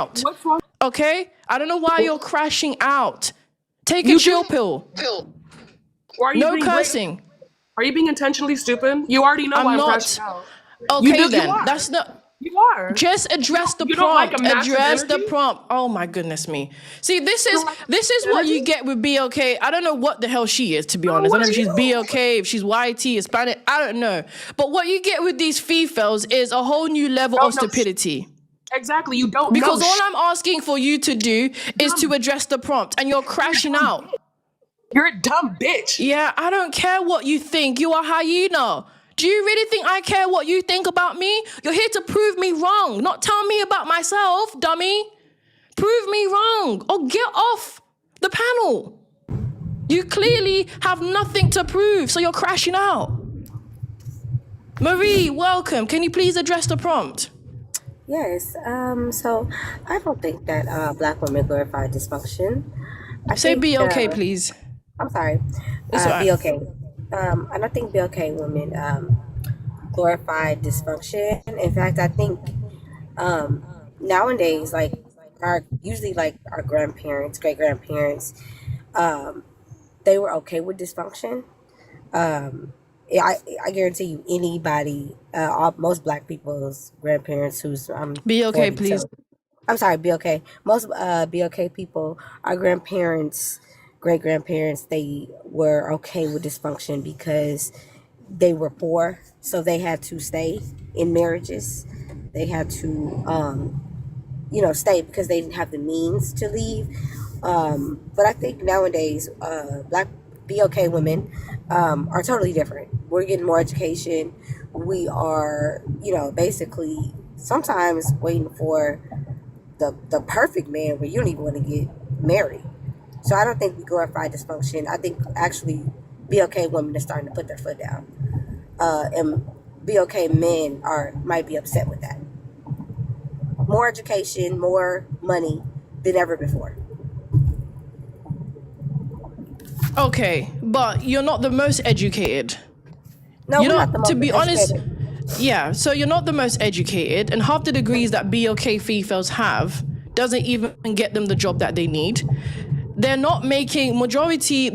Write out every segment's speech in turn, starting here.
out. What's wrong? Okay? I don't know why you're crashing out. Take a chill pill. Or are you No being cursing. Are you being intentionally stupid? You already know I'm why I'm not. crashing out. Okay, You then. are. That's not. You are. Just address the You don't like prompt. a massive Address the energy? prompt. Oh my goodness me. See, this You is don't like a this is what you energy? get with BOK. I don't know what the hell she is, to be No, honest. I what don't know are if she's you? BOK, if she's YT, Hispanic. I don't know. But what you get with these Fefails is a whole new level of stupidity. Exactly. You don't Because know. all I'm asking for you to do is to address the prompt, and you're crashing out. You're a dumb bitch. Yeah, I don't care what you think. You are hyena. Do you really think I care what you think about me? You're here to prove me wrong, not tell me about myself, dummy. Prove me wrong or get off the panel. You clearly have nothing to prove, so you're crashing out. Marie, welcome. Can you please address the prompt? Yes. So I don't think that black women glorify dysfunction. Say be okay, please. I'm sorry. It's all right. Be okay. I don't think BLK women glorify dysfunction. In fact, I think nowadays, like usually like our grandparents, great grandparents, they were okay with dysfunction. I guarantee you, anybody, most black people's grandparents who's Be okay, 40, please. so, I'm sorry, BLK. Most BLK people, our grandparents, great grandparents, they were okay with dysfunction because they were poor, so they had to stay in marriages. They had to, stay because they didn't have the means to leave. But I think nowadays, black BLK women are totally different. We're getting more education. We are, basically sometimes waiting for the perfect man where you don't even want to get married. So I don't think we glorify dysfunction. I think actually BLK women are starting to put their foot down. And BLK men might be upset with that. More education, more money than ever before. Okay, but you're not the most educated. No, You're we're not not the most to be honest. educated. Yeah, so you're not the most educated, and half the degrees that BOK Fefails have doesn't even get them the job that they need. They're not making majority.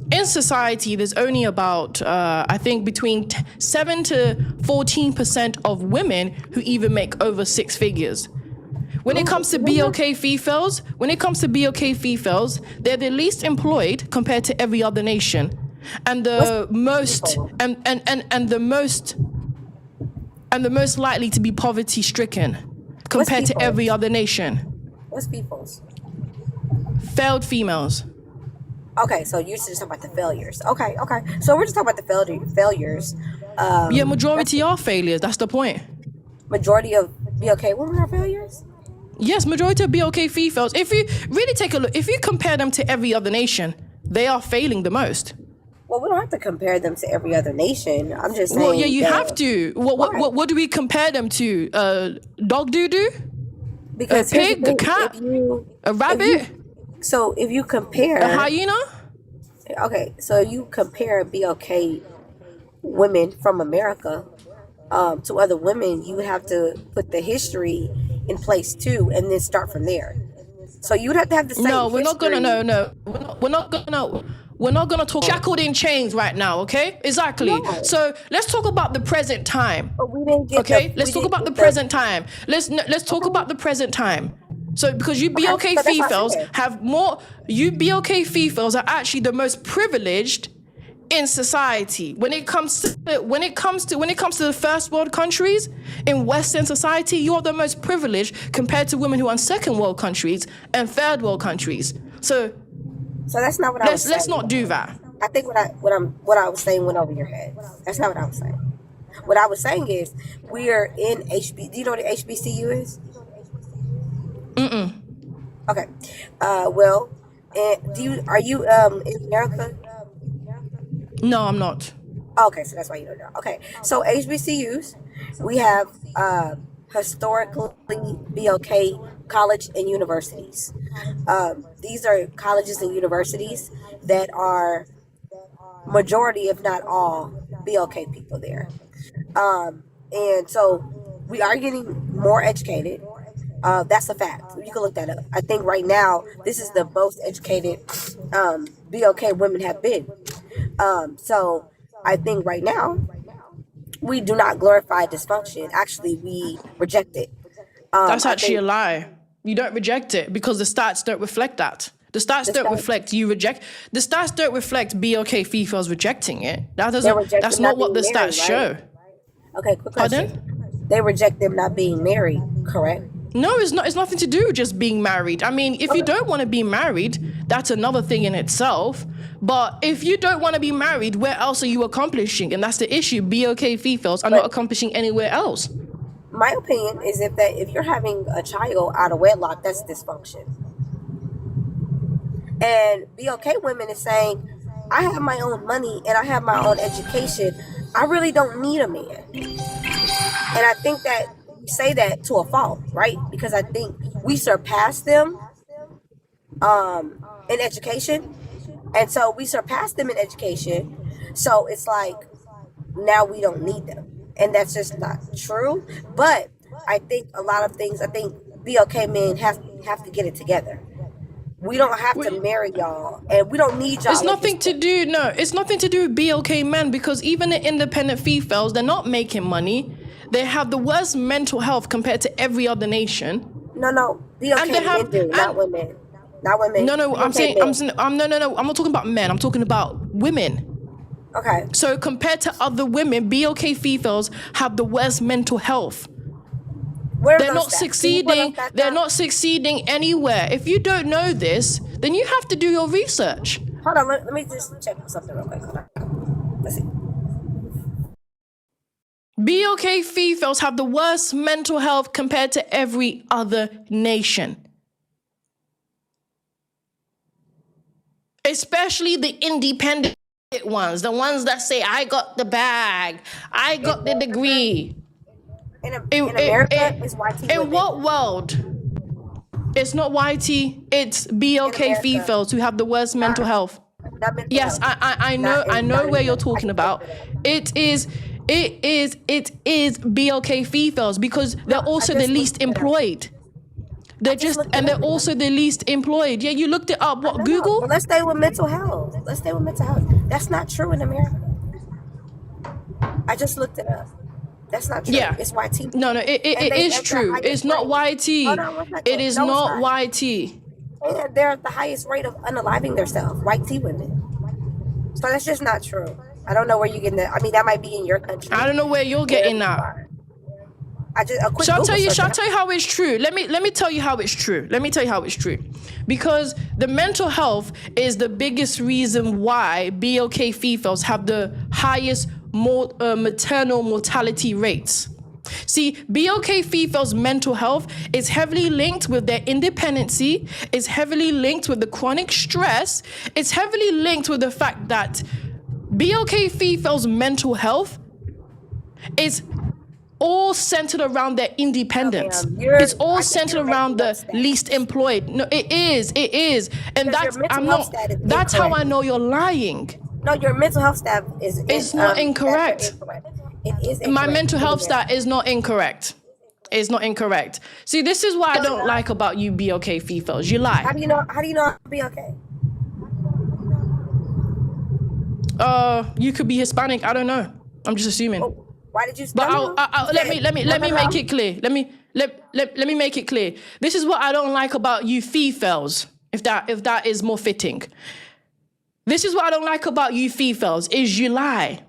In society, there's only about, I think, between 7 to 14% of women who even make over 6 figures. When it comes to BOK Fefails, they're the least employed compared to every other nation, and the most likely to be poverty stricken compared to every other nation. What's people's? Failed females. Okay, so you're just talking about the failures. Okay. So we're just talking about the failures. Yeah, majority are failures. That's the point. Majority of BLK women are failures? Yes, majority of BOK Fefails. If you really take a look, if you compare them to every other nation, they are failing the most. Well, we don't have to compare them to every other nation. I'm just saying. Well, yeah, you have to. What do we compare them to? Dog doo-doo? Because A pig? A cat? A rabbit? So if you compare a hyena? Okay, so you compare BLK women from America to other women, you would have to put the history in place too, and then start from there. So you would have to have the same. No, we're not gonna. history. No, we're not gonna talk shackled in chains right now. Okay, exactly. No. So let's talk about the present time. But we didn't get. Okay, let's talk about the present time. Let's talk about the present time. So because you BOK Fefails have more, you BOK Fefails are actually the most privileged in society when it comes to the first world countries. In Western society, you are the most privileged compared to women who are in second world countries and third world countries. So that's not what I was saying. Let's not do that. I think what I was saying went over your head. That's not what I was saying. What I was saying is we are in HB. Do you know what the HBCU is? Okay. Well, are you in America? No, I'm not. Okay, so that's why you don't know. Okay, so HBCUs, we have historically BLK college and universities. These are colleges and universities that are majority, if not all, BLK people there. And so we are getting more educated. That's a fact. You can look that up. I think right now this is the most educated BOK women have been. So I think right now we do not glorify dysfunction. Actually, we reject it. That's I actually think a lie. You don't reject it because the stats don't reflect that. The stats the don't stats, reflect you reject. The stats don't reflect BOK females rejecting it. That they doesn't. reject That's them not not what being the married, stats right? show. Okay, quick question. Pardon? They reject them not being married, correct? No, it's not. It's nothing to do with just being married. I mean, if you Okay. don't want to be married, that's another thing in itself. But if you don't want to be married, where else are you accomplishing? And that's the issue. BOK females are not But accomplishing anywhere else. my opinion is if you're having a child out of wedlock, that's dysfunction. And BOK women is saying, I have my own money and I have my own education. I really don't need a man. And I think that we say that to a fault, right? Because I think we surpass them in education. And so we surpass them in education. So it's like now we don't need them. And that's just not true. But I think a lot of things, I think BOK men have to get it together. We don't have to marry y'all, and we don't need It's y'all at this nothing to point. do. No, it's nothing to do with BOK men because even the independent females, they're not making money. They have the worst mental health compared to every other nation. No, BOK And they have men do, not and women. Not women. no, I'm BOK saying men. no. I'm not talking about men. I'm talking about women. Okay. So compared to other women, BOK females have the worst mental health. Where are They're those not stats? Can you put those succeeding. stats They're up? not succeeding anywhere. If you don't know this, then you have to do your research. Hold on, let me just check something real quick. Hold on. Let's see. BOK females have the worst mental health compared to every other nation. Especially the independent ones, the ones that say, I got the bag, I got the degree. In America, it's YT In women. what world? It's not YT, it's BOK America. females who have the worst mental health. Not mental Yes, health. I know, Not in- I know not where in- you're I talking can about. look it up. It is BOK females because they're also just the least looked it up. employed. They're just just, looked and it they're up. also the least employed. Yeah, you looked it up. What, No. Google? Well, let's stay with mental health. That's not true in America. I just looked it up. That's not true. Yeah. It's YT. No, it And they is at the true. highest It's not rate. YT. Hold on 1 second. It is No, it's not not. YT. And they're at the highest rate of unaliving themselves. YT women. So that's just not true. I don't know where you're getting that. I mean, that might be in your country. I don't know where you're getting Wherever you that. are. A quick Shall I Google tell you? search. Shall I tell you how it's true? Let me tell you how it's true. Let me tell you how it's true, because the mental health is the biggest reason why BOK females have the highest maternal mortality rates. See, BOK females' mental health is heavily linked with their independency, is heavily linked with the chronic stress, it's heavily linked with the fact that BOK females' mental health is all centered around their independence. It's all centered around the least employed. No, it is, and Because that's how I know you're lying. No, your mental health stat is. It's not incorrect. It is incorrect. My mental health stat is not incorrect. It's not incorrect. See, this is what I don't like about you BOK females. You lie. How do you know I'll be okay? You could be Hispanic. I don't know. I'm just assuming. Why did you? But let me make it clear. Let me make it clear. This is what I don't like about you females. If that is more fitting. This is what I don't like about you females is you lie.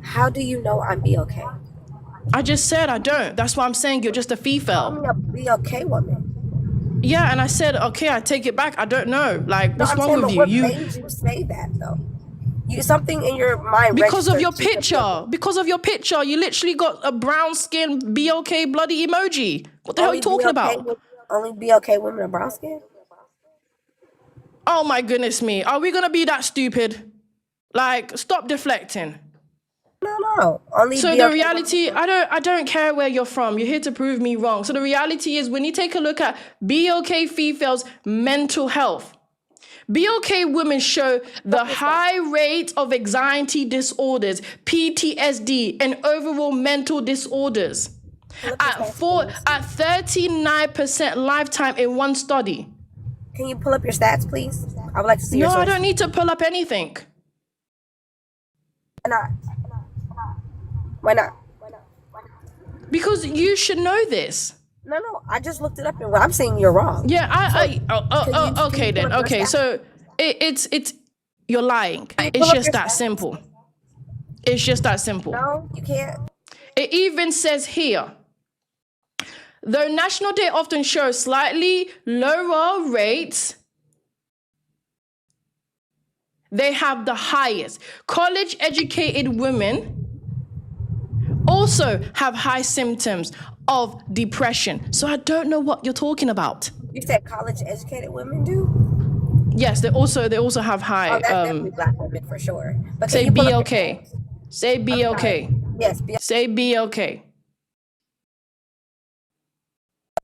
How do you know I'm be okay? I just said I don't. That's why I'm saying you're just a female. I'm a be okay woman. Yeah, and I said okay. I take it back. I don't know. Like, what's wrong with you? What made you say that though? Something in your mind. Because of your picture. Because of your picture. You literally got a brown skin BOK bloody emoji. What the hell are you talking about? Only BOK women are brown skin? Oh my goodness me. Are we gonna be that stupid? Like, stop deflecting. No. Only So BOK the reality, I don't care where you're from. You're here to prove me wrong. So the reality is when you take a look at BOK females' mental health, BOK women show the high rate of anxiety disorders, PTSD, and overall mental disorders at 39% lifetime in one study. Can you pull up your stats, please? I would like to see No, your I sources. don't need to pull up anything. Why not? Why not? Because you should know this. No, I just looked it up and I'm saying you're wrong. Yeah, okay can you then. pull up Okay, your so it's you're lying. Can you It's pull up just your that stats? simple. It's just that simple. No, you can't. It even says here, though national data often shows slightly lower rates, they have the highest. College-educated women also have high symptoms of depression. So I don't know what you're talking about. You said college-educated women do? Yes, they also have high. Oh, that's definitely Black women for sure. But Say can you pull be up your okay. stats? Say be okay. Yes, Say be okay.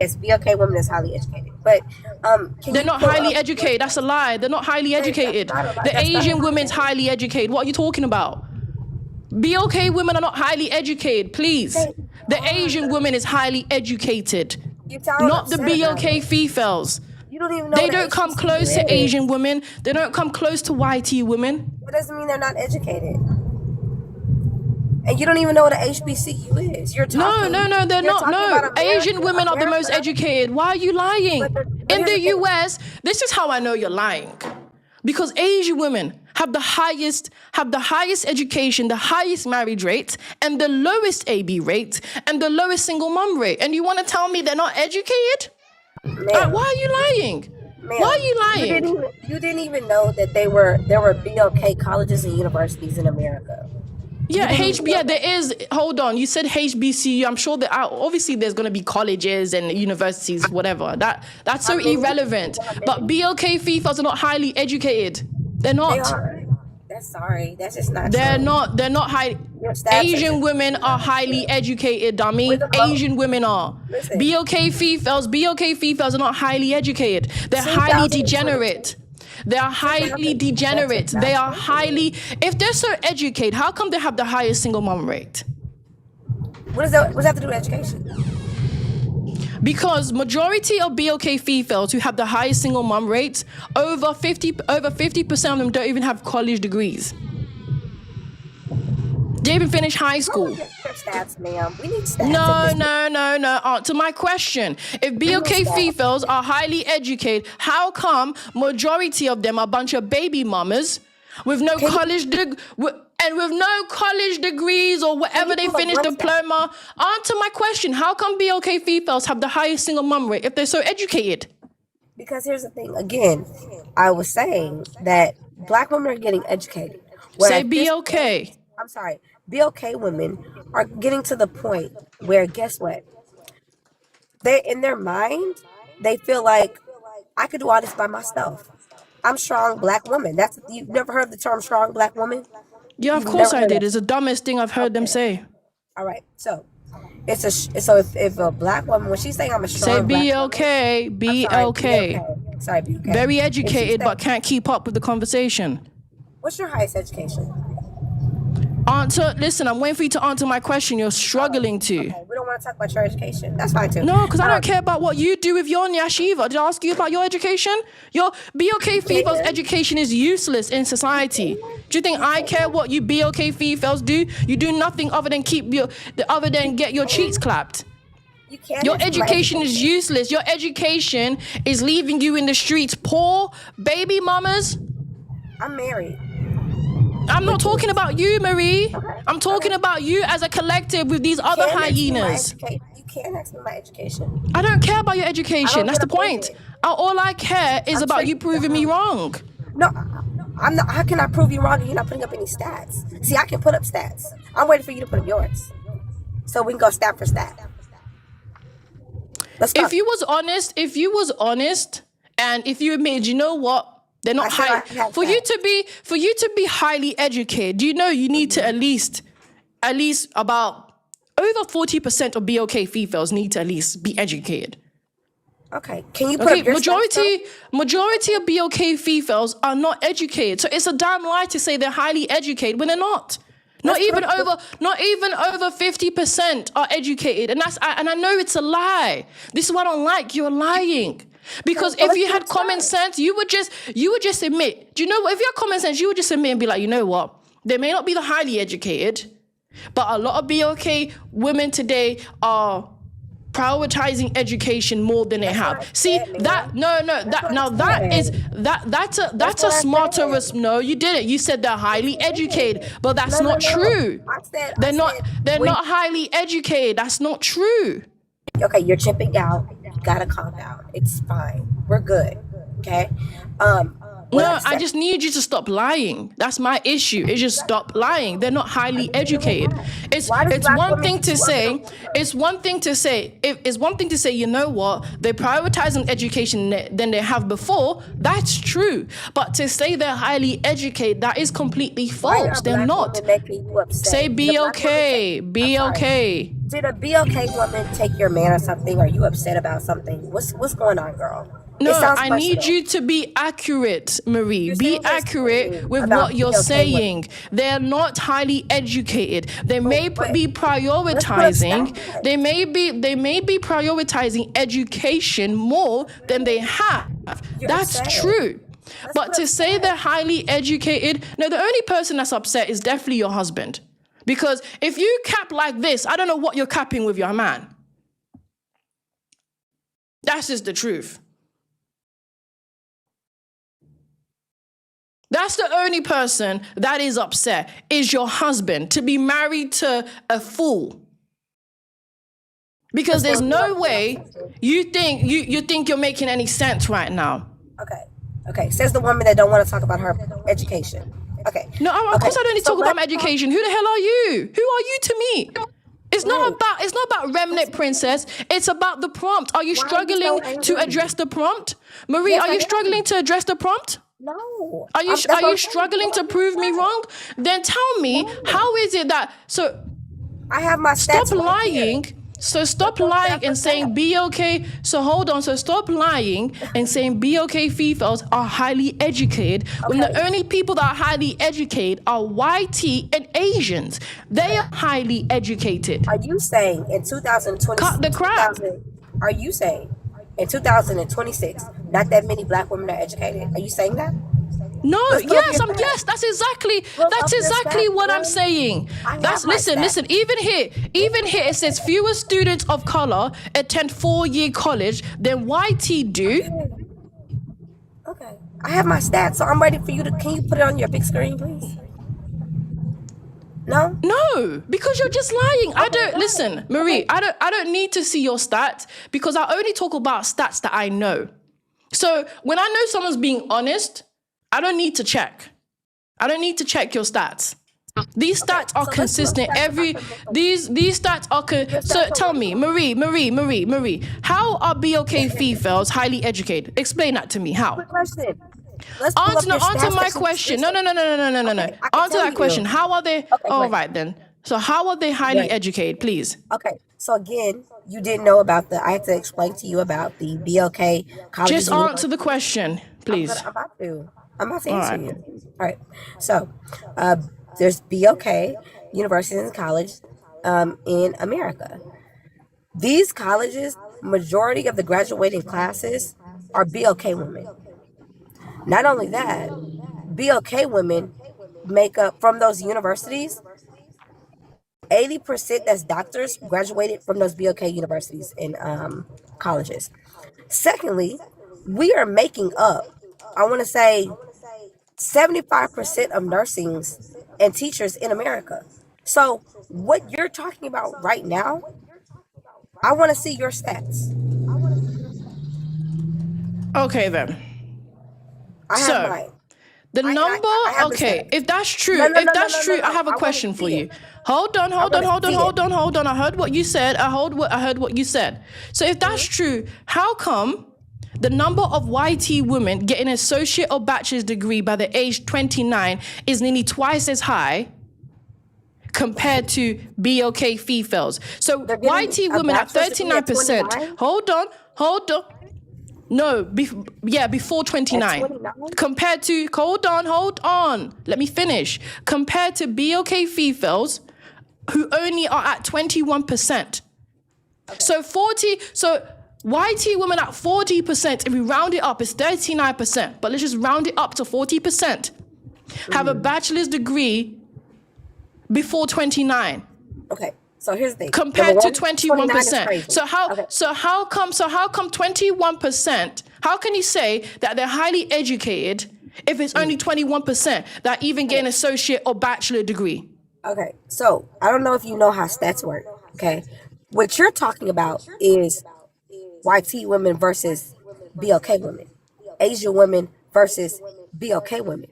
BOK women is highly educated. But They're not highly educated. That's a lie. They're not highly educated. The Asian women's highly educated. What are you talking about? BOK women are not highly educated, please. The Asian woman is highly educated. Not the BOK Fefails. You don't even know They what don't come HBCU close to is. Asian women. They don't come close to YT women. That doesn't mean they're not educated. And you don't even know what an HBCU is. You're talking. No, they're you're not. talking No, about Asian women are the most America. educated. Why are you lying? But In here's the the thing. US, this is how I know you're lying. Because Asian women have the highest education, the highest marriage rate, and the lowest AB rate, and the lowest single mom rate. And you want to tell me they're not educated? Why are you lying? Ma'am, Why are you lying? You didn't even know that there were BOK colleges and universities in America. Yeah, there is. Hold on. You said HBCU. I'm sure that obviously there's going to be colleges and universities, whatever. That's so irrelevant. But BOK Fefails are not highly educated. They're not. They are. That's just not They're true. not. They're not high. Your stats Asian are- women are highly educated, dummy. With the vote. Asian women are. Listen. BOK Fefails are not highly educated. They're highly 2022. degenerate. They are highly degenerate. They are highly. If they're so educated, how come they have the highest single mom rate? What does that have to do with education? Because majority of BOK Fefails who have the highest single mom rates, over 50% of them don't even have college degrees. They even finish high school. Your stats, ma'am. We need stats. No. Answer my question. If BOK Fefails are highly educated, how come majority of them are a bunch of baby mamas with no college with no college degrees or whatever they finish diploma? Answer my question. How come BOK Fefails have the highest single mom rate if they're so educated? Because here's the thing. Again, I was saying that Black women are getting educated. Say BOK. I'm sorry. BOK women are getting to the point where, guess what? They, in their mind, they feel like I could do all this by myself. I'm strong Black woman. You've never heard the term strong Black woman? Yeah, of course I did. It's the dumbest thing I've heard them say. All right. So if a Black woman, when she's saying I'm a strong Say Black BOK. Sorry, BOK. Very educated, but can't keep up with the conversation. What's your highest education? Listen, I'm waiting for you to answer my question. You're struggling to. Okay, we don't want to talk about your education. That's fine too. No, because I don't care about what you do with your nyash either. Did I ask you about your education? Your BOK Fefails education is useless in society. Do you think I care what you BOK Fefails do? You do nothing other than get your cheeks clapped. You can't. Your education is useless. Your education is leaving you in the streets. Poor baby mamas. I'm married. I'm not talking about you, Marie. I'm talking about you as a collective with these other hyenas. You can't ask me my education. I don't care about your education. That's the get point. offended. All I care is about you proving me wrong. No, I'm not. How can I prove you wrong if you're not putting up any stats? See, I can put up stats. I'm waiting for you to put up yours, so we can go stat for stat. Let's go. If you was honest, and if you admitted, you know what? They're not high. For you to be highly educated, do you know you need to at least about over 40% of BOK Fefails need to at least be educated. Okay. Can you put Okay, up your stats, majority of BOK females are not educated. So it's a damn lie to say they're highly educated when they're not. Not even over 50% are educated. And I know it's a lie. This is what I don't like. You're lying. Because if you had common sense, you would just admit. Do you know what? If you had common sense, you would just admit and be like, you know what? They may not be the highly educated, but a lot of BOK women today are prioritizing education more than they have. See that? That's a smarter. No, you didn't. You said they're highly educated, but that's not true. They're not highly educated. That's not true. Okay, you're chipping out. You gotta calm down. It's fine. We're good. Okay. No, I just need you to stop lying. That's my issue. It's just stop lying. They're not highly educated. It's one thing to say. It's one thing to say. It's one thing to say. You know what? They prioritize on education than they have before. That's true. But to say they're highly educated, that is completely false. They're not. Say be okay. Be okay. Did a BOK woman take your man or something? Are you upset about something? What's going on, girl? No, I need you to be accurate, Marie. Be accurate with what you're saying. They're not highly educated. They may be prioritizing. They may be prioritizing education more than they have. That's true. But to say they're highly educated, no, the only person that's upset is definitely your husband. Because if you cap like this, I don't know what you're capping with your man. That's just the truth. That's the only person that is upset, is your husband, to be married to a fool. Because there's no way you think you're making any sense right now. Okay. Says the woman that don't want to talk about her education. Okay. No, of course I don't need to talk about my education. Who the hell are you? Who are you to me? It's not about remnant princess. It's about the prompt. Are you struggling to address the prompt? Marie, are you struggling to address the prompt? No. Are you struggling to prove me wrong? Then tell me, how is it that... So I have my stats. Stop lying. So stop lying and saying BOK. So hold on. So stop lying and saying BOK females are highly educated when the only people that are highly educated are YT and Asians. They are highly educated. Are you saying in 2026? Cut the crap. Are you saying in 2026 not that many black women are educated? Are you saying that? No, yes, that's exactly what I'm saying. Listen, even here it says fewer students of color attend 4-year college than YT do. Okay. I have my stats, so I'm ready for you to, can you put it on your big screen, please? No? No, because you're just lying. Listen, Marie, I don't need to see your stats because I only talk about stats that I know. So when I know someone's being honest, I don't need to check. I don't need to check your stats. These stats are consistent. These stats are so tell me, Marie, how are BOK females highly educated? Explain that to me. How? Quick question. Answer my question. No. Answer that question. How are they? All right then. So how are they highly educated, please? Okay. So again, you didn't know about I had to explain to you about the BOK college. Just answer the question, please. I'm about to answer you. All right. So there's BOK universities and college in America. These colleges, majority of the graduating classes are BOK women. Not only that, BOK women make up from those universities, 80% that's doctors graduated from those BOK universities and colleges. Secondly, we are making up, I want to say, 75% of nursing and teachers in America. So what you're talking about right now, I want to see your stats. Okay then. If that's true, I have a question for you. Hold on. I heard what you said. I heard what you said. So if that's true, how come the number of YT women getting an associate or bachelor's degree by the age 29 is nearly twice as high compared to BOK females? So YT women at 39%. Hold on. No, before 29. 29? Compared to, hold on. Let me finish. Compared to BOK Fefails, who only are at 21%. Okay. So YT women at 40%, if we round it up, it's 39%. But let's just round it up to 40%. Have a bachelor's degree before 29. Okay. So here's the thing. Compared to 21%. So how come 21%? How can you say that they're highly educated if it's only 21% that even get an associate or bachelor degree? Okay. So I don't know if you know how stats work. Okay. What you're talking about is YT women versus BOK women, Asian women versus BOK women.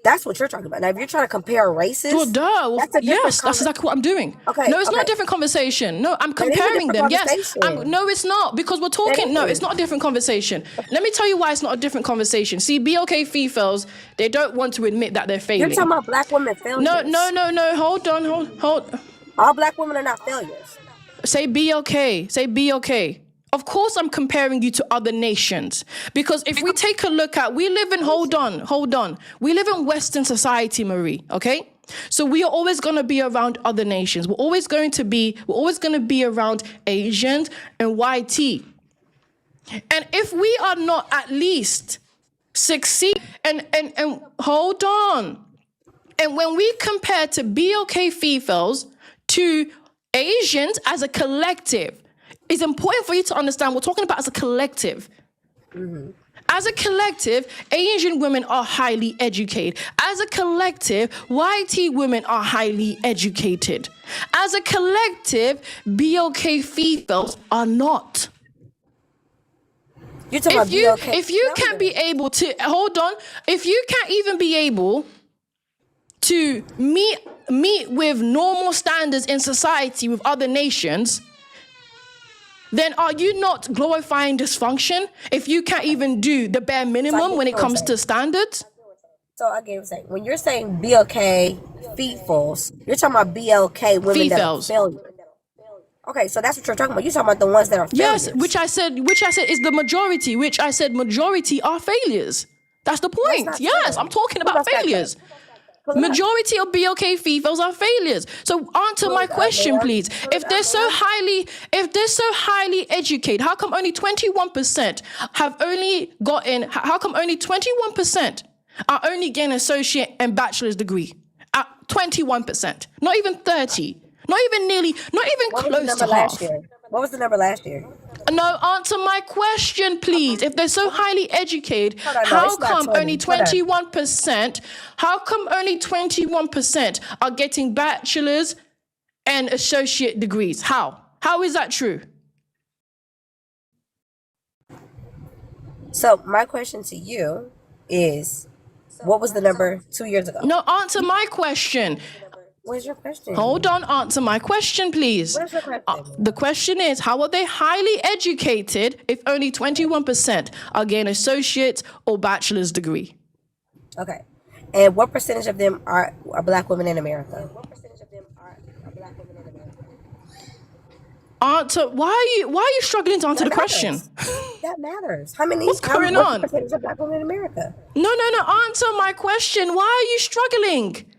That's what you're talking about. Now, if you're trying to compare races, that's exactly what I'm doing. Okay, no, it's not a different conversation. No, I'm comparing them. Yes, no, it's not, because we're talking. No, it's not a different conversation. Let me tell you why it's not a different conversation. See, BOK Fefails, they don't want to admit that they're failing. You're talking about black women failures. No. Hold on. All black women are not failures. Say BOK. Say BOK. Of course, I'm comparing you to other nations, because if we take a look at, hold on. We live in Western society, Marie, okay? So we are always going to be around other nations. We're always going to be around Asians and YT. And if we are not at least succeed, and hold on. And when we compare to BOK Fefails to Asians as a collective, it's important for you to understand we're talking about as a collective. Mm-hmm. As a collective, Asian women are highly educated. As a collective, YT women are highly educated. As a collective, BOK Fefails are not. You're talking about BOK. If you can't be able to, hold on, if you can't even be able to meet with normal standards in society with other nations, then are you not glorifying dysfunction if you can't even do the bare minimum when it comes to standards? So I get what you're saying. When you're saying BOK Fefails, you're talking about BOK women that are failures. Okay, so that's what you're talking about. You're talking about the ones that are failures. Yes, which I said is the majority, which I said majority are failures. That's the point. Yes, I'm talking about failures. Majority of BOK Fefails are failures. So answer my question, please. If they're so highly educated, how come only 21% how come only 21% are only getting associate and bachelor's degree? At 21%. Not even 30. Not even close to half. What was the number last year? No, answer my question, please. If they're so highly educated, how come only 21%? How come only 21% are getting bachelor's and associate degrees? How? How is that true? So my question to you is, what was the number 2 years ago? No, answer my question. What's your question? Hold on, answer my question, please. What is your question? The question is, how are they highly educated if only 21% are getting associate or bachelor's degree? Okay. And what percentage of them are black women in America? Answer. Why are you struggling to answer the question? That matters. How many? What's going on? What percentage of black women in America? No. Answer my question. Why are you struggling?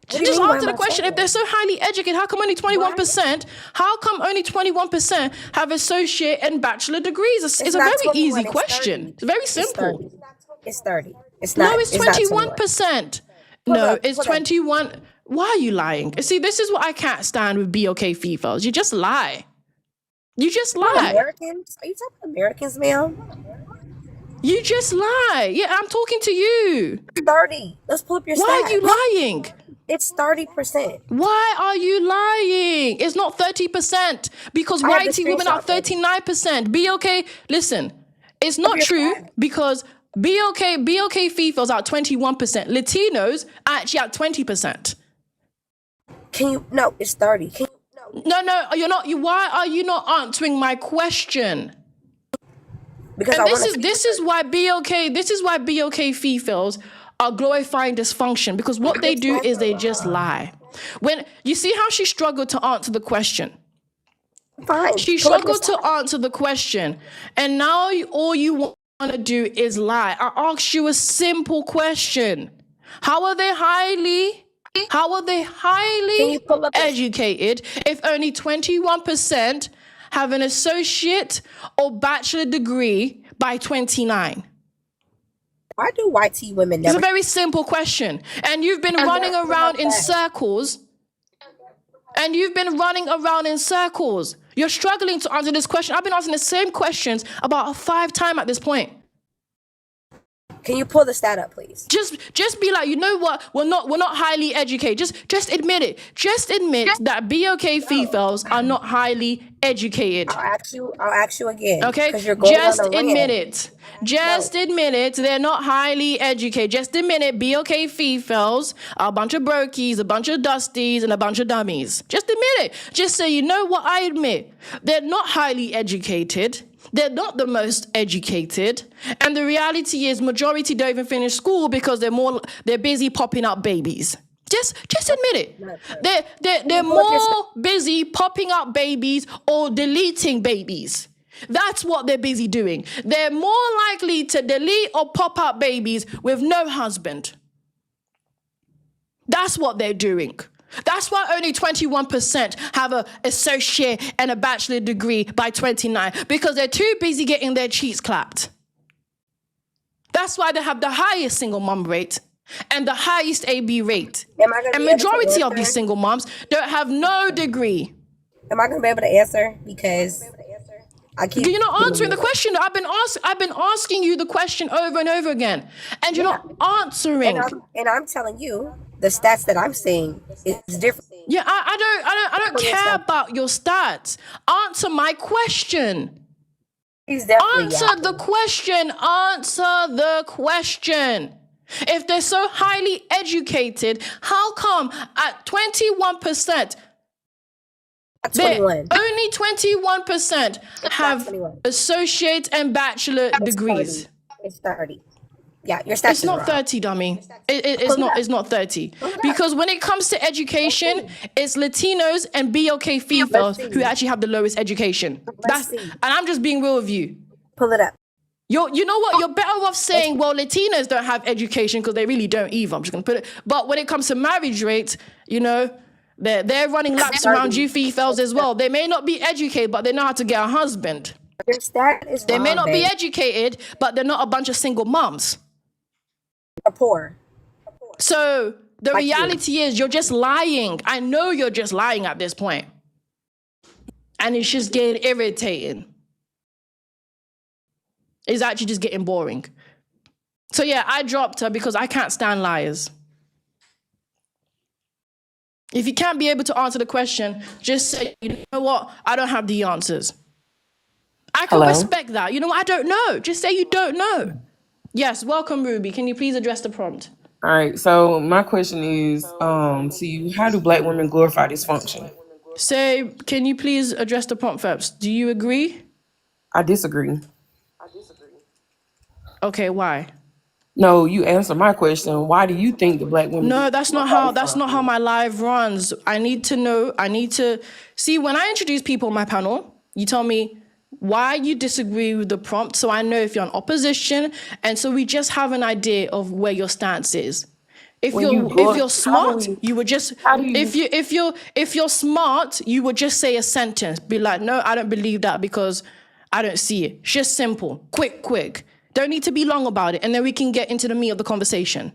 Just answer the question. If they're so highly educated, how come only 21%? How come only 21% have associate and bachelor degrees? It's a very easy question. It's very simple. It's 30. It's not. No, it's 21%. No, it's 21. Why are you lying? See, this is what I can't stand with BOK Fefails. You just lie. You just lie. Americans? Are you talking Americans, ma'am? You just lie. Yeah, I'm talking to you. 30. Let's pull up your stats. Why are you lying? It's 30%. Why are you lying? It's not 30% because YT women are 39%. BOK, listen, it's not true because BOK Fefails are at 21%. Latinos are actually at 20%. No, it's 30. No, you're not. Why are you not answering my question? Because this is why BOK Fefails are glorifying dysfunction, because what they do is they just lie. When you see how she struggled to answer the question. Fine. She struggled to answer the question, and now all you want to do is lie. I asked you a simple question. How are they highly Can you pull up educated if only 21% have an associate or bachelor degree by 29? why do YT women It's a never very simple question. And you've been running around in circles. You're struggling to answer this question. I've been asking the same questions about 5 times at this point. Can you pull the stat up, please? Just be like, you know what? We're not highly educated. Just admit it. Just admit that BOK Fefails are not highly educated. I'll ask you again. Okay? 'Cause you're going Just on a admit rant. it. Just admit it. They're not highly educated. Just admit it. BOK Fefails are a bunch of brokies, a bunch of dusties, and a bunch of dummies. Just admit it. Just say, you know what? I admit. They're not highly educated. They're not the most educated. And the reality is majority don't even finish school because they're busy popping up babies. Just admit it. They're more busy popping up babies or deleting babies. That's what they're busy doing. They're more likely to delete or pop up babies with no husband. That's what they're doing. That's why only 21% have an associate and a bachelor degree by 29, because they're too busy getting their cheeks clapped. That's why they have the highest single mom rate and the highest AB rate. And majority of these single moms don't have no degree. Am I going to be able to answer? Because you're not answering the question. I've been asking you the question over and over again, and you're not answering. And I'm telling you, the stats that I'm seeing is different. Yeah, I don't care about your stats. Answer my question. Answer the question. Answer the question. If they're so highly educated, how come at 21%? Only 21% have associate and bachelor degrees. It's 30. Yeah, your stats. It's not 30, dummy. It's not 30. Because when it comes to education, it's Latinos and BOK Fefails who actually have the lowest education. And I'm just being real with you. Pull it up. You know what? You're better off saying, well, Latinos don't have education because they really don't either. I'm just going to put it. But when it comes to marriage rates, you know, they're running laps around you Fefails as well. They may not be educated, but they know how to get a husband. Your stat is they may not be educated, but they're not a bunch of single moms. Or poor. So the reality is you're just lying. I know you're just lying at this point. And it's just getting irritating. It's actually just getting boring. So yeah, I dropped her because I can't stand liars. If you can't be able to answer the question, just say, you know what? I don't have the answers. I can respect that. You know what? I don't know. Just say you don't know. Yes, welcome, Ruby. Can you please address the prompt? All right, so my question is to you, how do Black women glorify dysfunction? Can you please address the prompt first? Do you agree? I disagree. Okay, why? No, you answer my question. Why do you think the Black women? No, that's not how my live runs. I need to see when I introduce people on my panel, you tell me why you disagree with the prompt, so I know if you're in opposition, and so we just have an idea of where your stance is. If you're smart, you would just if you're smart, you would just say a sentence. Be like, no, I don't believe that because I don't see it. It's just simple, quick. Don't need to be long about it, and then we can get into the meat of the conversation.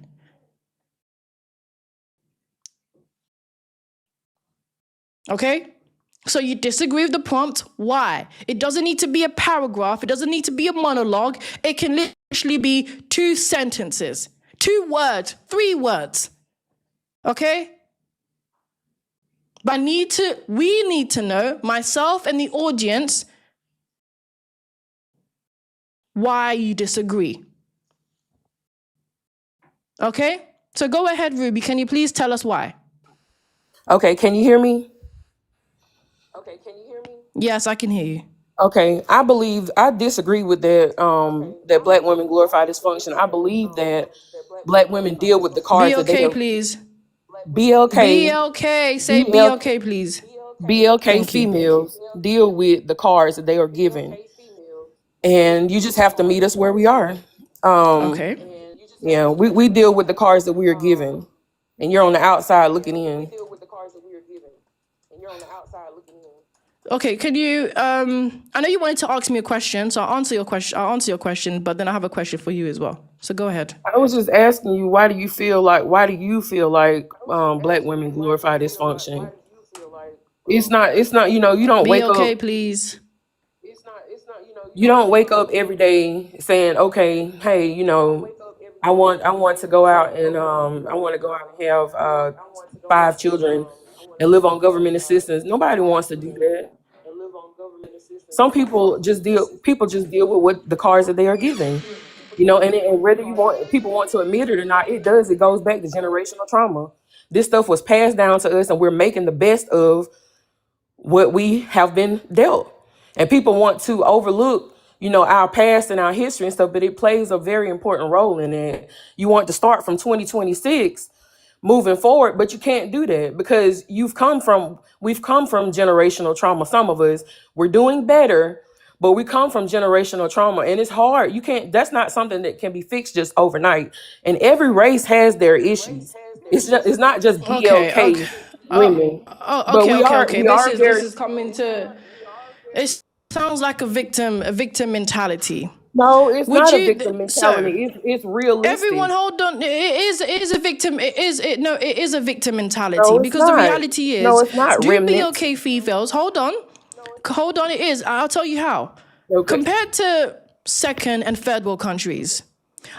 Okay? So you disagree with the prompt. Why? It doesn't need to be a paragraph. It doesn't need to be a monologue. It can literally be 2 sentences, 2 words, 3 words. Okay? But we need to know, myself and the audience, why you disagree. Okay? So go ahead, Ruby. Can you please tell us why? Okay, can you hear me? Yes, I can hear you. Okay, I disagree with that. That Black women glorify dysfunction. I believe that Black women deal with the cards that they BLK, please. BLK. BLK. Say BLK, please. BLK females deal with the cards that they are given. and you just have to meet us where we are. Um, Okay. yeah, we deal with the cards that we are given, and you're on the outside looking in. Okay, can you I know you wanted to ask me a question, so I'll answer your question, but then I have a question for you as well. So go ahead. I was just asking you, why do you feel like black women glorify dysfunction? It's not, you don't Be wake okay, up please. every day saying, okay, hey, I want to go out and have 5 children and live on government assistance. Nobody wants to do that. People just deal with what the cards that they are given. And whether people want to admit it or not, it goes back to generational trauma. This stuff was passed down to us, and we're making the best of what we have been dealt. And people want to overlook, our past and our history and stuff, but it plays a very important role in it. You want to start from 2026 moving forward, but you can't do that because we've come from generational trauma. Some of us, we're doing better, but we come from generational trauma, and it's hard. That's not something that can be fixed just overnight. And every race has their issues. It's not just Okay, okay. BLK women, but Okay, we okay, are okay. we This are is this very. is coming to it sounds like a victim mentality. No, it's Would not a you victim so mentality. It's realistic. everyone hold on, it is a victim, it is a victim mentality No, it's because the not. reality No, is, it's not do be remnants. okay females, hold on, it is. I'll tell you how. Okay. Compared to second and third world countries,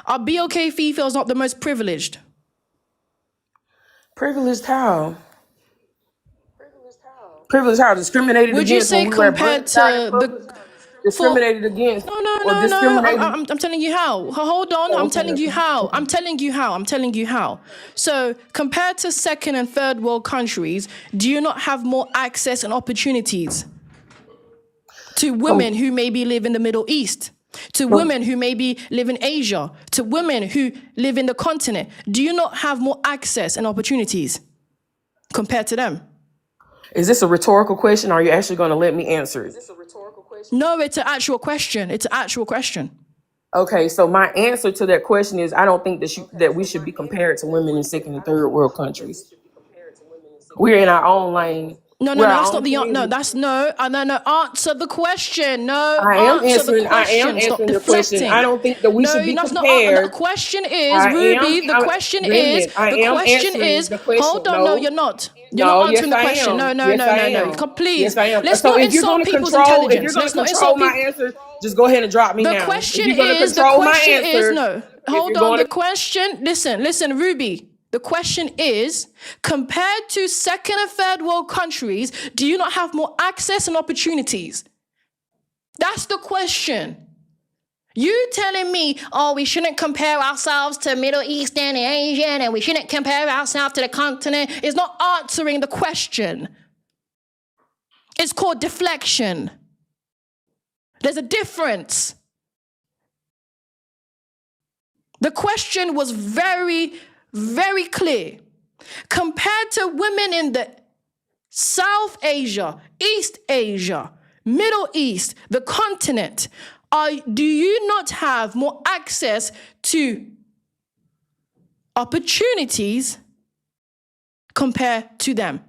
are BOK females not the most privileged? Privileged how? Privileged how? Discriminated Would you against when say we wear compared buttons out in to public? the for Discriminated against no, no, or no, no. discriminated? I'm telling you how. Hold on. Oh, I'm okay, telling you okay, how. okay. I'm telling you how. I'm telling you how. So, compared to second and third world countries, do you not have more access and opportunities to women who maybe live in the Middle East, to Com- women who maybe live in Asia, to women who live in the continent? Do you not have more access and opportunities compared to them? Is this a rhetorical question, or are you actually going to let me answer it? No, it's an actual question. It's an actual question. Okay, so my answer to that question is I don't think that we should be compared to women in second and third world countries. We're in our own lane. No, no, We're no, our that's own not the, no, community. that's no, no, no, answer the question. No, I am answer the answering. I am question. Stop answering your question. I deflecting. don't think that we should No, be that's not, the compared. question is, I am. Ruby, the question Wait a is, minute. I am answering the question. hold on, no, No, you're not. You're not no. answering Yes, the I question. No, am. no, Yes, no, I no, no. am. Please, Yes, I am. let's So not if you're insult going to people's control, if you're intelligence. going to Let's not control insult my people. answer, just go ahead and drop me The now. If question you're going to is, control my answer, no, if you're hold on. going The to, question, listen, Ruby. The question is, compared to second and third world countries, do you not have more access and opportunities? That's the question. You telling me, oh, we shouldn't compare ourselves to Middle Eastern and Asian, and we shouldn't compare ourselves to the continent, is not answering the question. It's called deflection. There's a difference. The question was very, very clear. Compared to women in the South Asia, East Asia, Middle East, the continent, do you not have more access to opportunities compared to them?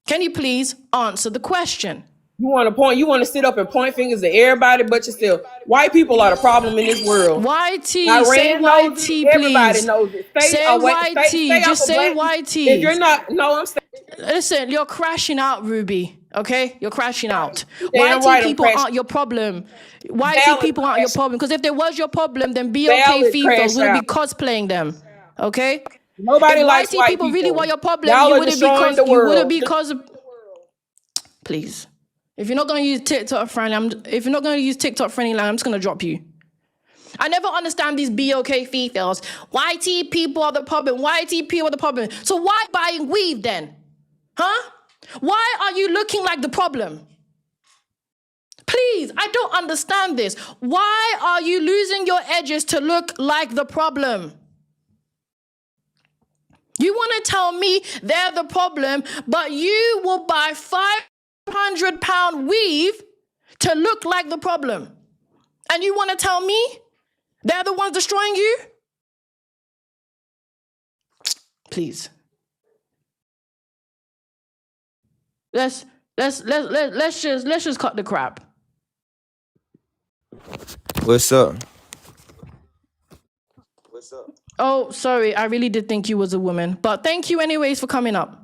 Can you please answer the question? you want to sit up and point fingers at everybody but yourself. White people are the problem in this world. YT, say Iran knows it. YT, Everybody please. knows it. Say Stay YT, off just of say black. If you're YT. not, no, I'm saying. Listen, you're crashing out, Ruby. Okay? You're crashing out. Damn YT right, I'm people crashing. aren't your problem. YT Valid people aren't your crash. problem. Because if there was your problem, then BOK Valid Fefails crash wouldn't be out. cosplaying them. Okay? Nobody If likes YT white people really were people. your problem, Y'all you are wouldn't be destroying the world. Please. If you're not going to use TikTok friendly, I'm just going to drop you. I never understand these BOK females. YT people are the problem. YT people are the problem. So why buying weave then? Huh? Why are you looking like the problem? Please, I don't understand this. Why are you losing your edges to look like the problem? You want to tell me they're the problem, but you will buy £500 weave to look like the problem. And you want to tell me they're the ones destroying you? Please. Let's just cut the crap. What's up? Oh, sorry, I really did think you was a woman. But thank you anyways for coming up.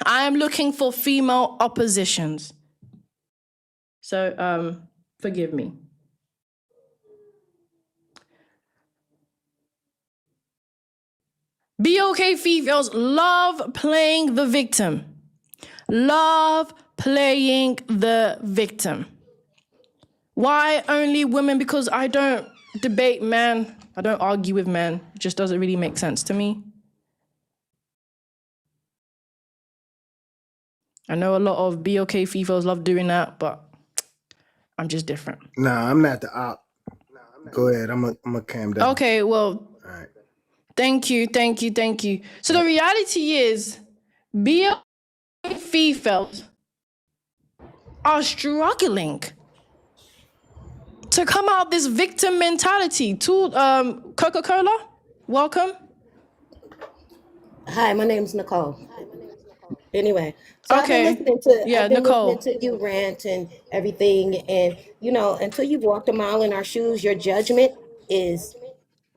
I am looking for female oppositions. So, forgive me. BOK females love playing the victim. Love playing the victim. Why only women? Because I don't debate men. I don't argue with men. It just doesn't really make sense to me. I know a lot of BOK females love doing that, but I'm just different. Nah, I'm not the op. Go ahead. I'm a calm down. Okay, well, All right. thank you. So the reality is, BOK females are struggling to come out of this victim mentality. Coca-Cola, welcome. Hi, my name's Nicole. Anyway, so Okay. I've been Nicole. listening to you rant and everything, and until you've walked a mile in our shoes, your judgment is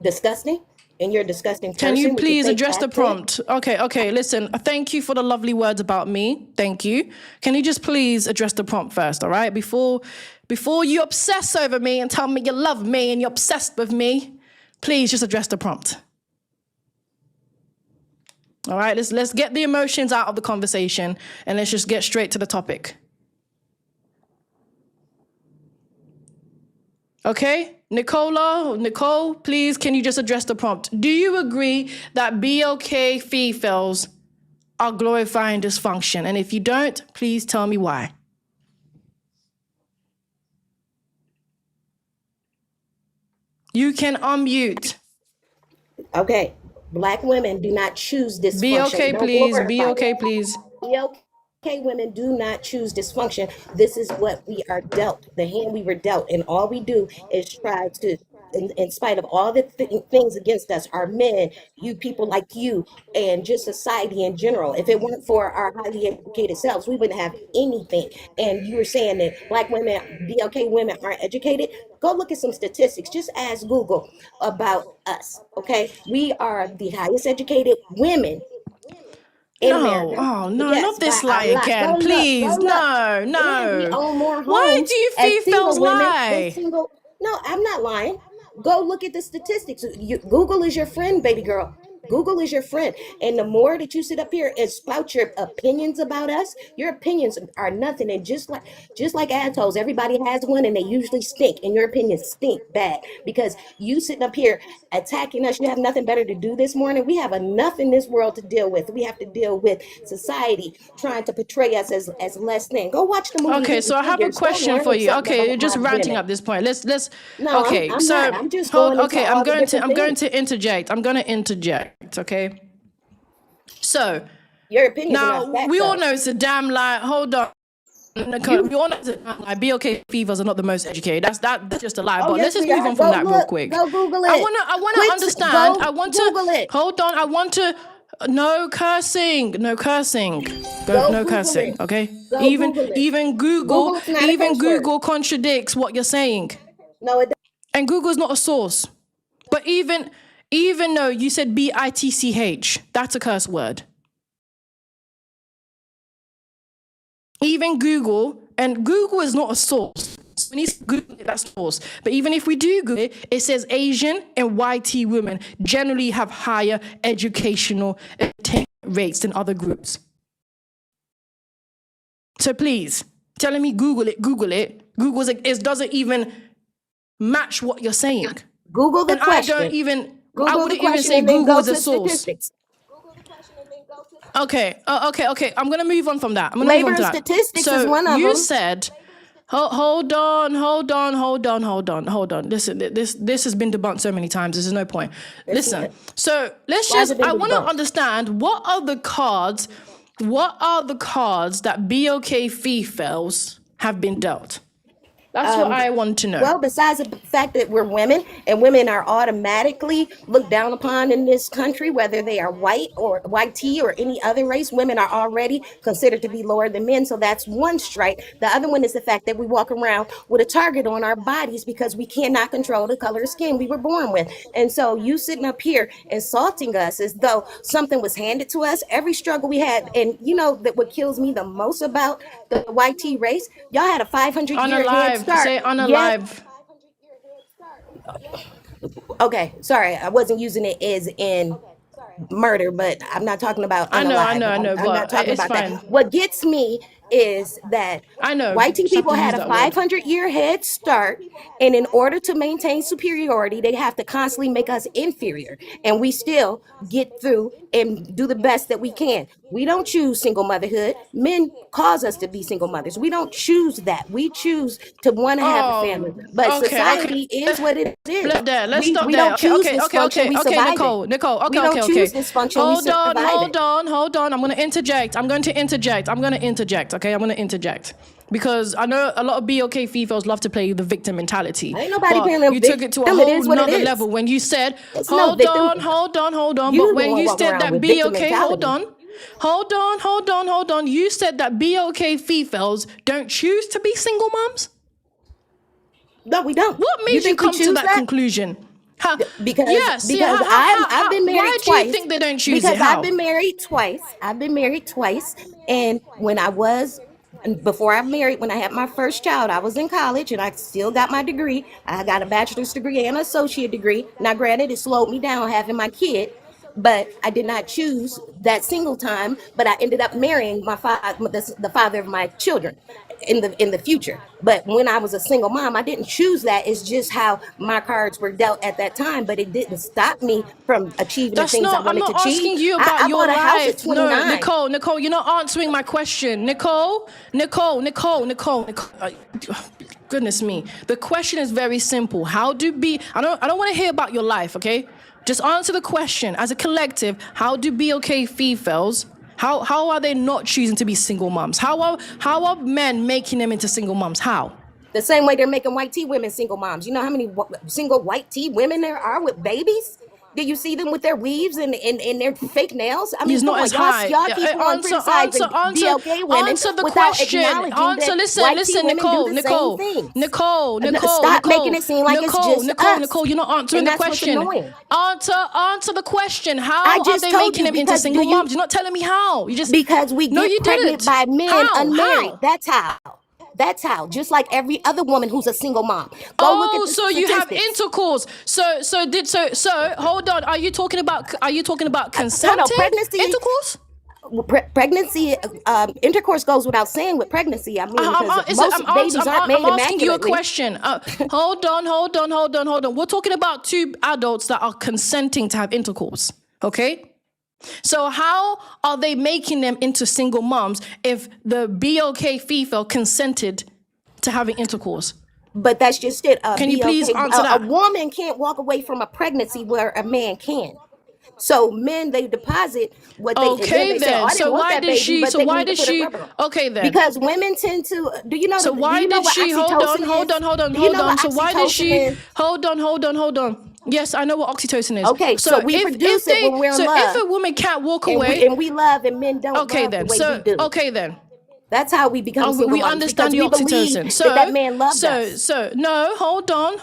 disgusting, and you're a disgusting person. Can you We please take address the back to it. prompt? Okay, listen, thank you for the lovely words about me. Thank you. Can you just please address the prompt first, all right? Before you obsess over me and tell me you love me and you're obsessed with me, please just address the prompt. All right, let's get the emotions out of the conversation and let's just get straight to the topic. Okay, Nicole, please, can you just address the prompt? Do you agree that BOK females are glorifying dysfunction? And if you don't, please tell me why. You can unmute. Okay, Black women do not choose Be dysfunction. okay, Don't please. glorify Be it. okay, please. BOK women do not choose dysfunction. This is what we are dealt, the hand we were dealt, and all we do is try to, in spite of all the things against us, our men, you people like you, and just society in general. If it weren't for our highly educated selves, we wouldn't have anything. And you were saying that Black women, BOK women aren't educated. Go look at some statistics. Just ask Google about us, okay? We are the highest educated women in America. Oh, no, Yes, not this by lie a lot. again. Go look, Please, go look. no. And we own more Why homes do you as females single women lie? than single. No, I'm not lying. Go look at the statistics. Google is your friend, baby girl. Google is your friend. And the more that you sit up here and spout your opinions about us, your opinions are nothing. And just like assholes, everybody has one and they usually stink. And your opinions stink bad because you sitting up here attacking us. You have nothing better to do this morning. We have enough in this world to deal with. We have to deal with society trying to portray us as less than. Go watch the movie. Okay, so I have a question for you. Okay, you're just ranting at this point. Let's. No, okay, I'm so not. I'm just going into all the different I'm going things. to interject. I'm going to interject. Okay. So Your opinions are now not fact, we all though. know it's a damn lie. Hold on. We all know it's a damn lie. BOK females are not the most educated. That's just a lie. Oh, But yes, let's just we move are. on from Go that real look. quick. Go Google it. I wanna Quit, understand. go I want Google to it. hold on. I want to. No cursing. No cursing. Go No Google cursing. it. Okay. Go Even Google it. even Google Google's not a curse word. Google contradicts what you're saying. No, it And Google's not a source. But even though you said BITCH, that's a curse word. Even Google, and Google is not a source. We need to Google it, that's source. But even if we do Google it, it says Asian and YT women generally have higher educational attainment rates than other groups. So please, telling me Google it, it doesn't even match what you're saying. Google the And question. I Google wouldn't the even question say and then Google go is a to source. statistics. Okay. I'm gonna move on from that. Labor and statistics is one of you them. said, hold on. Listen, this has been debunked so many times. There's no point. Listen. it. So let's Why has it just. been I want to debunked? understand what are the cards that BOK females have been dealt. That's what I want to know. Well, besides the fact that we're women and women are automatically looked down upon in this country, whether they are white or white tea or any other race, women are already considered to be lower than men. So that's one strike. The other one is the fact that we walk around with a target on our bodies because we cannot control the color of skin we were born with. And so you sitting up here insulting us as though something was handed to us, every struggle we had. And you know that what kills me the most about the white tea race, y'all had a 500-year head Unalive. start. Say Yes. unalive. Okay, sorry, I wasn't using it as in murder, but I'm not talking about I know, unalive. I know, I know, I'm not but talking it's about fine. that. What gets me is that I know. white tea Just have people to had use a that word. 500-year head start, and in order to maintain superiority, they have to constantly make us inferior, and we still get through and do the best that we can. We don't choose single motherhood. Men cause us to be single mothers. We don't choose that. We choose to want to have a family. But Okay, society is what it is. Let's there. Let's stop We there. don't Okay, choose okay, okay, dysfunction. okay, We okay, survive Nicole, it. Nicole. Okay, We don't okay, choose okay. dysfunction. Hold we on, survive hold it. on, hold on. I'm gonna interject. I'm going to interject. I'm gonna interject. Okay, I'm gonna interject because I know a lot of BOK females love to play the victim mentality. Ain't nobody But playing no you took it to a victim. It whole is what it nother is. level when you said, It's no "Hold victim. on, hold on, hold on." You But the when one you walking said around that with victim BOK, hold mentality. on. Hold on, hold on, hold on. You said that BOK females don't choose to be single moms? No, we don't. What You made you think we come to choose that that? conclusion? How? Because Yes. Yeah. I've been married Why do you twice. think they don't choose Because it? How? I've been married twice. I've been married twice, and before I married, when I had my first child, I was in college and I still got my degree. I got a bachelor's degree and an associate degree. Now, granted, it slowed me down having my kid, but I did not choose that single time. But I ended up marrying the father of my children in the future. But when I was a single mom, I didn't choose that. It's just how my cards were dealt at that time. But it didn't stop me from achieving the That's things I not. I'm wanted to not achieve. asking you I, about I your bought a house at life. No, 29. Nicole, you're not answering my question. Nicole. Goodness me. The question is very simple. How do be? I don't want to hear about your life. Okay, just answer the question. As a collective, how do BOK females? How are they not choosing to be single moms? How are men making them into single moms? How? The same way they're making white tea women single moms. You know how many single white tea women there are with babies? Do you see them with their weaves and their fake nails? I mean, He's come not on, as high. y'all keep on criticizing BLK women Answer the without question. acknowledging that white tea women do the same things. Stop making it seem like it's just us. You're not answering And the that's what's question. annoying. Answer the question. I How are just they told making you them into because single moms? You're not telling me how. You just because we No, get you pregnant didn't. by men How? unmarried. How? That's how. That's how. Just like every other woman who's a single mom. Go look at Oh, the so you have statistics. intercourse. So hold on. Are you talking about consenting pregnancy- intercourse? Pregnancy, intercourse goes without saying with pregnancy. I mean, because most babies aren't made I'm asking you a immaculately. question. Hold on. We're talking about two adults that are consenting to have intercourse. Okay. So how are they making them into single moms if the BOK female consented to having intercourse? But that's just it. Can you please answer a that? woman can't walk away from a pregnancy where a man can. So men, they deposit what they and then Okay they say, "Oh, then. I didn't So want why that did baby," she? but So they why need to did put a she? rubber on. Okay then. Because women tend to. Do you know? So Do why you know did what she? Hold oxytocin is? on. Do you know what So why did she? oxytocin is? Hold on. Yes, I know what oxytocin is. Okay, so we produce it when we're in if love, a woman can't walk and away, we love, and men don't okay love the then. way we do. Okay then. That's how we become single We moms, understand because the we believe oxytocin. that man loved us. So no, hold on.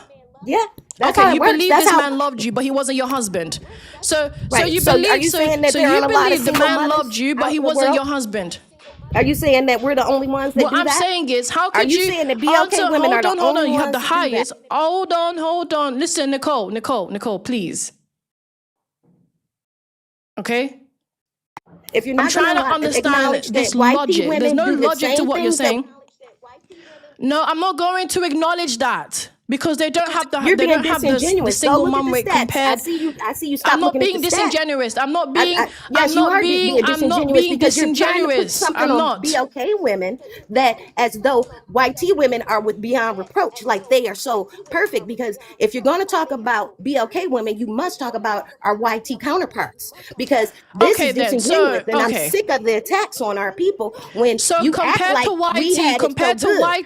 Yeah, that's Okay, how it you works. believe That's this how. man loved you, but he wasn't your husband. So Right. you So are believe you saying that so there you aren't a lot of believe the single man mothers loved you, but out he in the wasn't world? your husband. Are you saying that we're the only ones that What do I'm that? saying is, how Are could you you saying that BLK women are the hold on, only you have the ones that do that? highest. Hold on. Listen, Nicole, please. Okay? If you're I'm not trying to going to understand acknowledge this that white logic. There's women no do the logic to same what you're things that saying. No, I'm not going to acknowledge that. because they don't have You're they being don't have the disingenuous. Go single look at mom the rate stats. compared. I see you I'm stop not looking at being the stats. disingenuous. I'm not being. Yes, you are being I'm not disingenuous being because you're trying to put disingenuous. something I'm on not. BLK women that as though YT women are with beyond reproach, like they are so perfect. Because if you're going to talk about BLK women, you must talk about our YT counterparts, because this Okay is then. disingenuous, So and I'm okay. sick of the attacks on our people when So you act compared to like we had it so good.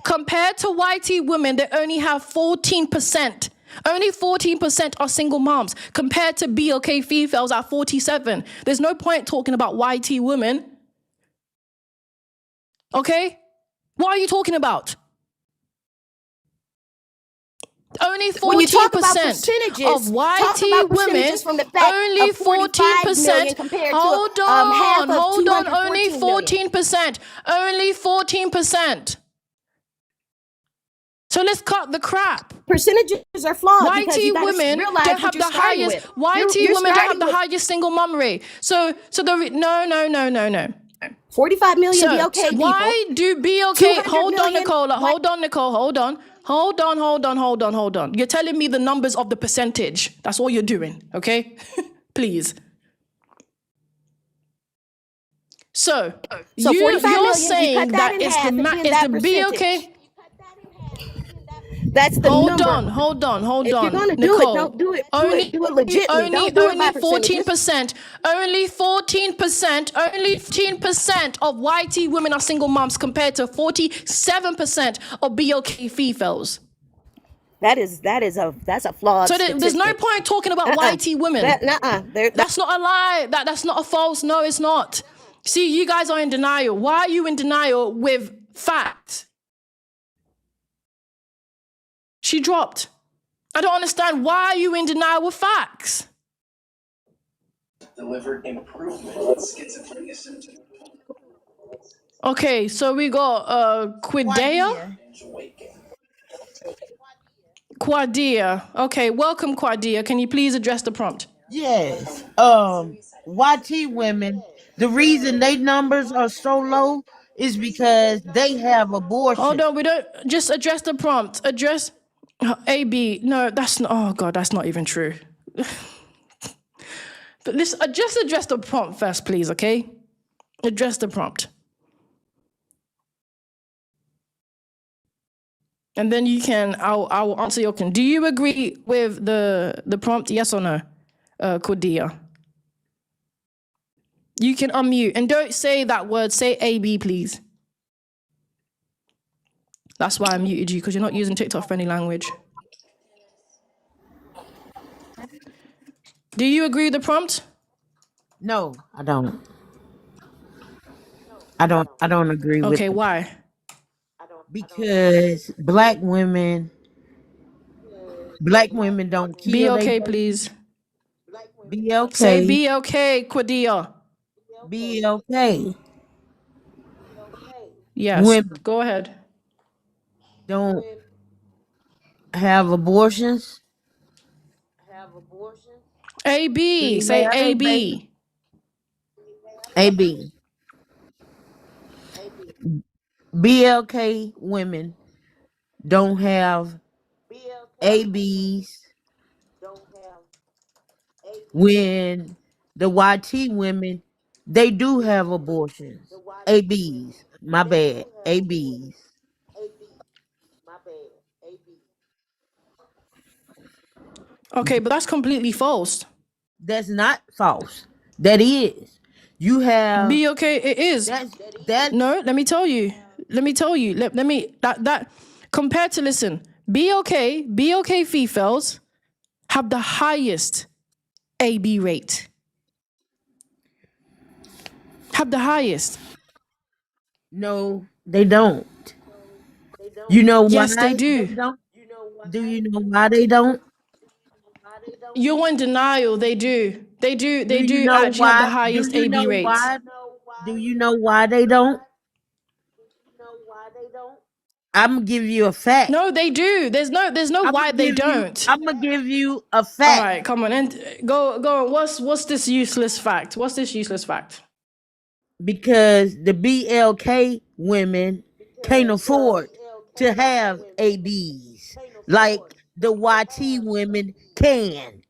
compared to YT women, they only have 14%. Only 14% are single moms compared to BOK females at 47. There's no point talking about YT women. Okay? What are you talking about? Only When you talk about 14% percentages, of talk YT about women, percentages from the fact only of 45 million 14%. compared to Hold half on, of hold on, only 214 million. 14%. Only 14%. So let's cut the crap. Percentages are flawed because you YT got to women realize don't what have you're the starting highest. with. YT You're women don't have starting the with highest single mom rate. So no. 45 million So BLK people. why do BLK? 200 Hold on, million Nicola. Hold on, Nicole. Hold on. You're telling me the numbers of the percentage. That's all you're doing, okay? Please. So So 45 you're million, you saying cut that that in it's half and then it's that the percentage. BLK. That's the number. Hold If you're on, gonna do it, don't Nicole. do it legitly. Don't do it by Only percentages. 14%. Only 14%. Only 15% of YT women are single moms compared to 47% of BLK females. That's a flawed So there's no statistic. point talking about YT women. That's not a lie. That's not a false. No, it's not. See, you guys are in denial. Why are you in denial with facts? She dropped. I don't understand. Why are you in denial with facts? Delivered improvement in schizophrenia symptoms. Okay, so we got Quidea. Quadia. Okay, welcome Quadia. Can you please address the prompt? Yes. YT women, the reason they numbers are so low is because they have Hold abortion. on, we don't just address the prompt. Address AB. No, that's not. Oh God, that's not even true. But let's just address the prompt first, please. Okay, address the prompt, and then you can. I'll answer your question. Do you agree with the prompt? Yes or no, Cordia? You can unmute and don't say that word. Say AB, please. That's why I muted you, because you're not using TikTok friendly language. Do you agree with the prompt? No, I don't. I don't agree with Okay, it why? because black women don't Be kill they okay, babies. please. Be Say okay. be okay, Quadia. Be okay. Yes, Women go ahead. don't have abortions. AB, They say have their baby. AB. AB. BLK women don't have ABs when the YT women they do have abortions. ABs. My bad. ABs. Okay, but that's completely false. That's not false. That is. You have Be okay, it is. that's No, let me tell you. Let me that compared to listen. Be okay females have the highest AB rate. Have the highest. no, they don't. You know why Yes, they they do. don't? Do you know why they don't? You're in denial. They do. Do They you do know actually have the why? Do highest you AB know rates. why? Do you know why they don't? I'm gonna give you a fact. No, they do. There's no why they don't. I'm gonna give you a All fact right, come on and go on. What's this useless fact? What's this useless fact? because the BLK women can't afford. to have ABs like the YT women can.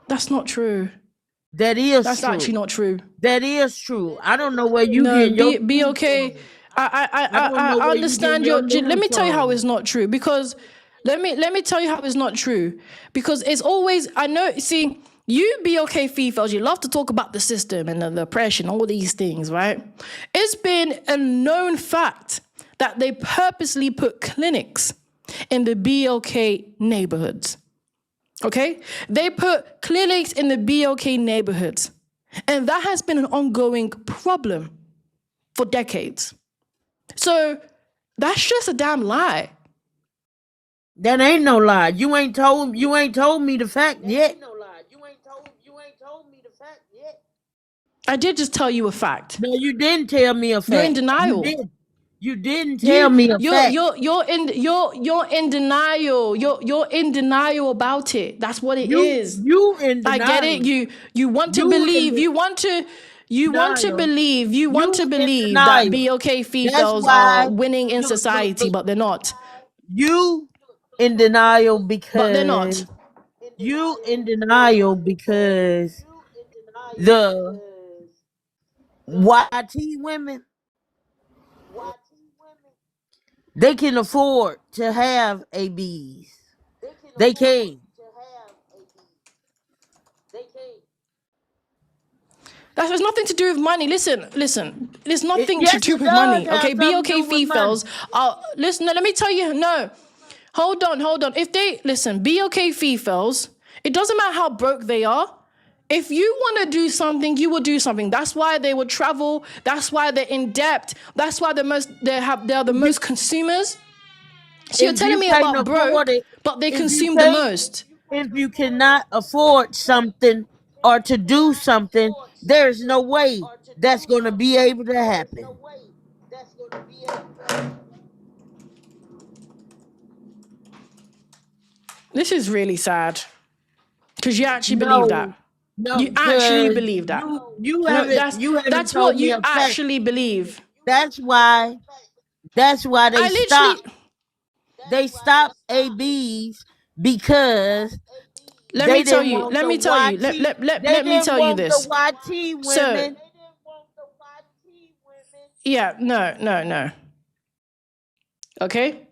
That's not true. That is That's true. actually not true. That is true. I don't know where you No, get your be news okay. from. I don't know I where you get understand your let news me tell you how from. it's not true, because let me tell you how it's not true, because it's always, I know, see, you be okay females, you love to talk about the system and the oppression, all these things, right? It's been a known fact that they purposely put clinics in the BOK neighborhoods. Okay? They put clinics in the BOK neighborhoods. And that has been an ongoing problem for decades. So that's just a damn lie. That ain't no lie. You ain't told me the fact yet. I did just tell you a fact. No, you didn't tell me a fact. You're in denial. You didn't tell me a fact. You're in denial. You're in denial about it. That's what it is. You in denial. I get it. You want to believe. You want to believe. You want to believe that BOK females are winning in society, but they're not. You in denial because. But they're not. You in denial because the YT women, they can afford to have ABs. They can. That has nothing to do with money. Listen. There's nothing Yes, to do it with does money. have Okay, something to BOK do with females are. Listen, let me tell you. No, hold on. If they listen, BOK females, it doesn't matter how broke they are. If you want to do something, you will do something. That's why they will travel. That's why they're in debt. That's why they're the most consumers. So you're telling me about broke, but they consume the most. If you cannot afford something or to do something, there's no way that's going to be able to happen. This is really sad, because you actually believe that. No, You actually believe that. You haven't. That's told what me you a fact. actually believe. That's why they stopped. They stopped ABs because Let me tell you. Let me tell you. Let me tell you this. The YT women. So, yeah, no. Okay.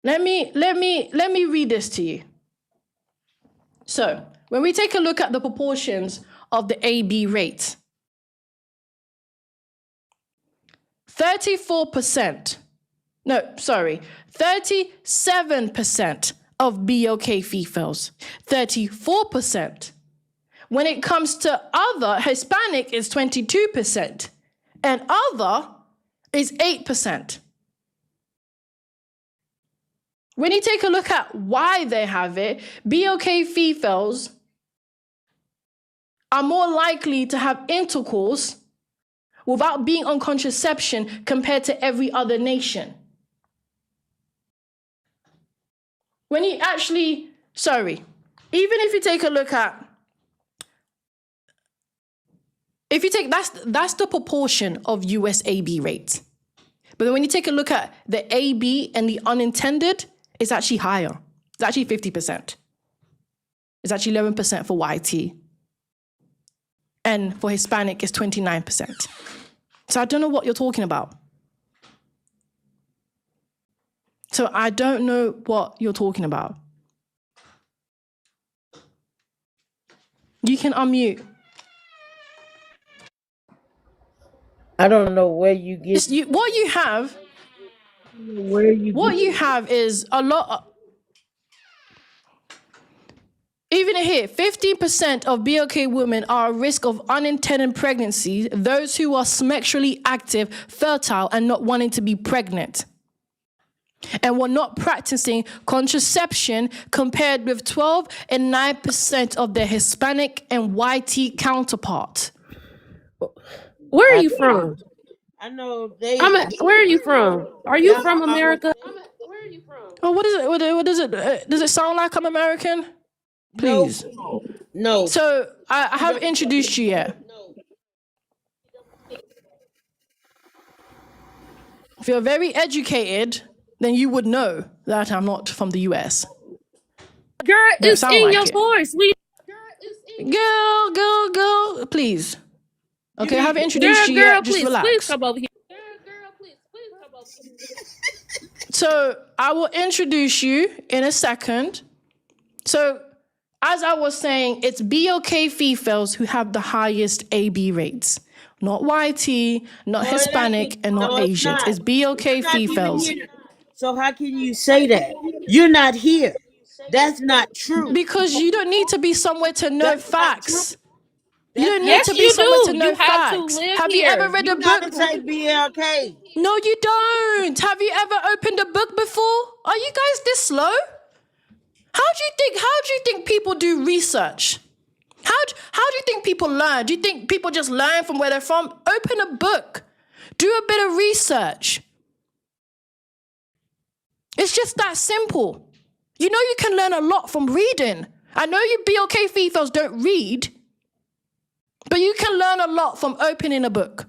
Let me read this to you. So, when we take a look at the proportions of the AB rate, 37% of BOK females, 34%. When it comes to other, Hispanic is 22%, and other is 8%. When you take a look at why they have it, BOK females are more likely to have intercourse without being on contraception compared to every other nation. When you actually, even if you take a look at, that's the proportion of US AB rates. But then when you take a look at the AB and the unintended, it's actually higher. It's actually 50%. It's actually 11% for YT. And for Hispanic, it's 29%. So I don't know what you're talking about. So I don't know what you're talking about. You can unmute. I don't know where you get. What you have is a lot. Even here, 15% of BOK women are at risk of unintended pregnancy, those who are sexually active, fertile, and not wanting to be pregnant, and were not practicing contraception, compared with 12 and 9% of their Hispanic and YT counterparts. Where are you from? I know they. Where are you from? Are you from America? Oh, what is it? What is it? Does it sound like I'm American? Please. No. So I haven't introduced you yet. If you're very educated, then you would know that I'm not from the US. Girl, Don't it's sound in like your it. voice. Girl, please. Okay, I haven't introduced you Girl, yet. Just please relax. come over here. So I will introduce you in a second. So as I was saying, it's BOK Fefails who have the highest AB rates. Not YT, not Hispanic, and not Asians. It's BOK Fefails. So how can you say that? You're not here. That's not true. Because you don't need to be somewhere to know That's not facts. true. You don't need Yes, to be you somewhere to do. know You have to facts. live Have you here. ever read a You gotta book? say BLK. No, you don't. Have you ever opened a book before? Are you guys this slow? How do you think people do research? How do you think people learn? Do you think people just learn from where they're from? Open a book. Do a bit of research. It's just that simple. You know you can learn a lot from reading. I know you BOK Fefails don't read, but you can learn a lot from opening a book.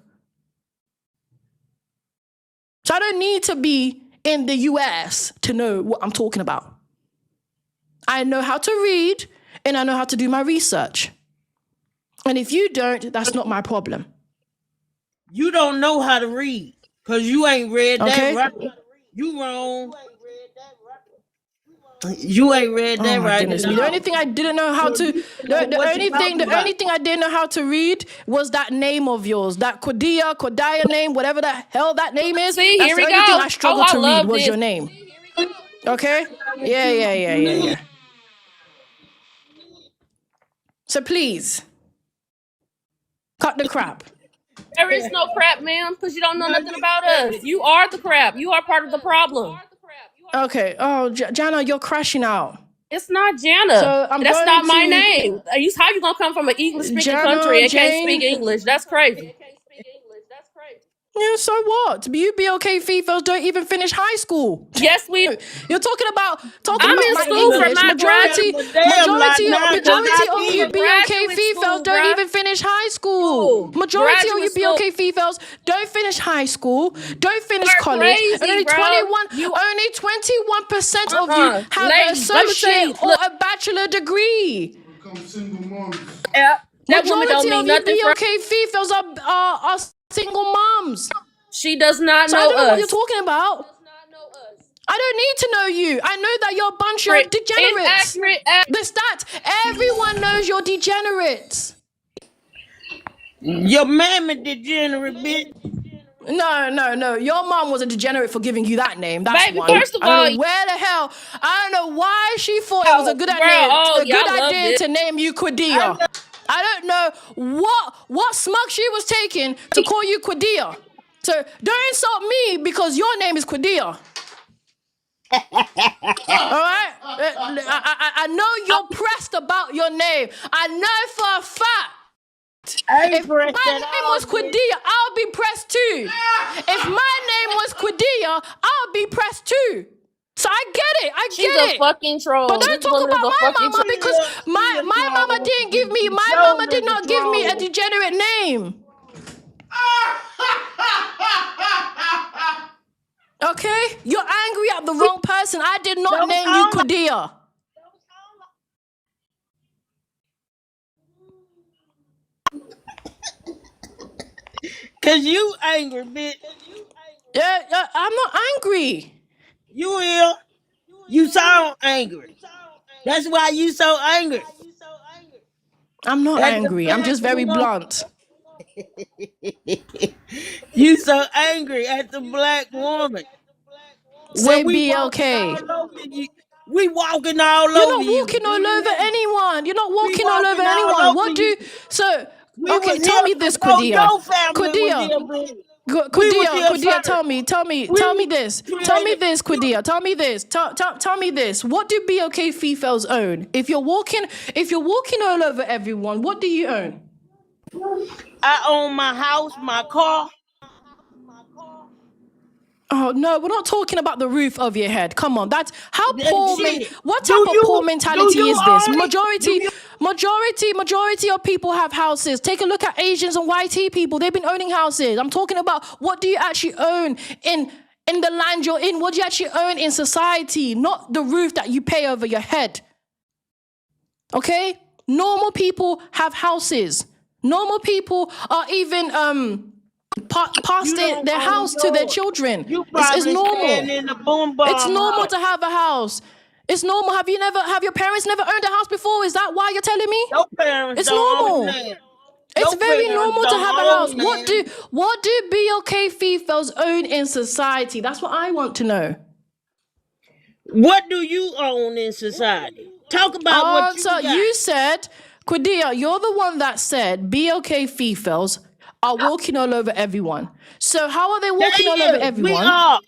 So I don't need to be in the US to know what I'm talking about. I know how to read and I know how to do my research. And if you don't, that's not my problem. You don't know how to read because you ain't read Okay? that right. You wrong. You ain't read Oh that my right. goodness me. The only thing I didn't know how to the only thing I didn't know how to read was that name of yours. That Kodia name, whatever the hell that name is. See, That's here the we only go. thing I struggled to read love was this. your name. Okay? Yeah. So please, cut the crap. There is no crap, ma'am, because you don't know nothing about us. You are the crap. You are part of the problem. Okay. Oh, Jana, you're crashing out. It's not Jana. So I'm That's going not my to- name. How you gonna come from an English-speaking Jana, country and can't Jane. speak English? That's crazy. Yeah, so what? You BOK Fefails don't even finish high school. Yes, we. You're talking about I'm in my school for English. my Majority of you BOK Graduate Fefails school, don't bruh. even finish high school. Majority of you Graduate BOK Fefails don't finish high school, don't finish You're college, crazy, and only bro. 21% of you have an Ladies, let me tell associate you, or look. a bachelor degree. Become single moms. That woman don't Majority mean of you nothing for. BOK Fefails are single moms. She does not So I know don't know what you're us. talking about. I don't need to know you. I know that you're a bunch of degenerates. Inaccurate. The stats. Everyone knows you're degenerates. Your mammy degenerate, bitch. No. Your mom was a degenerate for giving you that name. That's Baby, one. first of I don't all- know where the hell. I don't know why she thought it was a good Girl, idea to name you Quadia. I don't know what smug she was taking to call you Quadia. So don't insult me because your name is Quadia. All right? I know you're pressed about your name. I know for a fact. If my name was Quadia, I'll be pressed too. If my name was Quadia, I'll be pressed too. So I get it. She's a fucking troll. But don't This talk woman about is a my fucking mama troll. because my mama didn't give me. My mama did not give me a degenerate name. Okay, you're angry at the wrong person. I did not name you Quadia. Cause you angry, bitch. Yeah, I'm not angry. You will. You sound angry. That's why you so angry. I'm not That's angry. I'm just very blunt. You so angry at the black woman. Say When BLK. we walking all You're over not walking all over anyone. You're not walking all over walking all anyone. over What do you. so? We Okay, was tell here me this, before Quadia. your family was Quadia. here, bitch. Quadia, first. tell me this. Tell me this, Quadia. Tell me this. Tell me this. What do BOK Fefails own? If you're walking all over everyone, what do you own? I own my house, my car. Oh no, we're not talking about the roof of your head. Come on, that's how poor Shit. what Do type of you- poor do mentality you is this? own it? Do Majority of people have houses. Take a look at Asians and YT people. They've been owning houses. I'm talking about what do you actually own in the land you're in? What do you actually own in society? Not the roof that you pay over your head. Okay? Normal people have houses. Normal people are even passing their house to their children. You It's probably staying normal. in the boom bar. It's normal to have a house. It's normal. Have your parents never owned a house before? Is that why you're telling me? Your parents It's don't normal. own that. It's Your very parents normal to don't have a own house. that. What do BLK females own in society? That's what I want to know. What do you own in society? Talk about what you So got. you said, Quadia, you're the one that said BLK females are walking all over everyone. So how are they walking all over everyone? We are.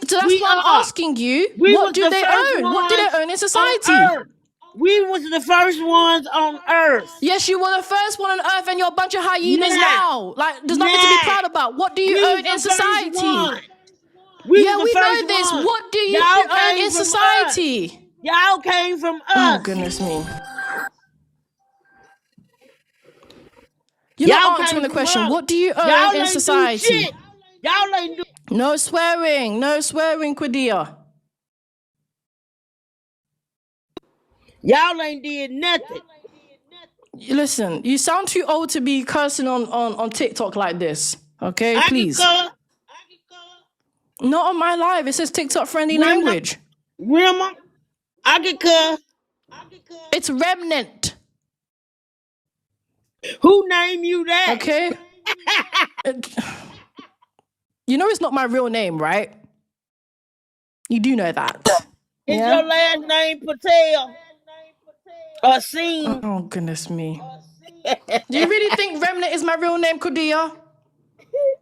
So that's We why I'm are. asking you, We what was do the they first own? What do they ones own in society? on Earth. We was the first ones on Earth. Yes, you were the first one on earth and you're a bunch of hyenas Yeah. now. Like, there's nothing to be Yeah. proud about. What do you We own was in the first society? one. We Yeah, was the we know first this. one. What do you Y'all own came in from society? Y'all came from us. Oh, goodness me. You're Y'all not came answering the from question. us. What do you Y'all own in ain't do society? shit. Y'all ain't do. No swearing. No swearing, Quadia. Y'all ain't did nothing. Listen, you sound too old to be cursing on TikTok like this. Okay, I please. can cuss. Not on my live. It says TikTok friendly Grandma. language. Grandma, I can cuss. It's remnant. Who named you that? Okay? You know it's not my real name, right? You do know that. Is Yeah? your last name Patel? Or Singh? Oh, goodness me. Do you really think Remnant is my real name, Kudia?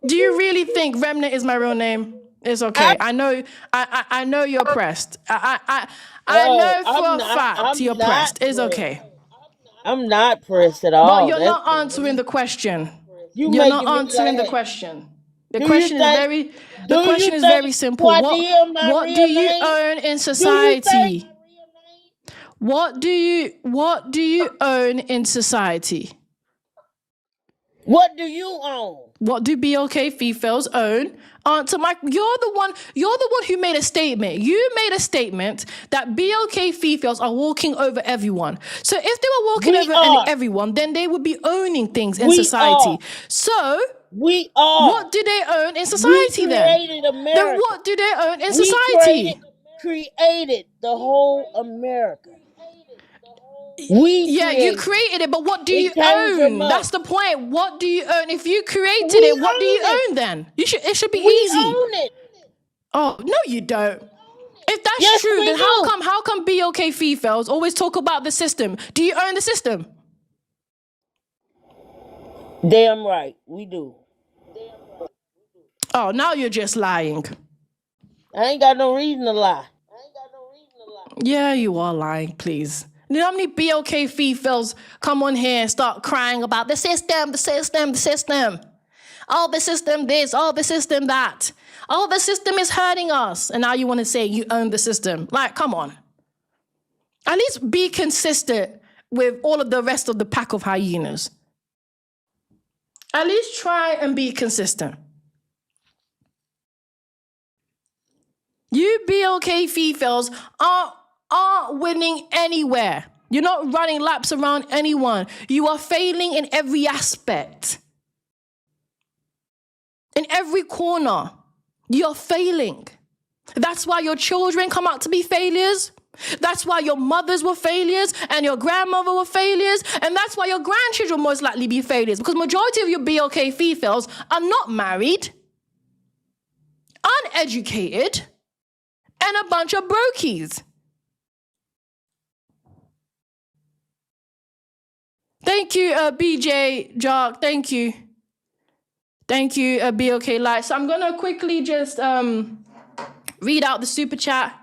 Do you really think Remnant is my real name? It's okay. I know you're pressed. I know for a fact you're pressed. It's okay. I'm not pressed at But all. you're not answering the question. You You're not making me answering the laugh. question. The Do question you is think- very very simple. Quadia my What real do you name? own in Do you society? think- What do you own in society? What do you own? What do BLK females own? Answer Mike. You're the one who made a statement. You made a statement that BLK females are walking over everyone. So if they were walking over everyone, then they would be owning things in society. So We are. what do they own in society we then? created America. Then what do they own in We society? created the whole America. Yeah, you created it, but what do you came from own? us. That's the point. What do you own? If you created We it, what do you own it. own then? It should be We easy. own it. Oh, no, you don't. If that's Yes, true, we then do. how come BLK females always talk about the system? Do you own the system? Damn right, we do. Oh, now you're just lying. I ain't got no reason to lie. Yeah, you are lying, please. You know how many BLK females come on here and start crying about the system, the system, the system. Oh, the system this, oh, the system that. Oh, the system is hurting us. And now you want to say you own the system. Like, come on. At least be consistent with all of the rest of the pack of hyenas. At least try and be consistent. You BLK females aren't winning anywhere. You're not running laps around anyone. You are failing in every aspect. In every corner, you're failing. That's why your children come out to be failures. That's why your mothers were failures and your grandmother were failures. And that's why your grandchildren will most likely be failures, because majority of your BLK females are not married, uneducated, and a bunch of brokies. Thank you, BJ Jock. Thank you. Thank you, BLK Light. So I'm going to quickly just read out the super chat.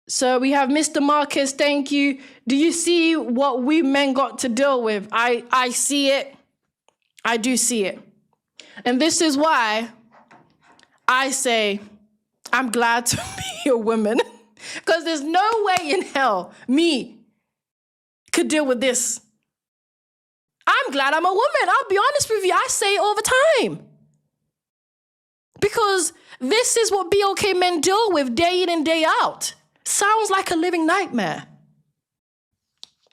So we have Mr. Marcus. Thank you. Do you see what we men got to deal with? I see it. I do see it. And this is why I say, I'm glad to be a woman because there's no way in hell me could deal with this. I'm glad I'm a woman. I'll be honest with you. I say it all the time. Because this is what BOK men deal with day in and day out. Sounds like a living nightmare.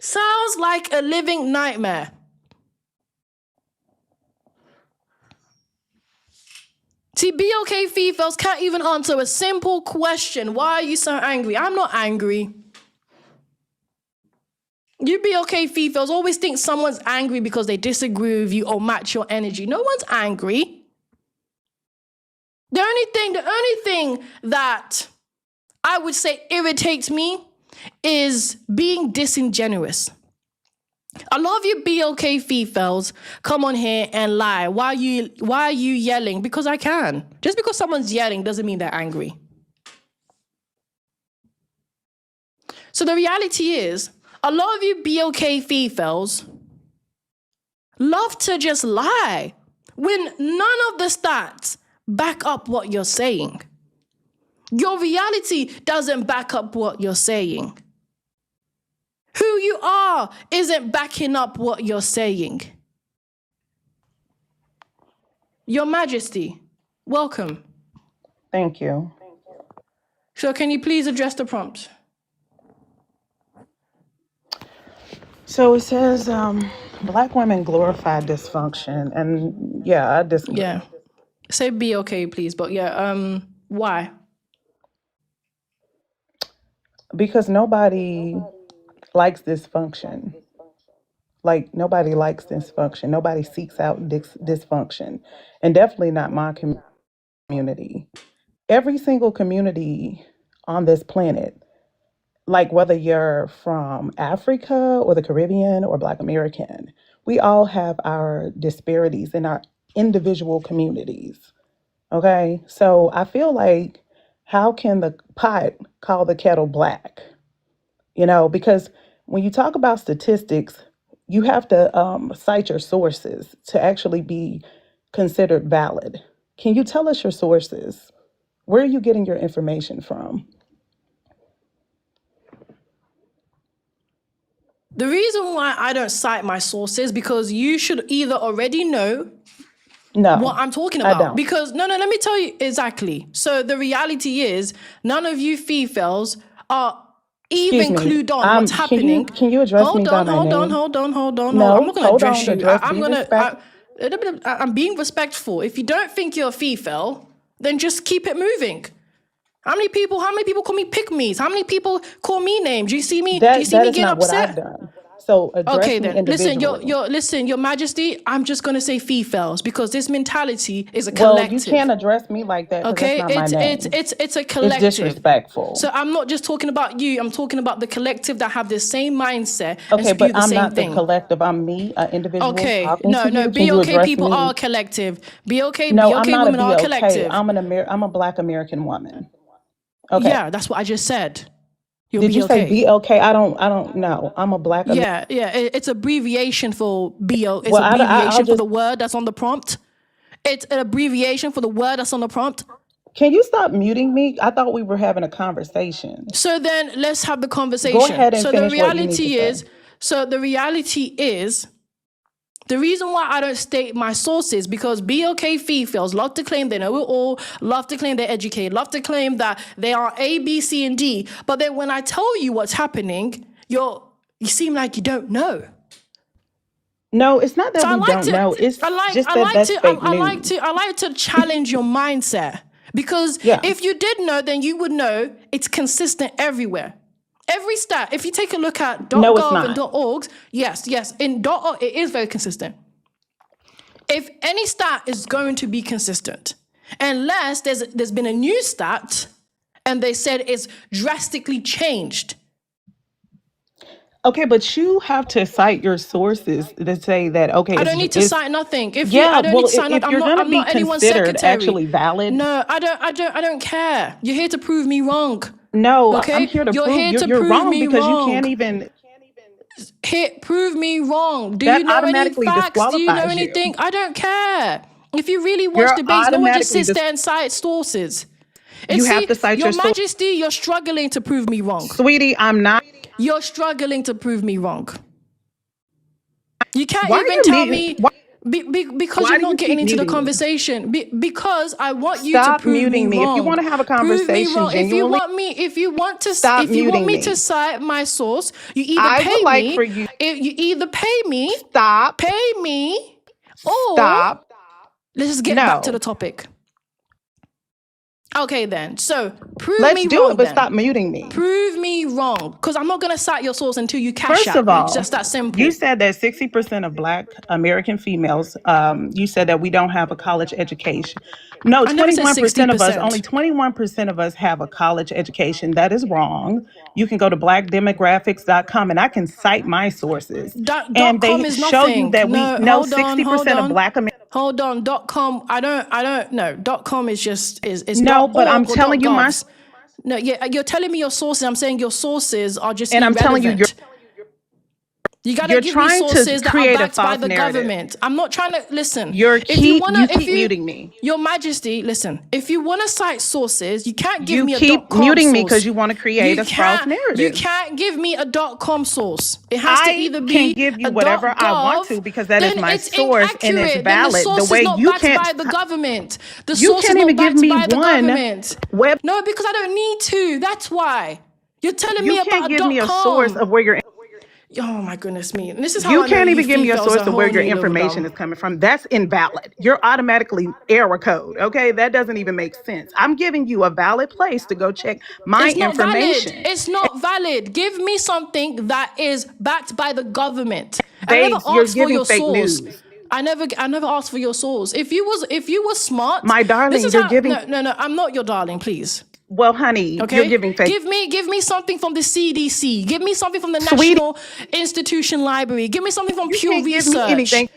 Sounds like a living nightmare. See, BOK Fefails can't even answer a simple question. Why are you so angry? I'm not angry. You BOK Fefails always think someone's angry because they disagree with you or match your energy. No one's angry. The only thing that I would say irritates me is being disingenuous. A lot of you BOK Fefails come on here and lie. Why are you yelling? Because I can. Just because someone's yelling doesn't mean they're angry. So the reality is, a lot of you BOK Fefails love to just lie when none of the stats back up what you're saying. Your reality doesn't back up what you're saying. Who you are isn't backing up what you're saying. Your Majesty, welcome. Thank you. So can you please address the prompt? So it says, Black women glorify dysfunction, and yeah, I disagree. Yeah. Say be okay, please. But yeah, why? Because nobody likes dysfunction. Like, nobody likes dysfunction. Nobody seeks out dysfunction, and definitely not my community. Every single community on this planet, like whether you're from Africa or the Caribbean or Black American, we all have our disparities in our individual communities. Okay. So I feel like, how can the pot call the kettle black? Because when you talk about statistics, you have to cite your sources to actually be considered valid. Can you tell us your sources? Where are you getting your information from? The reason why I don't cite my sources because you should either already know No, what I'm talking I about. don't. Because no, let me tell you exactly. So the reality is, none of you Fefails are Excuse even me. clued on what's happening. Can you address me by my name? Hold on. I'm No, not gonna hold address on. you. I'm being respectful. If you don't think you're a Fefail, then just keep it moving. How many people call me pick-me's? How many people call me names? Do you see me That get is not what I've upset? done. So address Okay me then, listen, individually. your Majesty, I'm just gonna say Fefails because this mentality is a Well, you collective. can't address me like that because Okay, that's not my name. it's a It's collective. disrespectful. So I'm not just talking about you, I'm talking about the collective that have the same mindset and Okay, but spew the I'm same not the thing. collective. I'm me, an individual Okay, talking to no, you. Can you BOK address people are me? collective. BOK No, I'm not a women are BOK. collective. I'm a Black American woman. Okay. Yeah, that's what I just said. You're Did you say BOK. BOK? I don't know. I'm a Black American. Yeah, it's abbreviation for BO. It's Well, abbreviation for just. the word that's on the prompt. It's an abbreviation for the word that's on the prompt. Can you stop muting me? I thought we were having a conversation. So then let's have the conversation. Go ahead and finish what you need to say. The reality is, the reason why I don't state my sources because BOK Fefails love to claim they know it all, love to claim they're educated, love to claim that they are A, B, C, and D. But then when I tell you what's happening, you seem like you don't know. No, it's not that we don't know. It's just that that's fake news. I like to challenge your mindset because Yeah. if you did know, then you would know it's consistent everywhere. Every stat, if you take a look at No, it's .gov and not. .org, yes, in .org, it is very consistent. If any stat is going to be consistent, unless there's been a new stat and they said it's drastically changed. Okay, but you have to cite your sources to say that, okay, I don't need to cite nothing. I don't need to cite if nothing. you're going to I'm be not anyone's considered secretary. actually valid. No, I don't care. You're here to prove me wrong. No, Okay? I'm here to You're prove here to you're prove wrong me because wrong. you can't even. Prove me wrong. Do That you know any automatically facts? Do you know disqualifies you. anything? I don't care. If you really watch You're debates, no one just automatically sits there and cites sources. And you have see, to cite Your your source. Majesty, you're struggling to prove me wrong. Sweetie, I'm not. You're struggling to prove me wrong. You can't Why are even you tell muting? me because Why you're do you not getting keep into the muting me? conversation. Because I want you to Stop prove me muting me. If you wrong. want to have a Prove me conversation wrong. If you genuinely, want stop me muting to me. cite my source, you either I would pay like me. for you You either pay me, stop. or Stop. let's just get back to the No. topic. Okay, then. So prove Let's me do wrong. it, but Then stop muting me. prove me wrong, because I'm not gonna cite your source until you cash First out of me. all, It's just that simple. you said that 60% of Black American females, you said that we don't have a college education. No, I never said 21% of us, 60%. only 21% of us have a college education. That is wrong. You can go to blackdemographics.com and I can cite my sources. Dot And com they is show you nothing. that No, we know hold on, 60% of Black Americans. hold on. .com. I don't know. .com is just is No, but I'm .org or telling you my, .govs. No, yeah, you're telling me your sources. I'm saying your sources are just and I'm telling you, irrelevant. You gotta you're give me trying to sources that are create a backed by false the narrative. government. I'm not trying to listen. You If you wanna, keep muting me. Your Majesty, listen. If you wanna cite sources, you can't give You me a keep .com muting me source. because you want to create a false narrative. You can't give me a .com source. It has to either be can give you a whatever I want .gov, to because that is then my it's source and it's inaccurate. Then the valid. source The way is not you backed can't, by the government. The you source is can't not even give backed me by the one government. web. No, because I don't need to. That's why. You're telling You me can't about give me a .com. source of where your. Oh my goodness me. This is how You I know can't you even give me a Fefails source are of where your horny little information dumb. is coming from. That's invalid. You're automatically error code. Okay, that doesn't even make sense. I'm giving you a valid place to go check my It's not valid. information. It's not valid. Give me something that is backed by the government. I never Babes, you're asked for giving your fake source. news. I never asked for your source. If you were smart, My this darling, is you're how. giving. No. I'm not your darling. Please. Well, honey, Okay. you're giving fake. Give me something from the CDC. Give me something from the Sweetie, National Institution Library. Give me something from you Pew can't give me Research. anything.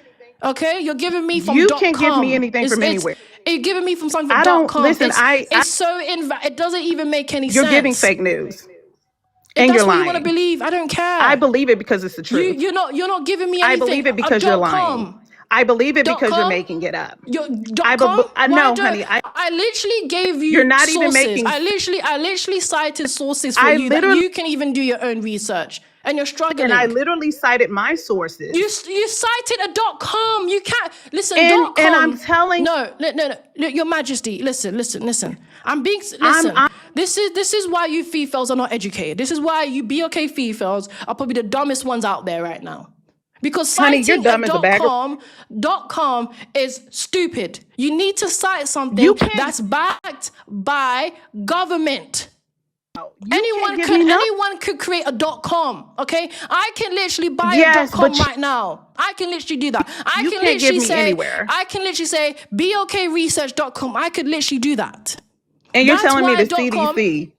Okay, you're giving me from You can't give me .com. anything from anywhere. You're giving me from something I from don't .com. listen. It's so it doesn't even make any You're sense. giving fake news, If and that's you're what you want to lying. believe, I don't care. I believe it because it's the truth. You're not giving me I anything. believe it because you're lying. .com. I believe it because you're .com. making it up. Your I .com. Why no, don't honey. I literally gave you You're not sources. even making. I literally cited sources for I you that literally you can even do your own research, and you're struggling. and I literally cited my sources. You cited a .com. You can't listen. And .com. and I'm telling. No. Your Majesty, listen. I'm being listen. I'm- This is why you Fefails are not educated. This is why you BOK Fefails are probably the dumbest ones out there right now. Because Honey, you're citing dumb as a bag of. .com is stupid. You need to cite something You can't. that's backed by government. You can't give me no. Anyone could create a .com, okay? I can literally buy Yes, a .com but right now. I can literally do that. You can't give me anywhere. I can literally say bokresearch.com. I could literally do that. And you're That's telling me why the .com CDC.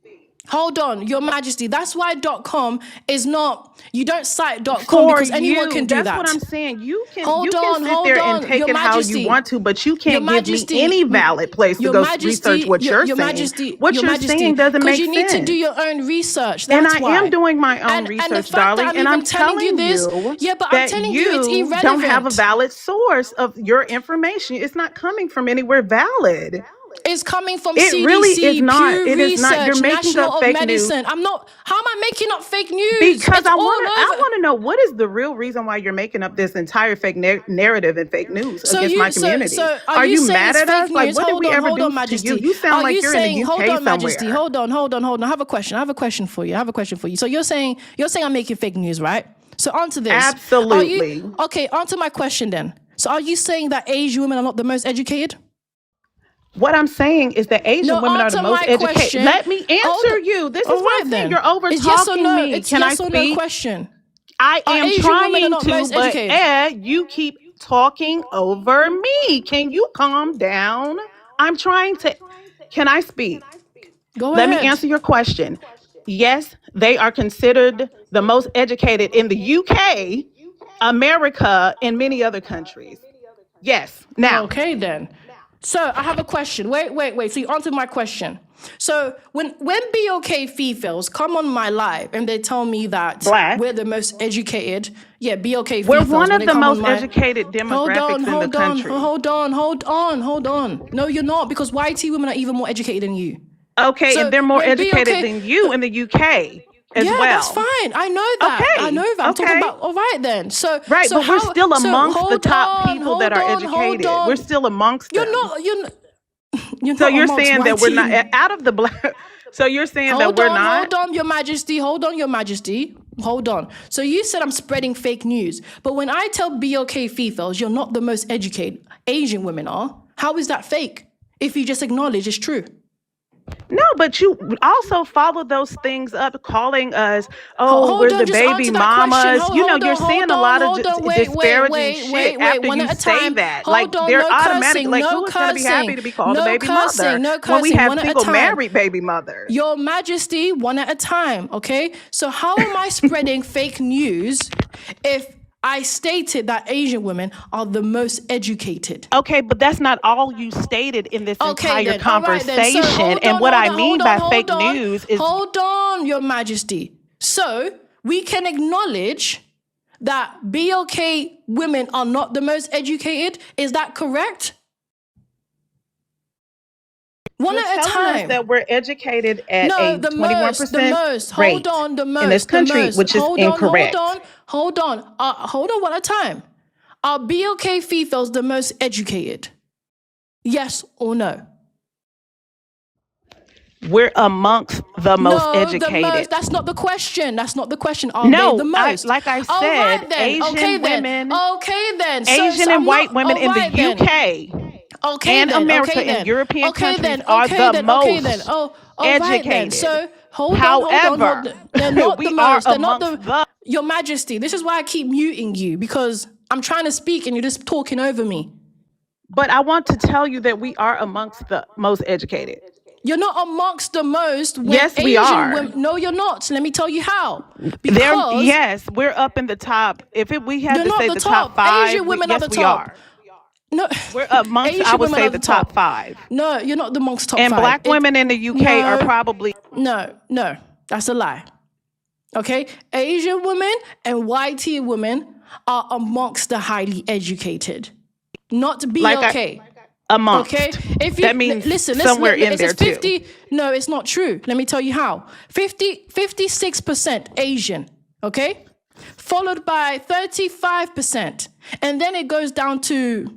Hold on, Your Majesty. That's why .com is not. You don't cite .com For because anyone can do that's that. what I'm saying. You can Hold sit on, there and take Your it how Majesty. you want to, but you Your can't give Majesty, me any valid place to Your go Majesty, research what you're Your saying. Majesty, What Your you're Majesty, saying doesn't make because you need sense. to do your own research. And That's I why. am doing my own And the research, fact that darling, and I'm telling you yeah, but I'm that telling you it's you irrelevant. don't have a valid source of your information. It's not coming from anywhere valid. It's coming from It CDC, really is not. Pew It is not. You're Research, making National up of fake news. Medicine. I'm not. How am I making up fake news? Because It's I all want over. to know what is the real reason why you're making up this entire fake narrative and fake news against my community. So are you saying mad it's at fake us? Like, news? what did we ever hold do on, to Majesty. you? You sound like you're saying, in the UK hold on, Majesty. somewhere. Hold on. I have a question for you. So you're saying I'm making fake news, right? So answer this. Absolutely. Okay, answer my question then. So are you saying that Asian women are not the most educated? What I'm saying is that Asian women are the answer most my educated. question. Let me answer you. This is All what right I'm saying. then. You're over It's yes or talking no. me. It's Can yes I or no speak? question. I am Asian women are trying not to, most but educated? you keep talking over me. Can you calm down? I'm trying to. Can I speak? Go Let ahead. me answer your question. Yes, they are considered the most educated in the UK, America, and many other countries. Yes. Now, Okay then. So I have a question. Wait. So you answered my question. So when BOK Fefails come on my live and they tell me that Black. we're the most educated yeah, be okay We're females one when of they the come on most my. educated Hold on, demographics in the hold on, country. hold on. No, you're not, because YT women are even more educated than you. Okay, and So they're more when be educated okay, than you in the UK as yeah, that's well. fine. I know that. Okay, I'm talking okay. about. All right then. So Right, so but we're how? still So amongst the top people that are hold educated. We're on. still amongst You're them. not. You're So not you're amongst saying that we're not YT. out of the black. So you're saying that we're not. Hold on, Your Majesty. Hold on, Your Majesty. Hold on. So you said I'm spreading fake news, but when I tell BOK Fefails you're not the most educated, Asian women are. How is that fake? If you just acknowledge it's true. No, but you also follow those things up, calling us, oh, we're Hold the on, just baby answer that question. mamas. You know, you're saying a lot of Hold on. disparaging shit Wait. after One you at a say time. that. Like, Hold on, they're no automatic. cursing, Like, no who is going to be happy cursing, to be called a no baby mother cursing, no when we cursing. have One at a single time. married baby mothers? Your Majesty, one at a time, okay? So how am I spreading fake news if I stated that Asian women are the most educated? Okay, but that's not all you stated in this Okay entire then, all right then. So conversation. And what I mean by fake news is hold on, Your Majesty. So we can acknowledge that BOK women are not the most educated. Is that correct? One you're at a telling us time. that we're educated at No, a the 21% most. rate Hold on, the most. in this country, the most. which is incorrect. Hold on, one at a time. Are BOK Fefails the most educated? Yes or no? We're amongst the most No, educated. the most. That's not the question. Are No, they the most? like I All right said, then. Asian women, Okay then. Asian and white women in the UK and America and European countries are the most educated. So hold However, on. They're not we the are most. They're not amongst the. Your Majesty, this is why I keep muting you, because I'm trying to speak and you're just talking over me. But I want to tell you that we are amongst the most educated. You're not amongst the most. When Yes, we are. Women, no, you're not. Let me tell you how. Yes, we're up in the top. We had to say the top five, Asian women yes, are the we top. are. No, We're amongst, Asian I would women say, are the top five. No, you're not the amongst top and five. Black women in the UK are probably. No, that's a lie. Okay, Asian women and YT women are amongst the highly educated. Not BLK. Amongst. Okay, if you that means listen, somewhere in it there says 50. Too. No, it's not true. Let me tell you how. 56% Asian. Okay, followed by 35%, and then it goes down to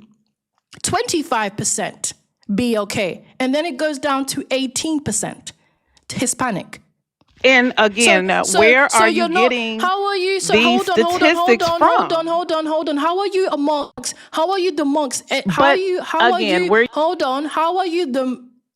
25% BLK, and then it goes down to 18% Hispanic. And again, where are you getting how are you, so these statistics from? Hold on. How are you the monks? How are you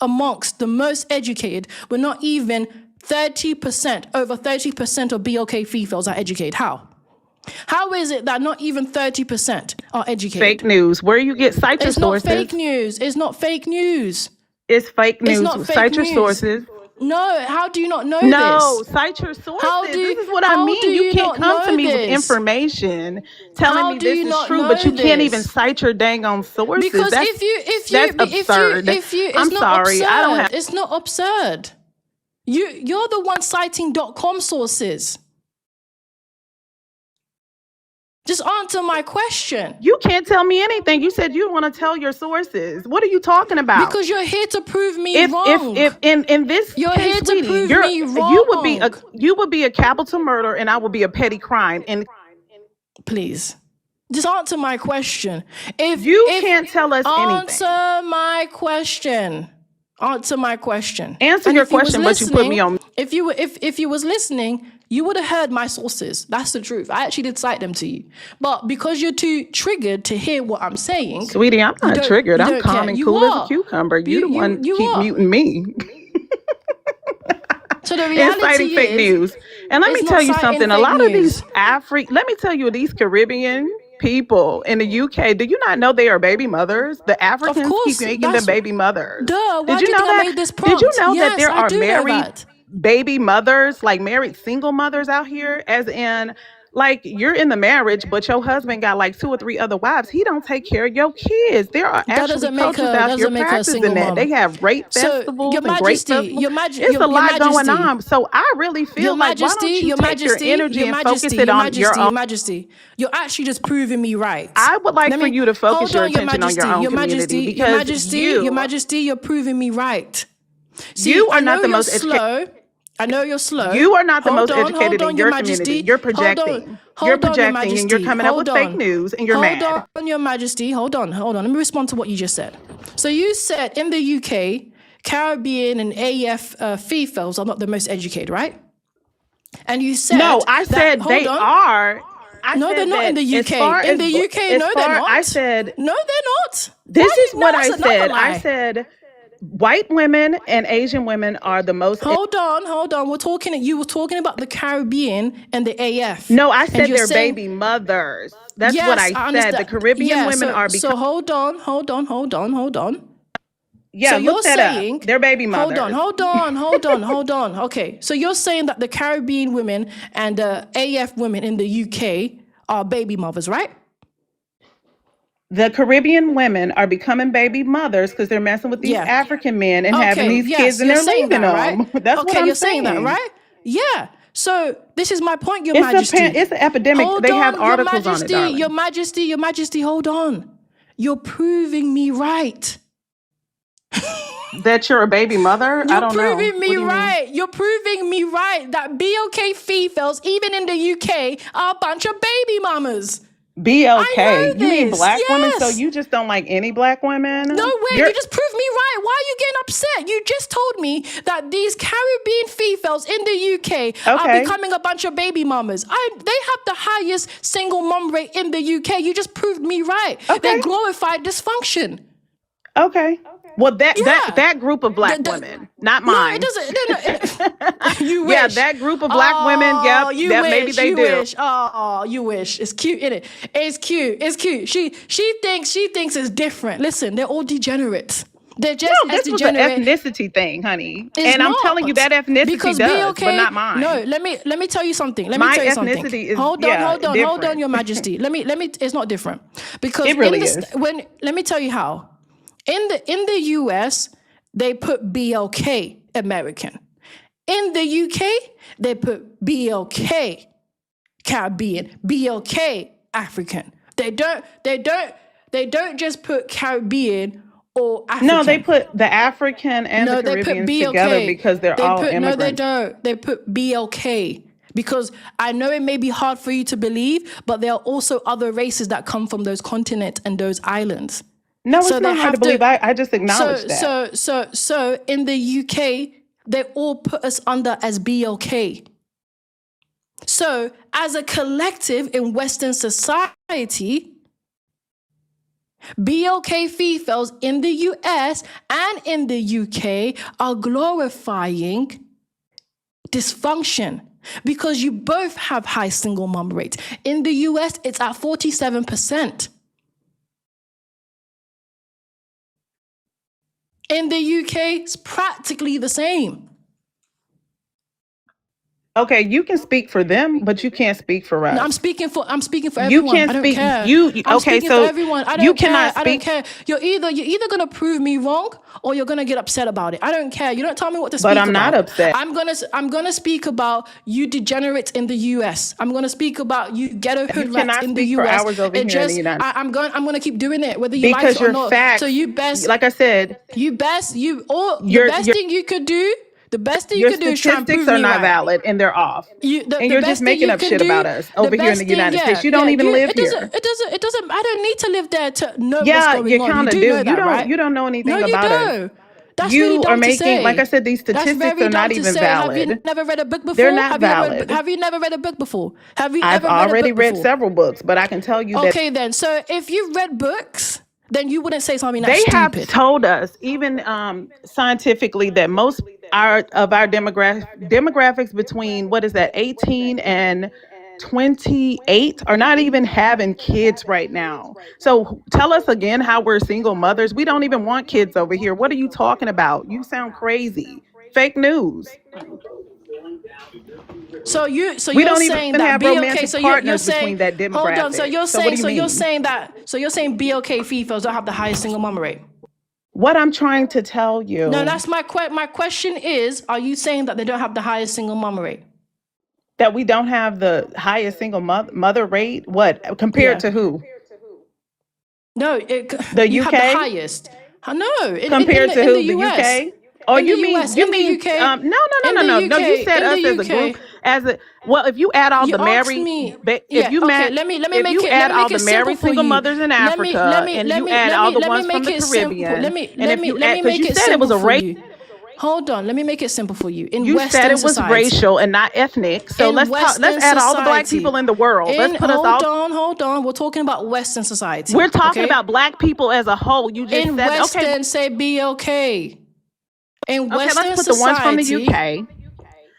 amongst the most educated? We're not even 30%, over 30% of BOK Fefails are educated. How is it that not even 30% are educated? Fake news. Where you get cite your sources. It's not fake news. It's fake news. It's not fake cite news. your sources. No, how do you not know No, this? cite your sources. This is what I mean. You can't come to me with information telling me this is true, but you can't even cite your dang on sources. Because that's absurd. I'm sorry. Absurd. I don't have. It's not absurd. You're the one citing .com sources. Just answer my question. You can't tell me anything. You said you want to tell your sources. What are you talking about? Because you're here to prove me wrong. If in this you're case, here to sweetie, prove me wrong. You would be a capital murder, and I would be a petty crime. And please, just answer my question. If can't tell us anything, answer my question. Answer my question. Answer your question, but you put me on. If you was listening, you would have heard my sources. That's the truth. I actually did cite them to you. But because you're too triggered to hear what I'm saying. Sweetie, I'm not triggered. I'm calm and cool as a cucumber. You the one keep muting me. So the reality citing is, fake news. And let me tell you something. A lot of these these Caribbean people in the UK, do you not know they are baby mothers? The Africans keep making them baby mothers. Duh, why did you know that? I made this prompt? Did you know yes, that there are married that. baby mothers, like married single mothers out here, as in Like you're in the marriage, but your husband got like two or three other wives. He don't take care of your kids. There are That actually doesn't make cultures her. out here Doesn't make her a practicing single that. They mom. have rape So, festivals and grape festivals. It's a Your lot going Majesty, on. So I really Your feel like, why Majesty, don't you Your take your Majesty, energy Your and focus Majesty, it Your on your Majesty, own? Your Majesty. You're actually just proving me right. I would like Let for me you to focus hold your on, Your attention on your Majesty, own Your community, Majesty, Your because Majesty, Your Majesty. You're proving me right. See, you I are not know the you're most educated. slow. I know you're slow. You are not the most Hold educated in on, Your your community. Majesty. You're Hold on, projecting. You're hold on, Your projecting and you're Majesty. coming up with Hold fake on. news and you're Hold mad. on, Your Majesty. Hold on. Let me respond to what you just said. So you said in the UK, Caribbean and AF Fefails are not the most educated, right? And you said No, I said hold they on. are. I No, they're said not in that the as UK. far In as the UK, as no, they're far not. I said No, they're not. this is what I That's another said. I lie. said white women and Asian women are the most. Hold on. You were talking about the Caribbean and the AF. No, I And said you're they're saying, baby mothers. That's what yes, I I said. The understand. Caribbean Yeah, women are so becoming. hold on. Yeah, So look you're that up. saying, They're baby mothers. hold on. Okay, so you're saying that the Caribbean women and the AF women in the UK are baby mothers, right? The Caribbean women are becoming baby mothers because they're messing with these Yeah. African men and having Okay, these kids yes, and you're they're saying leaving that, them. right? That's what Okay, I'm you're saying that, saying. right? Yeah. So this is my point, Your It's Majesty. it's an epidemic. Hold They have on, Your articles on it, Majesty, Your darling. Majesty, Your Majesty, hold on. You're proving me right. That you're a baby mother? I You're don't know. proving What me do you mean? right. You're proving me right that BOK Fefails, even in the UK, are a bunch of baby mamas. BLK. I know You mean this. black women? So Yes. you just don't like any black women? No way, You're you just proved me right. Why are you getting upset? You just told me that these Caribbean Fefails in the UK are okay. becoming a bunch of baby mamas. They have the highest single mom rate in the UK. You just proved me right. They Okay. glorified dysfunction. Okay. Well, Yeah. that group of black women, not mine. No, it doesn't. You wish. Yeah, that group of black women. Oh, Yep. you That wish. maybe they You do. wish. Oh, you wish. It's cute, isn't it? It's cute. It's cute. She thinks it's different. Listen, they're all degenerates. They're just No, as this was an degenerate. ethnicity thing, honey. It's And I'm telling you not. that ethnicity Because does, BOK, but not mine. no, let me tell you something. My ethnicity is Hold on, different. Your Majesty. Let me it's not different. Because It really in is. let me tell you how. In the US, they put BLK American. In the UK, they put BLK Caribbean, BLK African. They don't just put Caribbean or African. No, they put the African and the they put Caribbean BLK together because they're all immigrants. No, they don't. They put BLK because I know it may be hard for you to believe, but there are also other races that come from those continents and those islands. No, it's So they not hard have to believe. to- I just acknowledge that. So in the UK, they all put us under as BLK. So as a collective in Western society, BLK Fefails in the US and in the UK are glorifying dysfunction because you both have high single mom rates. In the US, it's at 47%. In the UK, it's practically the same. Okay, you can speak for them, but you can't speak for us. No, I'm speaking for everyone. You can't I don't speak. care. You I'm okay? speaking So for everyone. I don't you care. cannot I don't speak. care. You're either gonna prove me wrong or you're gonna get upset about it. I don't care. You don't tell me what to speak But about. I'm not upset. I'm gonna speak about you degenerates in the US. I'm gonna speak about you ghetto hood rats cannot in the speak for US. hours over here in the United I'm gonna keep doing it whether you like Because it or your not. facts, So you best like I said, the best your- thing you could do. The best thing you your could do is try and prove statistics are me not right. valid and they're off. And you're just making up shit about us over here in the United States. You don't even live here. It doesn't. I don't need to live there to know what's Yeah, going you on. kind of You do. know that, right? You don't know anything No, you about us. do. That's You really dumb are to making, say. like I said, these That's statistics very are not dumb to even say. valid. Have you never read a book before? They're not valid. Have you never read a book before? Have you I've ever read already a book read before? several books, but I can tell you that Okay, then. So if you've read books, then you wouldn't say something that's they have stupid. told us, even scientifically, that most of our demographics between 18 and 28 are not even having kids right now. So tell us again how we're single mothers. We don't even want kids over here. What are you talking about? You sound crazy. Fake news. So We you're don't saying even that have be okay. romantic So you're partners saying, between that hold on. So demographic. you're So what saying, do you mean? you're saying be okay females don't have the highest single mom rate. What I'm trying to tell No, you, that's my question is, are you saying that they don't have the highest single mom rate? that we don't have the highest single mother rate. What compared Yeah. to who? No, The you have the UK highest. No, compared to in the who? The US. UK? Or In the you mean US, in the UK, no, no, no, in no, the no, no. You UK, said in us the as a group, UK. as a well. If you add all You the asked married, me, if yeah, you okay, met, if you add all the simple married for single you. mothers in Africa, and you add all the Let me ones from make the it simple. Caribbean, and if you add, because Make you it said it was simple a for race, you. Hold on, let me make it simple for you. In you said Western it was society, racial and not ethnic. So in let's talk. Let's Western add all the black society, people in the world. Let's put us all. hold on, we're talking about Western society, We're talking okay? about black people as a whole. You just In said okay. Western, say be okay. In Okay, let's Western put the ones from the society, UK and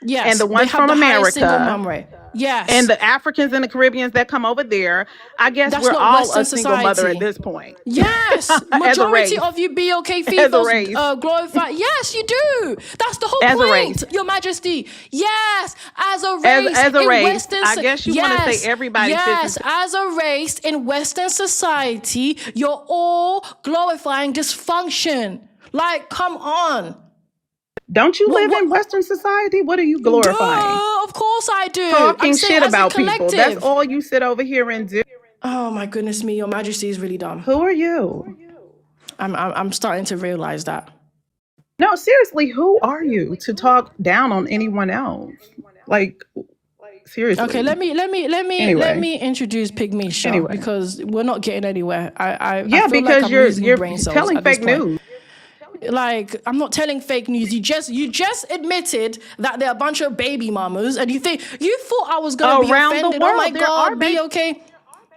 yes, the they ones have from the highest single America mom rate. and Yes, the Africans and the Caribbeans that come over there. I guess that's we're not all Western a single mother at society. this point. Yes, As a majority race. of you BOK As a females race. glorify. Yes, you do. That's the whole As a point, race. Your Majesty. Yes, as a race As a in race. Western. I guess you want to say everybody Yes, fits into. as a race in Western society, you're all glorifying dysfunction. Like, come on. Don't you live in What? Western society? What are you glorifying? Duh, of course I do. I'm Talking saying shit as a about people. That's collective. all you sit over here and do. Oh my goodness me, Your Majesty is really dumb. Who are you? I'm starting to realize that. No, seriously, who are you to talk down on anyone else? Like, seriously. Okay, let Anyway. me introduce Pygmy Show Anyway. because we're not getting anywhere. I Yeah, feel because like I'm losing you're brain cells telling at this fake point. news. Like, I'm not telling fake news. You just admitted that they're a bunch of baby mamas, and you thought I was gonna be Around the offended. Oh my world, there are God, be okay.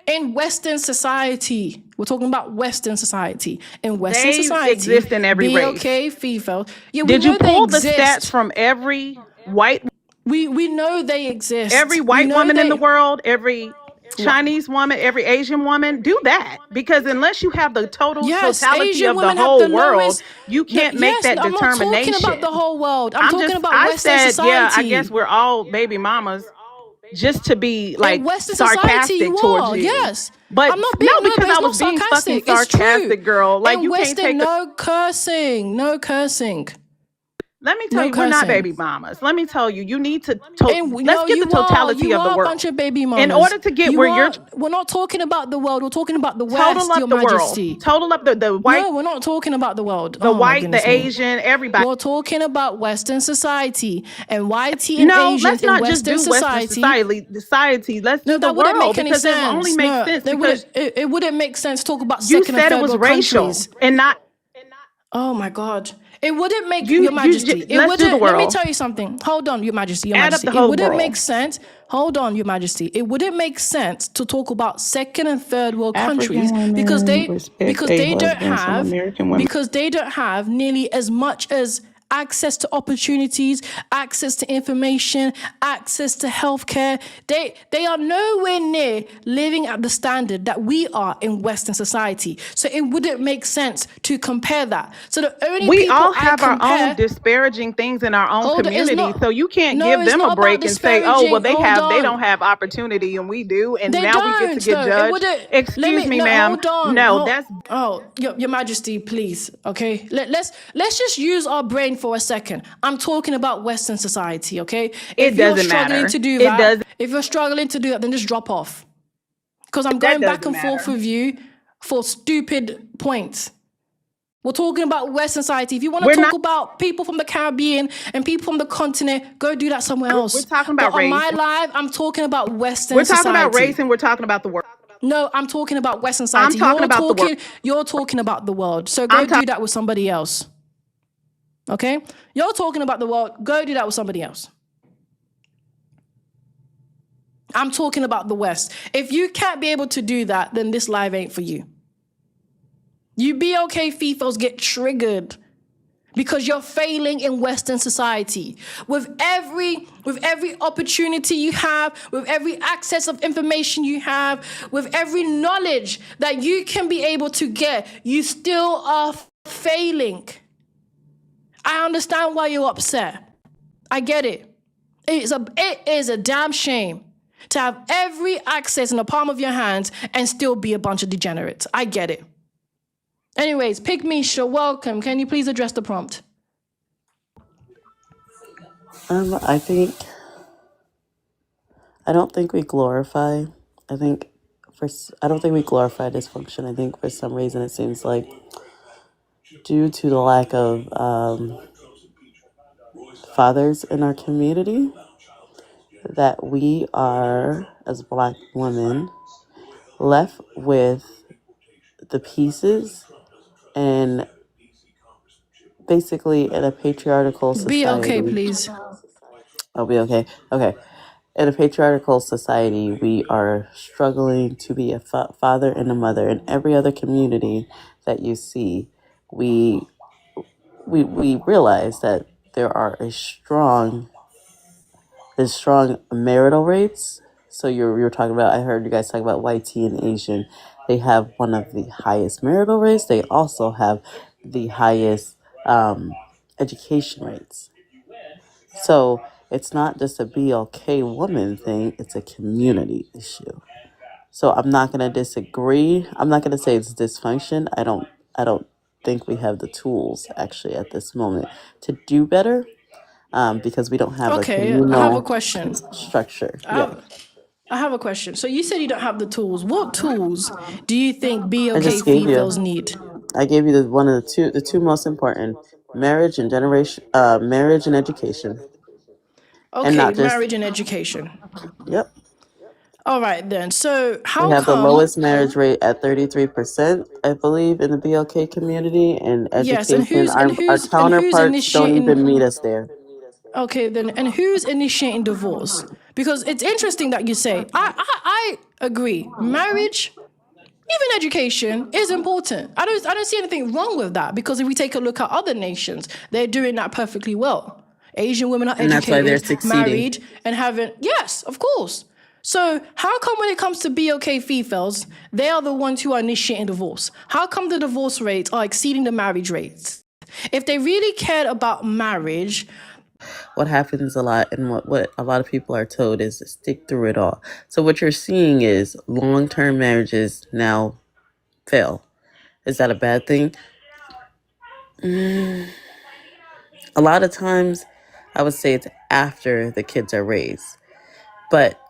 In Western society, we're talking about Western society. In Western They society, exist in every be race. okay, Fefails. Yeah, we Did know you they pull the exist. stats from every white We know they exist. woman in the world, every Chinese woman, every Asian woman? Do that, because unless you have the totality Asian of the women have whole the world, lowest. you can't make that I'm not talking determination. about the whole world. I'm talking about I Western said, society. yeah, I guess we're all baby mamas, just to be like in Western sarcastic society, you towards are. you. Yes, But I'm not being no, because but it's I was not being fucking sarcastic. It's true. sarcastic, girl. Like, in you Western, can't take no cursing, no cursing. Let me tell No you, we're not cursing. baby mamas. Let me tell you, you need to. you Let's get the totality are of the a world. bunch of baby mamas. In order to get you where are, you're. we're not talking about the world. We're talking about the West, Total up Your the Majesty. world. Total up the white. No, we're not talking about the world. The my white, goodness the me. Asian, everybody. We're talking about Western society and YT and No, Asians let's not in just Western do Western society. Let's do the that wouldn't world, make any because sense. it only makes sense because it wouldn't make sense to talk about you second and said it third was world racial countries. and not. Oh my God. It wouldn't make You- Your you Majesty. ju- let's do the Let me world. tell you something. Hold on, Your Majesty. Your Add up Majesty. the whole It wouldn't world. make sense. Hold on, Your Majesty. It wouldn't make sense to talk about second and third world countries because they don't have nearly as much as access to opportunities, access to information, access to healthcare. They are nowhere near living at the standard that we are in Western society. So it wouldn't make sense to compare that. So the only We people all I have our compare, own disparaging things in our own Hold on, it's community, not- so you can't no, give it's them not a break about and say, "Oh, well, disparaging. Hold they on. don't have opportunity and we do," and They now we get to don't, get though. It judged. wouldn't. Excuse me, ma'am. Hold on. No, that's Your Majesty, please. Okay, let's just use our brain for a second. I'm talking about Western society. Okay, It doesn't struggling matter. to do It that, doesn't- if you're struggling to do that, then just drop off. Because I'm That going back and doesn't forth matter. with you for stupid points. We're talking about Western society. If you want to We're talk not- about people from the Caribbean and people from the continent, go do that somewhere else. We're talking about but race. on my live, I'm talking about Western we're society. talking about race and we're talking about the world. No, I'm talking about Western society. I'm talking about the world. You're talking about the world. So go do that with somebody else. Okay? You're talking about the world. Go do that with somebody else. I'm talking about the West. If you can't be able to do that, then this live ain't for you. You BOK Fefails get triggered because you're failing in Western society. With every opportunity you have, with every access of information you have, with every knowledge that you can be able to get, you still are failing. I understand why you're upset. I get it. It is a damn shame to have every access in the palm of your hands and still be a bunch of degenerates. I get it. Anyways, Pygmisha, welcome. Can you please address the prompt? I think I don't think we glorify. I think I don't think we glorify dysfunction. I think for some reason it seems like due to the lack of fathers in our community that we are as Black women left with the pieces and basically in a patriarchal Be okay, society. please. I'll be okay. Okay. In a patriarchal society, we are struggling to be a father and a mother. In every other community that you see, we we realize that there are there's strong marital rates. So you're talking about. I heard you guys talk about white tea and Asian. They have one of the highest marital rates. They also have the highest education rates. So it's not just a BLK woman thing, it's a community issue. So I'm not going to disagree. I'm not going to say it's dysfunction. I don't think we have the tools actually at this moment to do better because we don't have a Okay, I have a communal question. structure. I Yeah. have, I have a question. So you said you don't have the tools. What tools do you think I BOK just gave females you need? I gave you one of the two most important, marriage and education. And Okay, not just marriage and education. yep. All right then. So We how have the come? lowest marriage rate at 33%, I believe, in the BLK community. And Yes, and education, our who's counterparts don't even initiating? meet us there. Okay, then, and who's initiating divorce? Because it's interesting that you say. I agree. Marriage, even education, is important. I don't see anything wrong with that because if we take a look at other nations, they're doing that perfectly well. Asian women are And that's why they're educated, succeeding. married, and having yes, of course. So how come when it comes to BOK females, they are the ones who are initiating divorce? How come the divorce rates are exceeding the marriage rates? If they really cared about marriage, What happens a lot and what a lot of people are told is to stick through it all. So what you're seeing is long-term marriages now fail. Is that a bad thing? A lot of times I would say it's after the kids are raised. But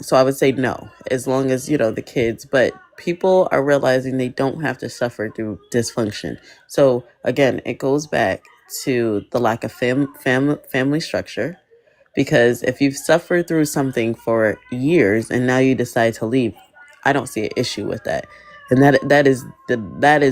so I would say no, as long as the kids. But people are realizing they don't have to suffer through dysfunction. So again, it goes back to the lack of family structure. Because if you've suffered through something for years and now you decide to leave, I don't see an issue with that. And that is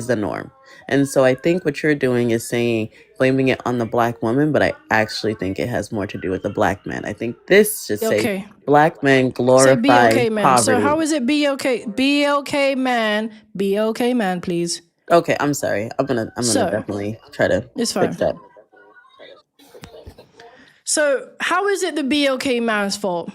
the norm. And so I think what you're doing is saying blaming it on the Black woman, but I actually think it has more to do with the Black man. I think this should say okay. Black men Say glorify BOK man. So poverty. how is it BOK? BOK man. BOK man, please. Okay, I'm sorry. I'm gonna So definitely try to it's fix fine. that. So how is it the BOK man's fault?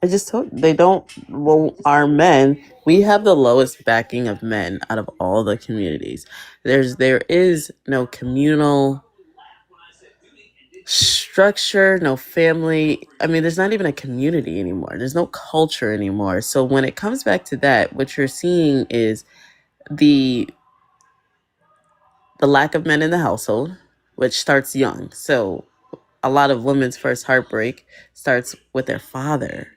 I just told they don't. Well, our men, we have the lowest backing of men out of all the communities. There is no communal structure, no family. I mean, there's not even a community anymore. There's no culture anymore. So when it comes back to that, what you're seeing is the lack of men in the household, which starts young. So a lot of women's first heartbreak starts with their father.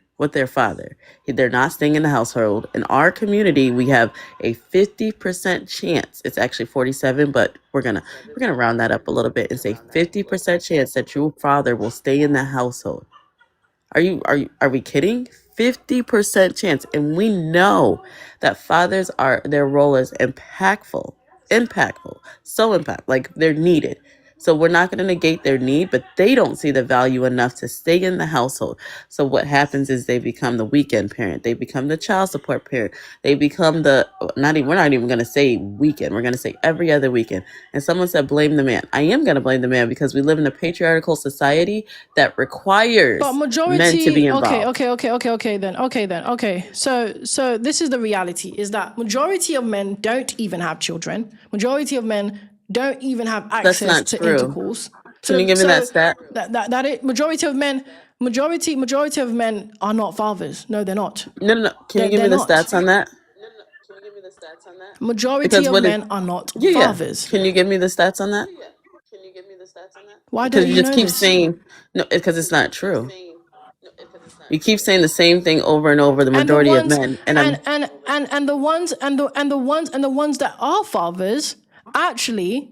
They're not staying in the household. In our community, we have a 50% chance. It's actually 47, but we're gonna round that up a little bit and say 50% chance that your father will stay in the household. Are we kidding? 50% chance. And we know that fathers their role is impactful. Impactful. So impactful. Like they're needed. So we're not going to negate their need, but they don't see the value enough to stay in the household. So what happens is they become the weekend parent. They become the child support parent. They become we're not even going to say weekend. We're going to say every other weekend. And someone said, blame the man. I am going to blame the man because we live in a patriarchal society that requires But men to be majority, involved. okay. So this is the reality: is that majority of men don't even have children. Majority of men don't even have That's access not to true. intercourse. Can you give me that stat? That majority of men majority of men are not fathers. No, they're not. No. Can you give me They're the not. stats on that? Majority Because of what it men are not yeah. fathers. Can you give me the stats on that? Why Because don't you you just know keep this? saying no, because it's not true. You keep saying the same thing over and over, the And the majority of ones men. And I'm and the ones that are fathers actually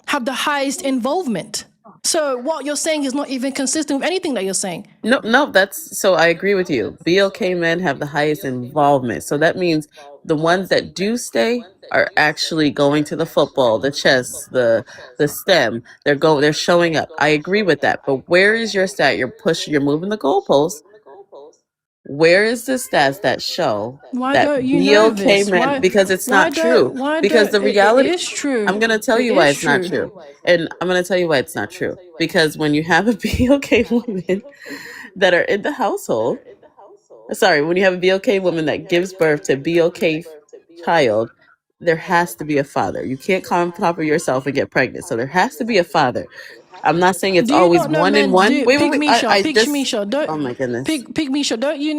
have the highest involvement. So what you're saying is not even consistent with anything that you're saying. no, that's so I agree with you. BLK men have the highest involvement. So that means the ones that do stay are actually going to the football, the chess, the STEM. They're showing up. I agree with that. But where is your stat? You're moving the goalposts. Where is the stats that show Why that don't you know BLK this? men? Because it's Why not true. don't why Because don't the it reality, is true. I'm gonna tell It you why is it's not true. true, and I'm gonna tell you why it's not true. Because when you have a BLK woman that are in the household, sorry, when you have a BLK woman that gives birth to BLK child, there has to be a father. You can't come on top of yourself and get pregnant, so there has to be a father. I'm not saying it's Do you always not know one in men one. do Wait. I Pig just. Misha, don't Oh my goodness. Pig Misha, don't you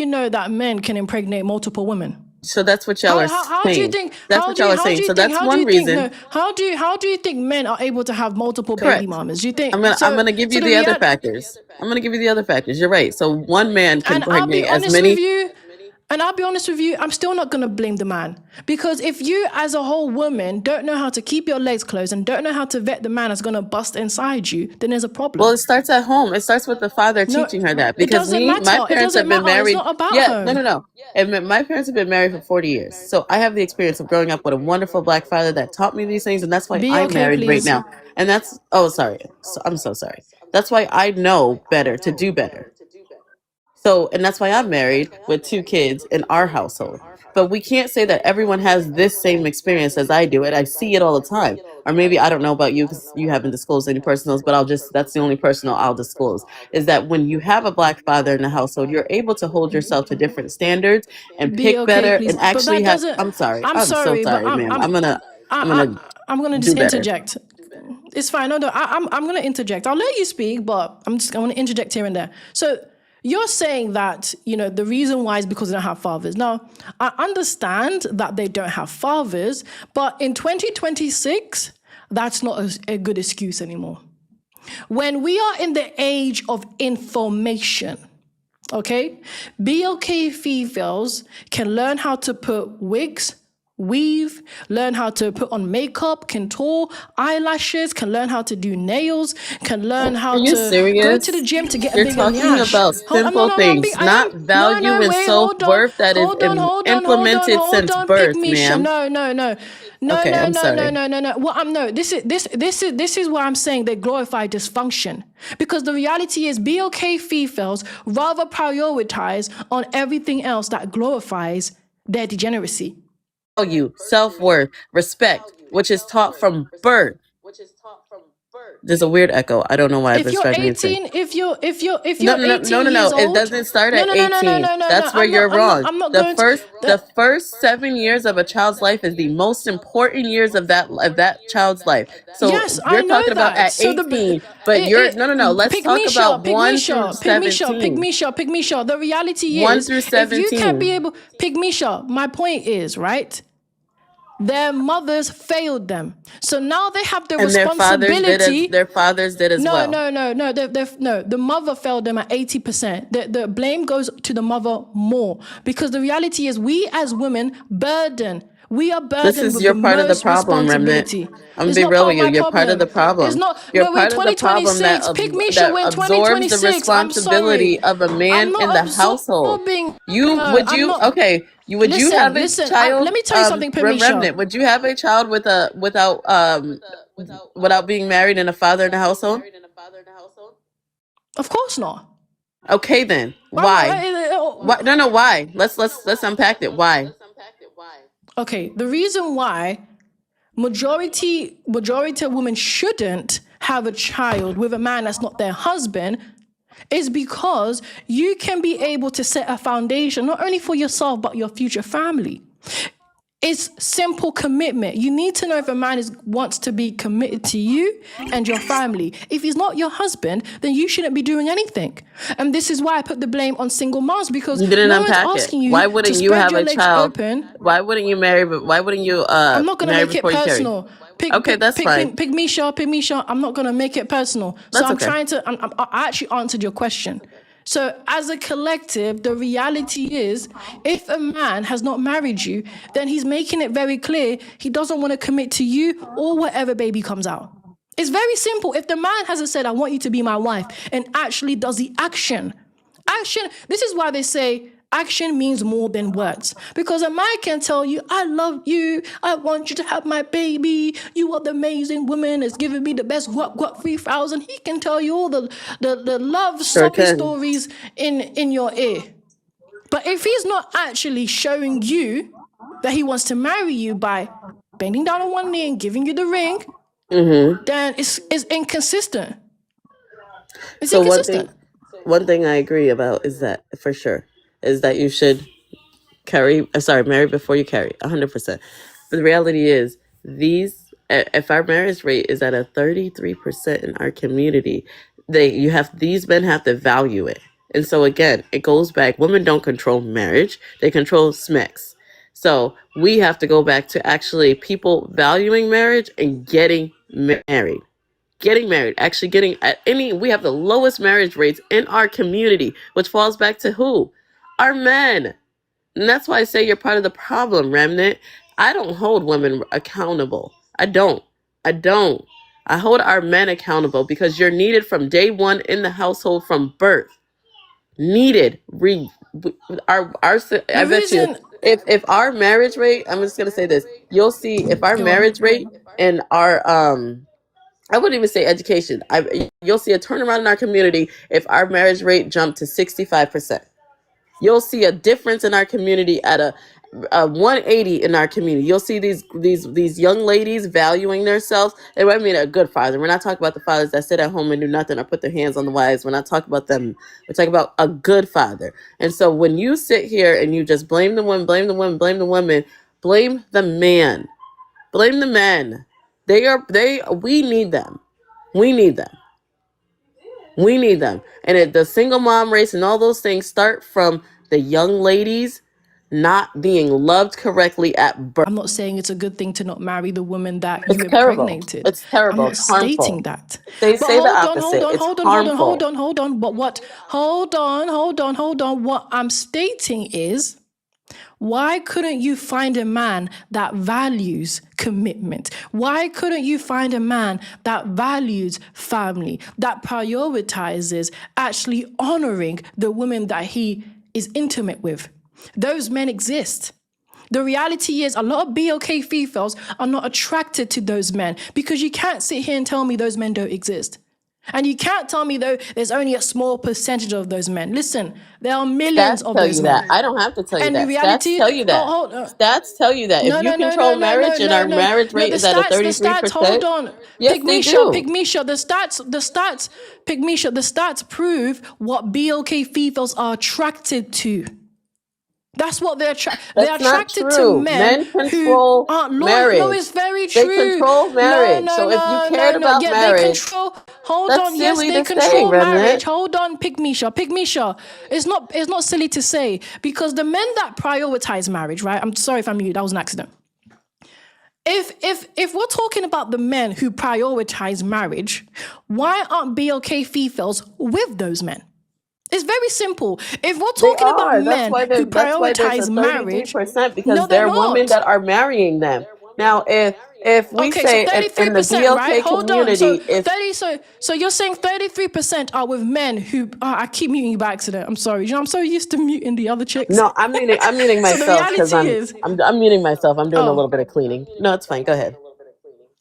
know that men can impregnate multiple women? So that's what y'all are How do you saying. think That's what y'all are saying. So that's one reason. how do you think men are able to have multiple baby Correct. mamas? Do you think I'm so? gonna give So you the the other reality, factors. I'm gonna give you the other factors. You're right. So one man can and I'll be impregnate as honest with many. you, I'm still not gonna blame the man, because if you as a whole woman don't know how to keep your legs closed and don't know how to vet the man that's gonna bust inside you, then there's a Well, problem. it starts at home. It starts with the father No, teaching her that. it Because doesn't my matter. It parents doesn't have been matter. It's married. not about Yeah, home. no. And my parents have been married for 40 years. So I have the experience of growing up with a wonderful black father that taught me these things, and that's why Be I'm okay, married right please. now. And that's sorry. I'm so sorry. That's why I know better to do better. So, and that's why I'm married with 2 kids in our household. But we can't say that everyone has this same experience as I do. And I see it all the time. Or maybe I don't know about you because you haven't disclosed any personals, but that's the only personal I'll disclose. Is that when you have a black father in the household, you're able to hold yourself to different standards and Be pick okay, better please. and But actually that have, doesn't. I'm sorry. I'm I'm so sorry, but sorry, ma'am. I'm I, gonna I'm gonna do just better. interject. It's fine. No, I'm gonna interject. I'll let you speak, but I'm gonna interject here and there. So you're saying that the reason why is because they don't have fathers. Now I understand that they don't have fathers, but in 2026, that's not a good excuse anymore. When we are in the age of information, okay, BLK females can learn how to put wigs, weave, learn how to put on makeup, contour, eyelashes, can learn how to do nails, can learn Are how you to go to the serious? gym to get a You're bigger talking nyash. about I'm simple not, I'm being, things, I not am, no, value no, and wait, self worth that is implemented since Pick birth, Misha. ma'am. No, no, no. No, Okay, no, I'm no, no, sorry. no, no, no. Well, no. This is why I'm saying they glorify dysfunction, because the reality is BLK females rather prioritize on everything else that glorifies their degeneracy. Value, self worth, respect, which is taught from birth. There's a weird echo. I don't know why, but If it's you're driving me insane. 18, if No, you're no, no, no, 18 no, years no. It old, doesn't start no, at no, no, no, no, 18. no, no, no. That's where you're wrong. I'm not The going to. first the first 7 years of a child's life is the most important years of that child's life. So Yes, I you're know talking about that. at So 18, but you're no. Let's pick talk about Misha, pick 1 through Misha, pick Misha, pick 17. Misha, pick Misha. The reality 1 is, through if you can't be 17. able, pick Misha. My point is, right? Their mothers failed them, so now they have the And responsibility. their fathers did as No, well. no, no, no. No, the mother failed them at 80%. The blame goes to the mother more, because the reality is we as women we are This burdened is with the your part of the most problem, Remnant. responsibility. I'm gonna It's be not real part with of you. my You're part of problem. the It's problem. not. You're No, we're part of the problem 2026. Pick Misha. that We're in absorbs the 2026. I'm sorry. responsibility of a I'm man in not the household. absorbing. You No, would I'm you not. okay? Would you have a Listen. Let child, me tell you something, Permisha. Remnant? Would you have a child without being married and a father in the household? Of course not. Okay, then why? Why? No. Why? Let's unpack it. Why? Okay, the reason why majority of women shouldn't have a child with a man that's not their husband is because you can be able to set a foundation not only for yourself but your future family. It's simple commitment. You need to know if a man wants to be committed to you and your family. If he's not your husband, then you shouldn't be doing anything. And this is why I put the blame on single moms, because You didn't no one's unpack it. asking Why you to wouldn't you spread have your a legs child? open. Why wouldn't you marry? Why wouldn't you I'm not gonna marry make it before you carry? personal. Okay, that's fine. Pygmisha. I'm not gonna make it personal. So That's okay. I actually answered your question. So as a collective, the reality is, if a man has not married you, then he's making it very clear he doesn't want to commit to you or whatever baby comes out. It's very simple. If the man hasn't said, I want you to be my wife, and actually does the action, this is why they say action means more than words. Because a man can tell you, I love you, I want you to have my baby, you are the amazing woman that's giving me the best guap 3000. He can tell you all the love Sure soppy can. stories in your ear. But if he's not actually showing you that he wants to marry you by bending down on one knee and giving you the ring, then it's inconsistent. It's So inconsistent. one thing I agree about is that for sure is that you should marry before you carry, 100%. But the reality is, if our marriage rate is at a 33% in our community, these men have to value it. And so again, it goes back. Women don't control marriage; they control SMEX. So we have to go back to actually people valuing marriage and getting married. We have the lowest marriage rates in our community, which falls back to who? Our men. And that's why I say you're part of the problem, Remnant. I don't hold women accountable. I don't. I hold our men accountable because you're needed from day one in the household from birth. Needed. I bet you, if our marriage rate, I'm just gonna say this, you'll see if our marriage rate and our I wouldn't even say education. You'll see a turnaround in our community if our marriage rate jumped to 65%. You'll see a difference in our community at a 180 in our community. You'll see these young ladies valuing themselves. And I mean a good father. We're not talking about the fathers that sit at home and do nothing or put their hands on the wives. We're not talking about them. We're talking about a good father. And so when you sit here and you just blame the women, blame the women, blame the women, blame the man, blame the men. We need them. We need them. We need them. And the single mom race and all those things start from the young ladies not being loved correctly at birth. I'm not saying it's a good thing to not marry the woman that It's you terrible. impregnated. It's terrible. I'm not It's harmful. stating that. They But say the opposite. It's harmful. hold on. But hold on. What I'm stating is, why couldn't you find a man that values commitment? Why couldn't you find a man that values family, that prioritizes actually honoring the woman that he is intimate with? Those men exist. The reality is a lot of BOK Fefails are not attracted to those men, because you can't sit here and tell me those men don't exist. And you can't tell me, though, there's only a small percentage of those men. Listen, there are millions of those men. I don't have to tell you And that. the reality, Stats tell you that. Stats tell you that. If you control marriage and our marriage rate is at a 33%. The stats, hold on. Yes, they do. Pygmisha, the stats prove what BOK Fefails are attracted to. That's what they're they're attracted to men control who aren't loyal. marriage. No, it's very true. They control marriage. So if you cared about marriage, they control. Hold that's on, yes, silly they to control say, marriage. Remnant. Hold on, Pygmisha. It's not silly to say, because the men that prioritize marriage, right? I'm sorry if I'm mute. That was an accident. If we're talking about the men who prioritize marriage, why aren't BOK Fefails with those men? It's very simple. If we're talking about men who prioritize marriage, because they're women that are marrying them. Now, if we say so 33%, in the BLK right? Hold on. So you're saying 33% are with men who I keep muting you by accident. I'm sorry. You know, I'm so used to muting the other chicks. No, I'm muting myself because I'm muting myself. I'm doing a little bit of cleaning. No, it's fine. Go ahead.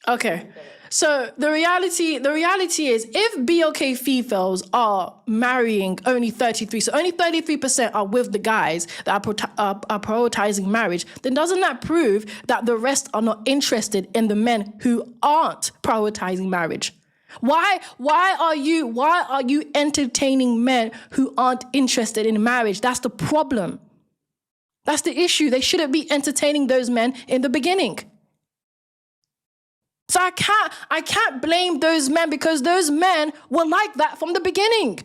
Okay. So the reality is, if BOK Fefails are marrying only 33, so only 33% are with the guys that are prioritizing marriage, then doesn't that prove that the rest are not interested in the men who aren't prioritizing marriage? Why are you entertaining men who aren't interested in marriage? That's the problem. That's the issue. They shouldn't be entertaining those men in the beginning. So I can't blame those men because those men were like that from the beginning.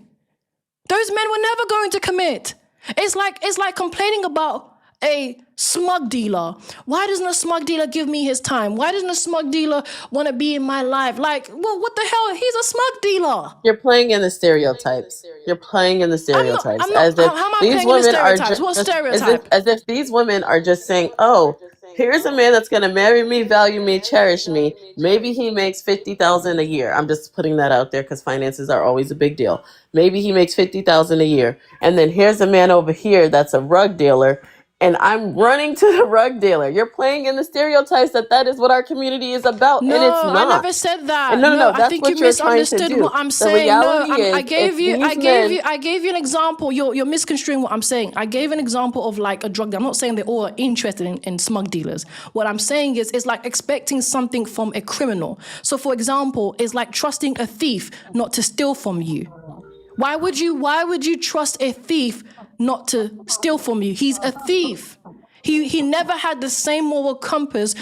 Those men were never going to commit. It's like complaining about a smug dealer. Why doesn't a smug dealer give me his time? Why doesn't a smug dealer want to be in my life? Like, well, what the hell? He's a smug dealer. You're playing in the stereotypes. You're playing in the stereotypes. I'm not. As if How am I these playing in the women are stereotypes? What just stereotype? as if these women are just saying, "Oh, here's a man that's gonna marry me, value me, cherish me. Maybe he makes 50,000 a year." I'm just putting that out there because finances are always a big deal. Maybe he makes 50,000 a year, and then here's a man over here that's a rug dealer, and I'm running to the rug dealer. You're playing in the stereotypes that is what our community is about, and it's No, I not. never said that. And no, I that's think you what you're trying to misunderstood do. what I'm The saying. No, reality is, I gave if you, these men, I gave you an example. You're misconstruing what I'm saying. I gave an example of like a drug dealer. I'm not saying they all are interested in smug dealers. What I'm saying is, it's like expecting something from a criminal. So, for example, it's like trusting a thief not to steal from you. Why would you trust a thief not to steal from you? He's a thief. He never had the same moral compass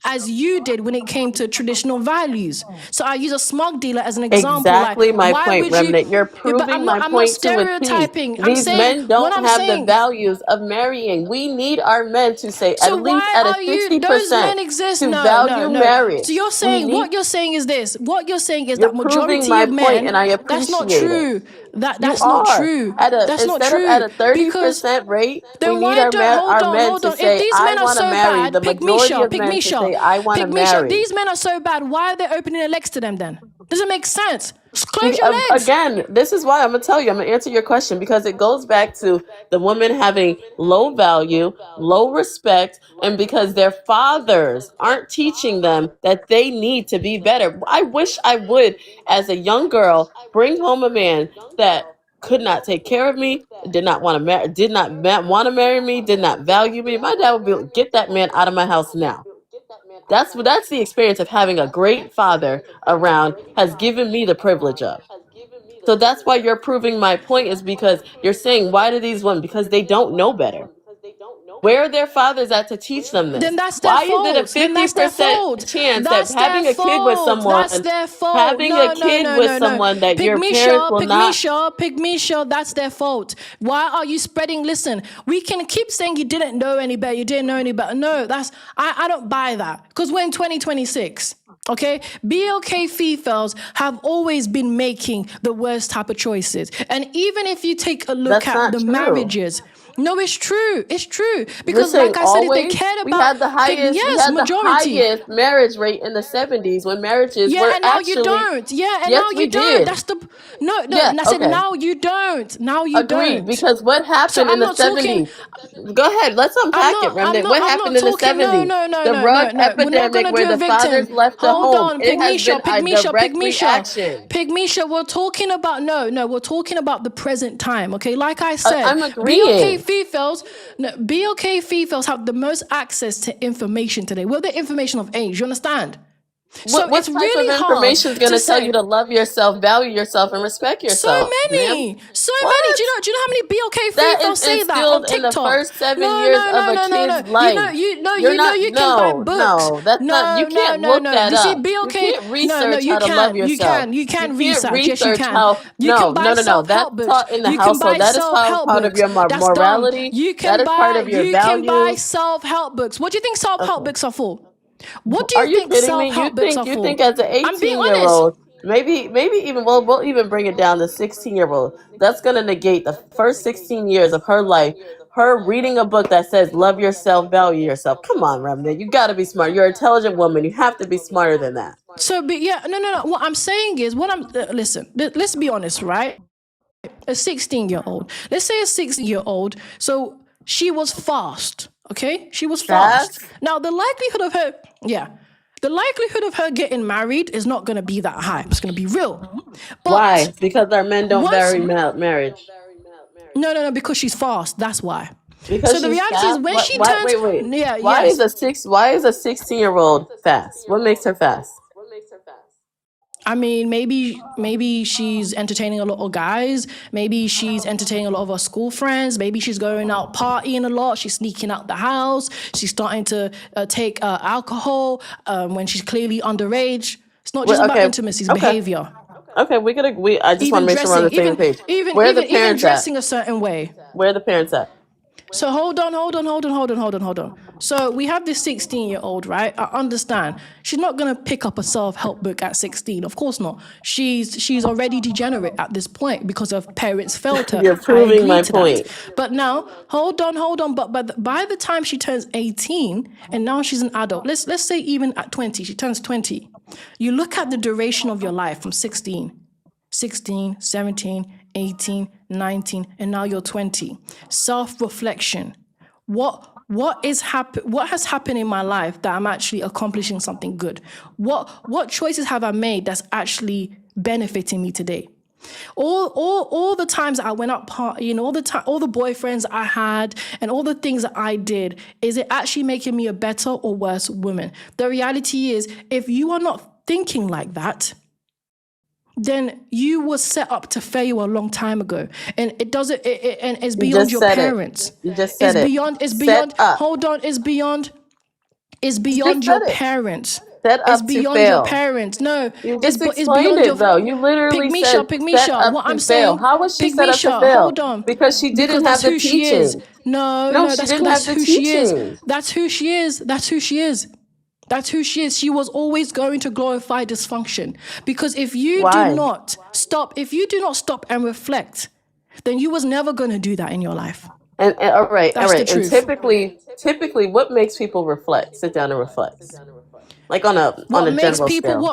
as you did when it came to traditional values. So I use a smug dealer as an example. exactly Like, my why point, would you? Remnant. You're Yeah, but proving my I'm not point to a T. stereotyping. I'm These saying men what don't I'm have the saying. values of marrying. We need our men to say, So at least why at a are you? Those 60%, men exist. to No, value no. marriage. So you're We saying need, what you're saying is this. What you're saying is you're that proving majority my of point, and I men. That's not appreciate it. true. You That's not are. true. That's not Instead of at true a because 30% rate, we then need why don't hold our on, men hold to on. If say, these I men are want to so marry. The bad, majority of men to say, I want to marry. These men are so bad. Why are they opening their legs to them then? Doesn't make sense. Just close your legs. Again, this is why I'm gonna tell you. I'm gonna answer your question because it goes back to the women having low value, low respect, and because their fathers aren't teaching them that they need to be better. I wish I would, as a young girl, bring home a man that could not take care of me, did not want to marry, want to marry me, did not value me. My dad would be like, get that man out of my house now. That's the experience of having a great father around has given me the privilege of. So that's why you're proving my point is because you're saying, why do these women? Because they don't know better. Where are their fathers at to teach them Then this? that's their Why is it a fault. Then that's their 50% fault. chance that That's their having a kid with fault. That's someone, their fault. having a No, no, kid no, with no, no. someone that your parents Pygmisha, will not? Pygmisha, that's their fault. Why are you spreading? Listen, we can keep saying you didn't know any better, you didn't know any better. No, I don't buy that. Because we're in 2026. Okay, BLK Fefails have always been making the worst type of choices. And even if you take a look That's at not the true. marriages, no, it's true. It's true. You're Because saying like I said, if they always? cared We about had the highest majority. marriage rate in the 70s when marriages were Yeah, and now you actually, don't. Yeah, and yes, now we you don't. did. That's the no. Yeah, And I said okay. now you don't. Now you Agreed, don't. because what So happened in I'm the not talking. 70s? Go ahead, let's unpack it, Remnant. What I'm happened not in the talking. No, 70s? no, no, The no, no, rug no. We're not epidemic gonna where do a the victim. fathers left the Hold home. on, It has been a direct reaction. Pygmisha. We're talking about no. We're talking about the present time. Okay, like I said, I'm BLK agreeing. Fefails have the most access to information today. We're the information of age. You understand? So What it's type of really hard information is going to to tell you say. to love yourself, value yourself, and respect So yourself, ma'am? many. What? Do you know how many BLK That females is say that on instilled in the TikTok? first 7 years No, of no, a no, no, kid's no. life. You're not, You can buy no, books. no, that's not, you can't look No. that You see, up. You BLK. can't No, research you how to love can. yourself. You You can can't research. Yes, you research can. how, You can buy no. That's self-help books. taught in the You can household. buy That is self-help part of books. your That's dumb. morality. That is part of your You can buy values. self-help books. What do you think self-help Okay. books are for? What do Are you you think kidding me? self-help books are You for? think as an I'm being 18-year honest. old, maybe even we'll even bring it down to 16-year-old. That's gonna negate the first 16 years of her life. Her reading a book that says love yourself, value yourself. Come on, Remnant. You gotta be smart. You're an intelligent woman. You have to be smarter than that. So, but yeah, no. What I'm saying is, listen. Let's be honest, right? A 16-year-old. Let's say a 16-year-old. So she was fast. Okay, she was fast. Fast? Now the likelihood of her getting married is not going to be that high. It's going to be real. But Why? Because our men don't once, vary marriage. no, because she's fast. That's why. Because So the she's reality is fast. when she Why? turns, Wait. yeah, Why is yes. a 16-year-old fast? What makes her fast? I mean, maybe she's entertaining a lot of guys. Maybe she's entertaining a lot of her school friends. Maybe she's going out partying a lot. She's sneaking out the house. She's starting to take alcohol when she's clearly underage. It's not just about Okay, intimacy; it's okay, behavior. okay. I just want Even to make sure we're on dressing, the same page. even Where are the even even parents at? dressing a certain way. Where are the parents at? So hold on. So we have this 16-year-old, right? I understand. She's not gonna pick up a self-help book at 16. Of course not. She's already degenerate at this point because her parents failed her. You're I proving agree my to that. point. But now, hold on. But by the time she turns 18 and now she's an adult, let's say even at 20, she turns 20. You look at the duration of your life from 16, 17, 18, 19, and now you're 20. Self-reflection. What has happened in my life that I'm actually accomplishing something good? What choices have I made that's actually benefiting me today? All the times I went out partying, all the boyfriends I had, and all the things that I did, is it actually making me a better or worse woman? The reality is, if you are not thinking like that, then you were set up to fail a long time ago, and it doesn't. And it's You beyond just your said it. parents. You just It's said it. beyond. It's Set beyond. up. Hold on. It's You just beyond said your it. parents. Set It's up to beyond your fail. parents. No, You it's just it's explained beyond it your. though. You literally said set Pygmisha. up What I'm to fail. saying, How was she set up to Pygmisha. fail? Hold on, Because she because didn't have that's the who she is. teaching. No, No, no, she that's didn't have the who she is. teaching. That's who she is. That's who she is. That's who she is. She was always going to glorify dysfunction. Because if you do Why? not stop and reflect, then you was never going to do that in your life. And all right, all That's the right. And truth. typically, what makes people reflect? Sit down and reflect, like on a general scale.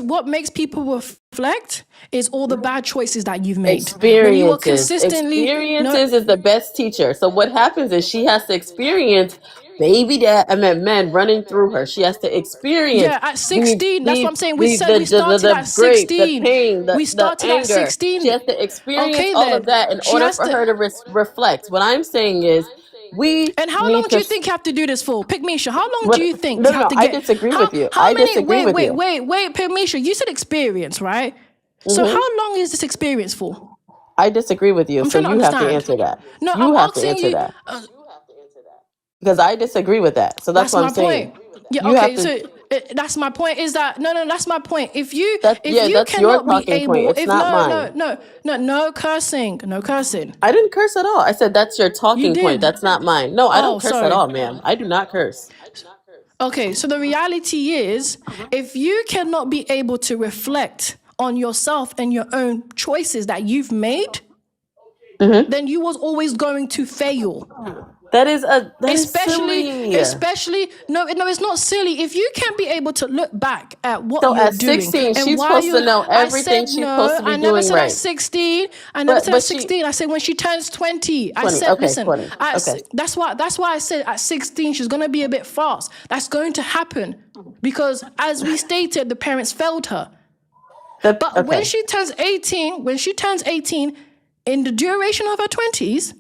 What makes people reflect is all the bad choices that you've made. When you are Experiences. consistently no Experiences is the best teacher. So what happens is she has to experience men running through her. She has to experience yeah, at 16, that's what I'm saying. the We started at the grief, the 16. pain, We the started at anger. She 16. has to experience Okay all of then. that in She order has for to. her to reflect. What I'm saying is we And how long need do to you think you have to do this for? Pygmisha, how long do what you think no you no have no to I get disagree with you. how I many disagree with you. wait, Pygmisha, you said experience, right? So Hmm. how long is this experience for? I disagree with you. I'm So trying to you have to understand. answer that. No, I'm You have to asking answer you. that. Because I disagree with that. So that's That's what I'm my saying. point. Yeah, You have okay. to. So that's my point. Is that no? That's my point. If Yeah, you that's your cannot be talking point. able, It's if not mine. no cursing, no cursing. I didn't curse at all. I said that's your You talking point. did. That's not mine. No, I don't Oh, curse at sorry. all, ma'am. I do not curse. Okay, so the reality is, if you cannot be able to reflect on yourself and your own choices that you've made, Hmm. then you was always going to fail. That is Especially, silly. especially, no, it's not silly. If you can't be able to look back at what So you're at doing 16, and she's why supposed to you, know I everything said she's supposed no. to be I never doing said at right. 16. I never said at But she 16. I said when she turns 20. I 20. said, Okay, listen, 20. Okay. that's why I said at 16 she's gonna be a bit fast. That's going to happen because, as we stated, the parents failed her. But when Okay. she turns 18, in the duration of her 20s,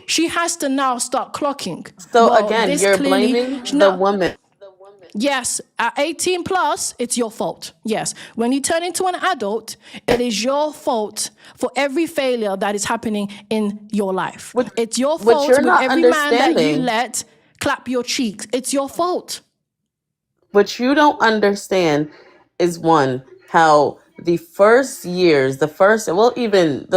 she has to now start clocking. So Well, again, this you're clearly, blaming the no, woman. yes, at 18 plus, it's your fault. Yes, when you turn into an adult, it is your fault for every failure that is happening in your life. What It's your what fault you're with not every man that you understanding. let clap your cheeks. It's your fault. What you don't understand is one, how the first years, even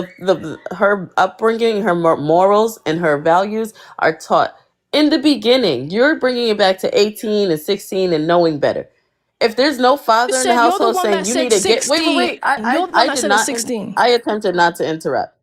her upbringing, her morals and her values are taught in the beginning. You're bringing it back to 18 and 16 and knowing better. If there's no You father in the said you're the household one saying that you need said to get, wait, 16. You're the one I that did said at not, 16. I attempted not to interrupt.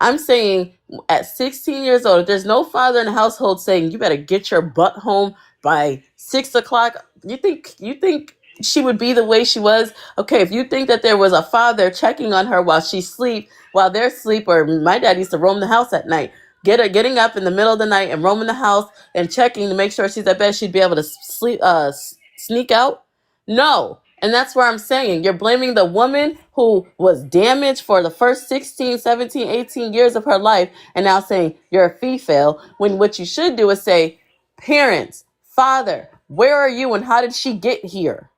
I'm saying at 16 years old, if there's no father in the household saying you better get your butt home by 6 o'clock, you think she would be the way she was? Okay, if you think that there was a father checking on her while they're asleep, or my dad used to roam the house at night, getting up in the middle of the night and roaming the house and checking to make sure she's at bed, she'd be able to sneak out. No. And that's where I'm saying you're blaming the woman who was damaged for the first 16, 17, 18 years of her life, and now saying you're a fefail, when what you should do is say, parents, father, where are you and how did she get here?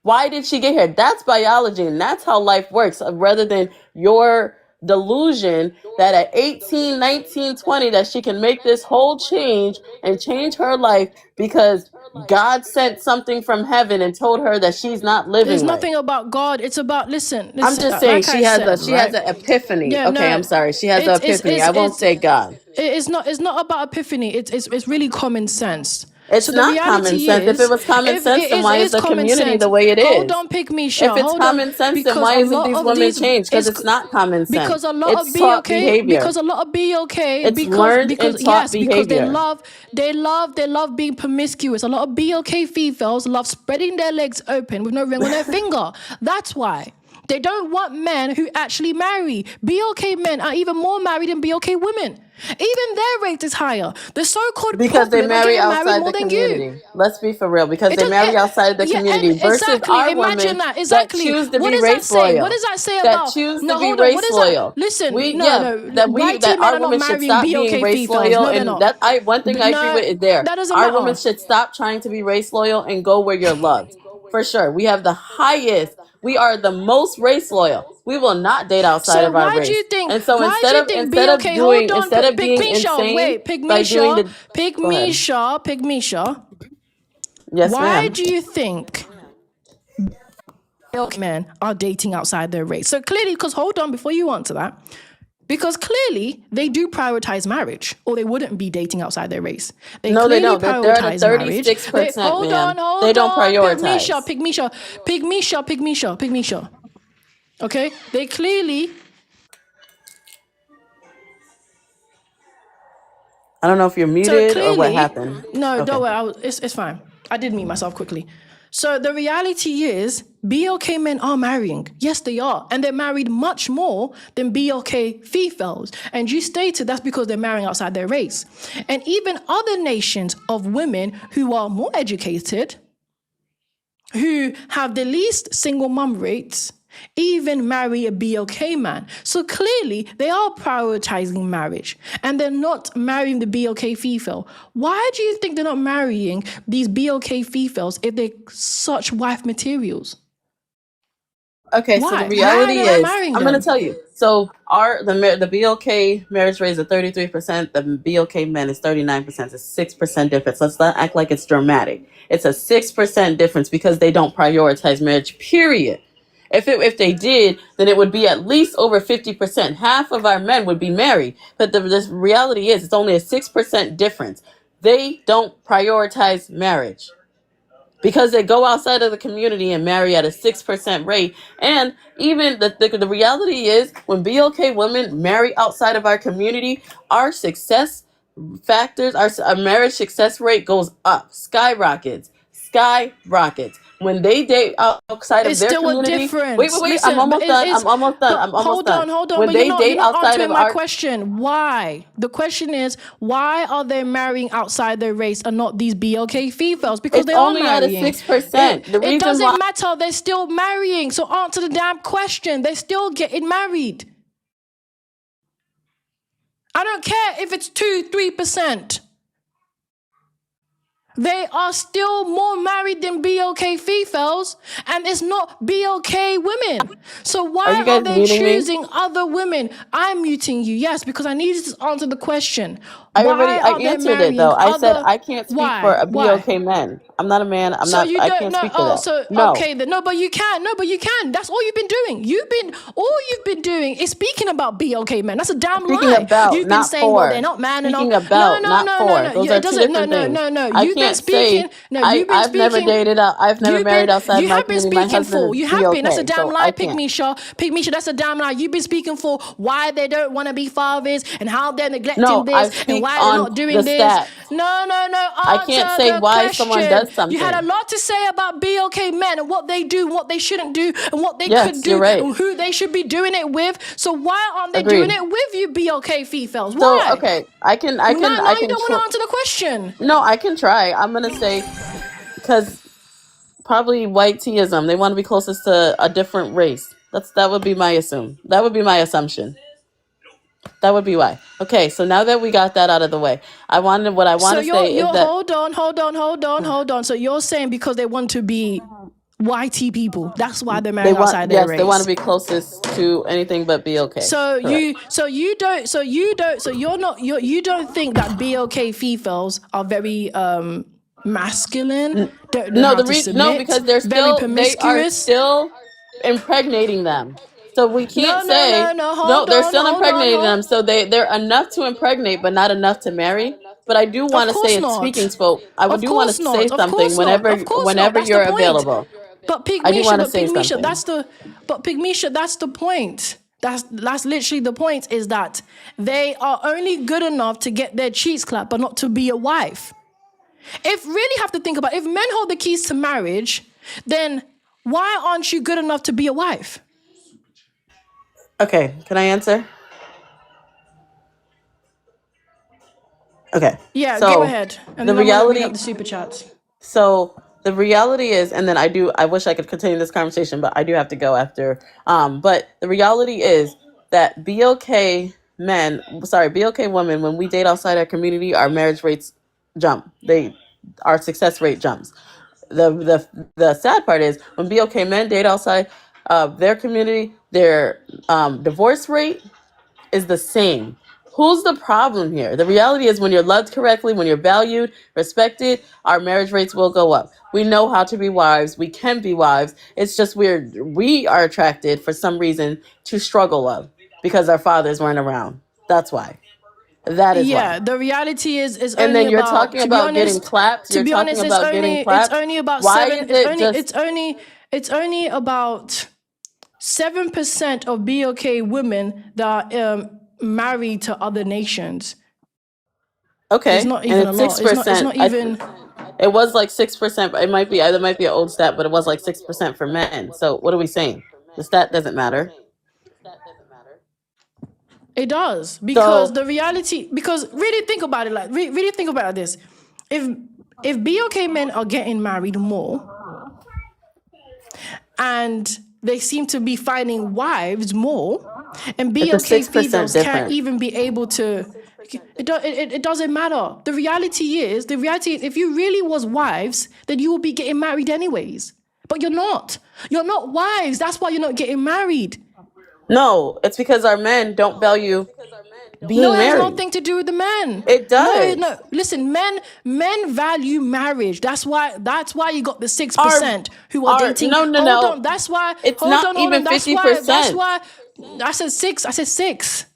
Why did she get here? That's biology, and that's how life works, rather than your delusion that at 18, 19, 20, that she can make this whole change and change her life because God sent something from heaven and told her that she's not There's living right. nothing about God. It's about listen. I'm just saying Like she I has said, an right? epiphany. Yeah, Okay, no. I'm sorry. She has an epiphany. I won't say God. It's not about epiphany. It's really common sense. It's So the not common reality sense. If it is, was common if sense, then it why is is the common community sense. the way it Hold is? on, pick me, If it's hold on, common sense, then because why a isn't lot these of women these changed? Because is it's not common sense. because a lot It's of taught BOK behavior. because a lot of BOK It's learned and because taught yes, because behavior. they love being promiscuous. A lot of BOK females love spreading their legs open with no ring on their finger. That's why. They don't want men who actually marry. BOK men are even more married than BOK women. Even their rate is higher. The so-called Because they popular are marry getting married outside more the than you. community. Let's be for real. Because It they does, marry outside of the yeah, and community versus exactly. our Imagine women that. that Exactly. choose to What be does that race say? What loyal. does that say That about? choose to No, be hold on. What race does that? loyal. Listen, no. That YT men our are not women should marrying stop being BOK race females. loyal, No, they're and not. that I one thing I agree No, with is there. that doesn't Our women matter. should stop trying to be race loyal and go where you're loved. For sure. We have the highest, we are the most race loyal. We will not date outside So of our why do race. you think? And so Why do you think BOK? Hold on, instead of being Pygmisha. insane Wait, by doing Pygmisha, the go ahead. Pygmisha. Yes, Why ma'am. do you think BOK men are dating outside their race? So clearly, because hold on, before you answer that. Because clearly they do prioritize marriage, or they wouldn't be dating outside their race. They No, they clearly don't. They're at a prioritize marriage. They 36%, ma'am. They hold don't on, prioritize. Pygmisha. Okay, they clearly. I don't know if you're So muted or what clearly, happened. no, don't Okay. worry. It's fine. I did mute myself quickly. So the reality is, BLK men are marrying. Yes, they are. And they're married much more than BLK females. And you stated that's because they're marrying outside their race. And even other nations of women who are more educated, who have the least single mum rates, even marry a BLK man. So clearly they are prioritizing marriage and they're not marrying the BLK female. Why do you think they're not marrying these BLK females if they're such wife materials? Okay, so the Why? Why are reality they not is, marrying I'm gonna them? tell you. So the BLK marriage rate is at 33%. The BLK men is 39%. It's a 6% difference. Let's not act like it's dramatic. It's a 6% difference because they don't prioritize marriage. Period. If they did, then it would be at least over 50%. Half of our men would be married. But the reality is, it's only a 6% difference. They don't prioritize marriage because they go outside of the community and marry at a 6% rate. And even the reality is, when BLK women marry outside of our community, our success factors, our marriage success rate goes up, skyrockets. When they date outside of It's their still a community, difference. wait, I'm Listen, but almost done. it's but I'm almost done. hold on, When but they you're date not outside answering of my our question. Why? The question is, why are they marrying outside their race and not these BLK females? Because it's they are only at a marrying. 6%. The It reason why doesn't matter, they're still marrying. So answer the damn question. They're still getting married. I don't care if it's 2-3%. They are still more married than BLK females, and it's not BLK women. So are why you are guys they muting me? choosing other women? I'm muting you, yes, because I need you to answer the question. I Why are they answered it marrying though. I said other? I can't speak for Why? a Why? BOK men. I'm not a man. So you I don't can't know? speak for Oh, that. so No. okay, then no, but you can. No, but you can. That's all you've been doing. All you've been doing is speaking about BLK men. That's a damn Speaking lie. about, You've been not saying, well, they're for. not man and all. Speaking No, about, no, not no, no, for. no. Those It are two doesn't. No, different no, things. no, no. I You've been can't say speaking. No, you've been I've never speaking. dated out. I've never married outside You my have been community. My speaking husband for. is You have been. That's a BOK, damn so I lie, can't. Pygmisha, that's a damn lie. You've been speaking for why they don't want to be fathers and how they're neglecting No, I this and speak why they're on not the doing this. stats. No, no, no. I can't Answer say the why someone question. does You had a something. lot to say about BLK men and what they do, what they shouldn't do, and what they could Yes, you're do, right. and who they should be doing it with. So why aren't they doing Agreed. it with you, BLK females? So, Why? okay, Now you don't want to answer the question. no, I can try. I'm going to say, because probably white teaism. They want to be closest to a different race. That would be my assumption. That would be why. Okay, so now that we got that out of the way, what I want So to say is you're that hold on. So you're saying because they want to be YT people. That's why they're They marrying want, outside their yes, they want to race. be closest to anything but be okay. So Correct. you don't think that BOK females are very masculine, don't know No, how to no, submit, because very they are promiscuous. still impregnating them. So we can't say No. no. Hold They're on, still hold on, impregnating hold. them. So they're enough to impregnate, but not enough to marry. But I do Of want to say course it. not. Speaking spoke, I Of do want course to say not. Of something course not. whenever Of course not. That's the you're point. available. But I do want to But say Pygmisha, something. that's the point. That's literally the point, is that they are only good enough to get their cheeks clapped, but not to be a wife. If really have to think about it, if men hold the keys to marriage, then why aren't you good enough to be a wife? Okay, can I answer? Okay, Yeah, go so ahead. And the then I'm gonna read reality out the super chats. So the reality is, and then I wish I could continue this conversation, but I do have to go after. But the reality is that BOK women, when we date outside our community, our marriage rates jump. Our success rate jumps. The sad part is when BOK men date outside their community, their divorce rate is the same. Who's the problem here? The reality is when you're loved correctly, when you're valued, respected, our marriage rates will go up. We know how to be wives. We can be wives. It's just we are attracted for some reason to struggle love because our fathers weren't around. That's why. That is why. Yeah, the reality is And only then you're about, talking about getting clapped. to You're be talking honest, about getting it's clapped. only about Why seven. is it just It's only about 7% of BOK women that are married to other nations. It's okay? not And even a it's lot. six It's percent. not even. It was like 6%. It might be that might be an old stat, but it was like 6% for men. So what are we saying? The stat doesn't matter. It does, because So the reality. Because really think about it. Like really think about this. If BOK men are getting married more, and they seem to be finding wives more, and it's a BOK 6% females can't difference. even be able to. It doesn't matter. The reality is, if you really was wives, then you will be getting married anyways. But you're not. You're not wives. That's why you're not getting married. No, it's because our men don't value No, being it has married. nothing to do with the men. It No, does. no. Listen, men value marriage. That's why you got the Our 6% who are our dating. no no Hold on. no. That's why. It's Hold not on, hold on. even That's fifty why. That's percent. why. I said six. I said six.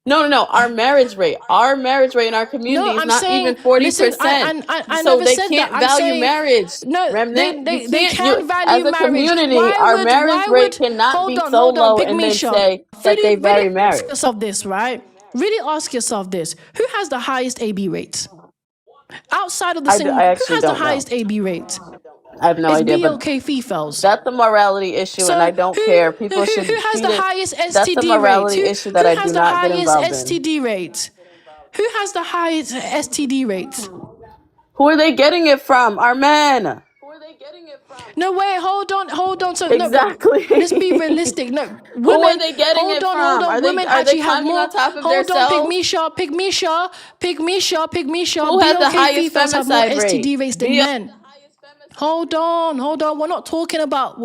No. Our marriage rate. Our marriage rate in our No, community is I'm not saying. even forty Listen, percent. I So never they said that. can't I'm value saying. marriage. No, Remnant, you they can't. You can value as a marriage. community, our marriage Why rate would cannot hold be on, so hold on, low and then Pygmisha. say that they Really value ask marriage. yourself this, right? Really ask yourself this. Who has the highest AB rates? Outside of the single, I who actually has the don't know. highest AB rate? I have no It's idea, but BOK Fefails. that's a morality issue, and So I don't care. People who should has treat the it. highest That's a STD rate? morality issue that Who I has do the not get highest involved in. STD rate? Who has the highest STD rates? Who are they getting it from? Our men. No, wait, hold on. So no, Exactly. let's be realistic. No, Who are women, they getting it hold from? on. Women Are they actually have climbing on more. top of their Hold on, cells? Pygmisha. Who has the BOK highest females have more femicide rate? STD rates than men. Hold on. We're not talking about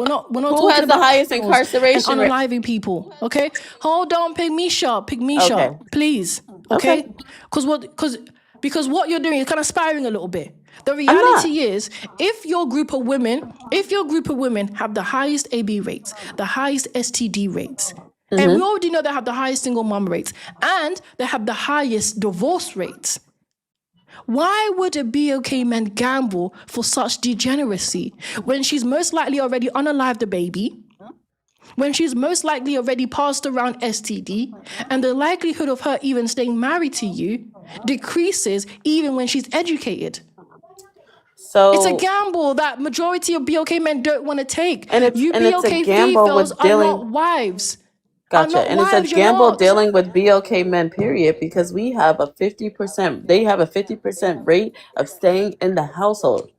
Who has the highest criminals and incarceration rate? unaliving people. Okay, hold on, Okay. please. Okay. Okay, because what you're doing is kind of spiraling a little bit. The I'm not. reality is, if your group of women have the highest AB rates, the highest STD rates, and we already know they have the highest single mom rates, and they have the highest divorce rates, why would a BOK man gamble for such degeneracy when she's most likely already unalived a baby, when she's most likely already passed around STD, and the likelihood of her even staying married to you decreases even when she's educated? It's a So gamble that majority of BOK men don't want to take. You it's a BOK gamble females with are dealing. not wives. Are Gotcha. not And it's a wives, you're gamble not. dealing with BOK men, period, because we have a 50%, they have a 50% rate of staying in the household,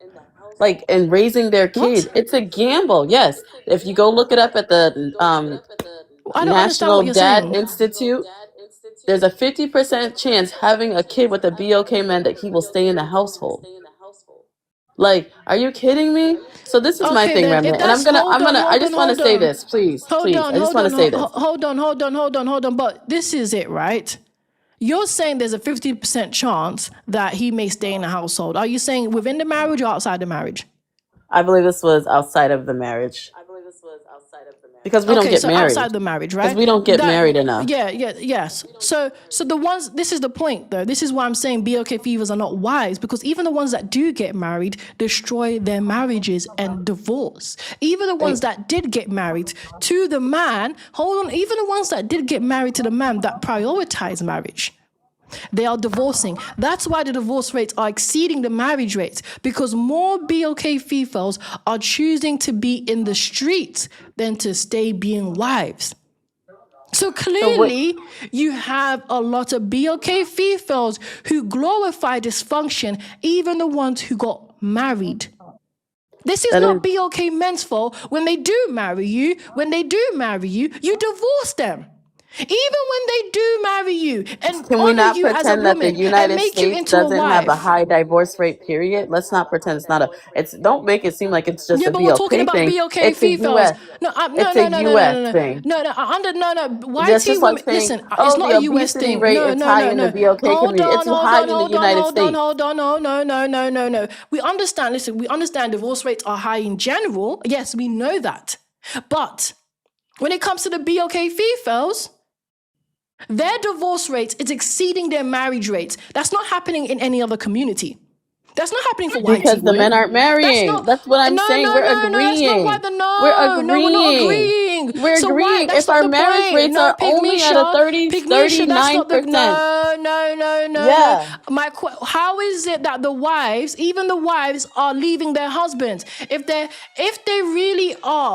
like, and raising their What? kid. It's a gamble. Yes. If you go look it up at the I don't understand National what you're Dad saying. Institute, there's a 50% chance having a kid with a BOK man that he will stay in the household. Like, are you kidding me? So this is my Okay, thing, then if Remnant, and that's I just want to say this, please, hold please. on, I just hold want to on, say this. hold on. But this is it, right? You're saying there's a 50% chance that he may stay in the household. Are you saying within the marriage or outside the marriage? I believe this was outside of the marriage because we don't Okay, get so outside married. the marriage, Because right? we don't get That married enough. yes. So the ones, this is the point though. This is why I'm saying BOK fevers are not wise, because even the ones that do get married destroy their marriages and divorce. Even the ones that did get married to the man, even the ones that did get married to the man that prioritize marriage, they are divorcing. That's why the divorce rates are exceeding the marriage rates, because more BOK females are choosing to be in the streets than to stay being wives. So clearly, you have a lot of BOK females who glorify dysfunction, even the ones who got married. This is not BOK men's fault. When they do marry you, you divorce them. Even when they do marry you and Can we honor not you as a pretend that the woman and United make you States into a doesn't have a wife. high divorce rate, period? Let's not pretend it's not a, it's, don't make it seem like it's just Yeah, a but we're talking BOK about thing. BOK It's a females. US, No, it's a US thing. YT Just like women. saying, Listen, it's oh, not the a US obesity thing. rate is high in the BOK community. It's high in the United States. No. We understand. Listen, we understand divorce rates are high in general. Yes, we know that. But when it comes to the BOK females, their divorce rates is exceeding their marriage rates. That's not happening in any other community. That's not happening for YT Because the men women. aren't That's marrying. not. That's what I'm No. saying. We're That's not why agreeing. the We're we're not agreeing. agreeing. We're So why? agreeing. That's If not our the marriage point. rates No, are only at a 30, Pygmisha. That's not the 39%. no. Yeah. How is it that the wives, even the wives, are leaving their husbands? If they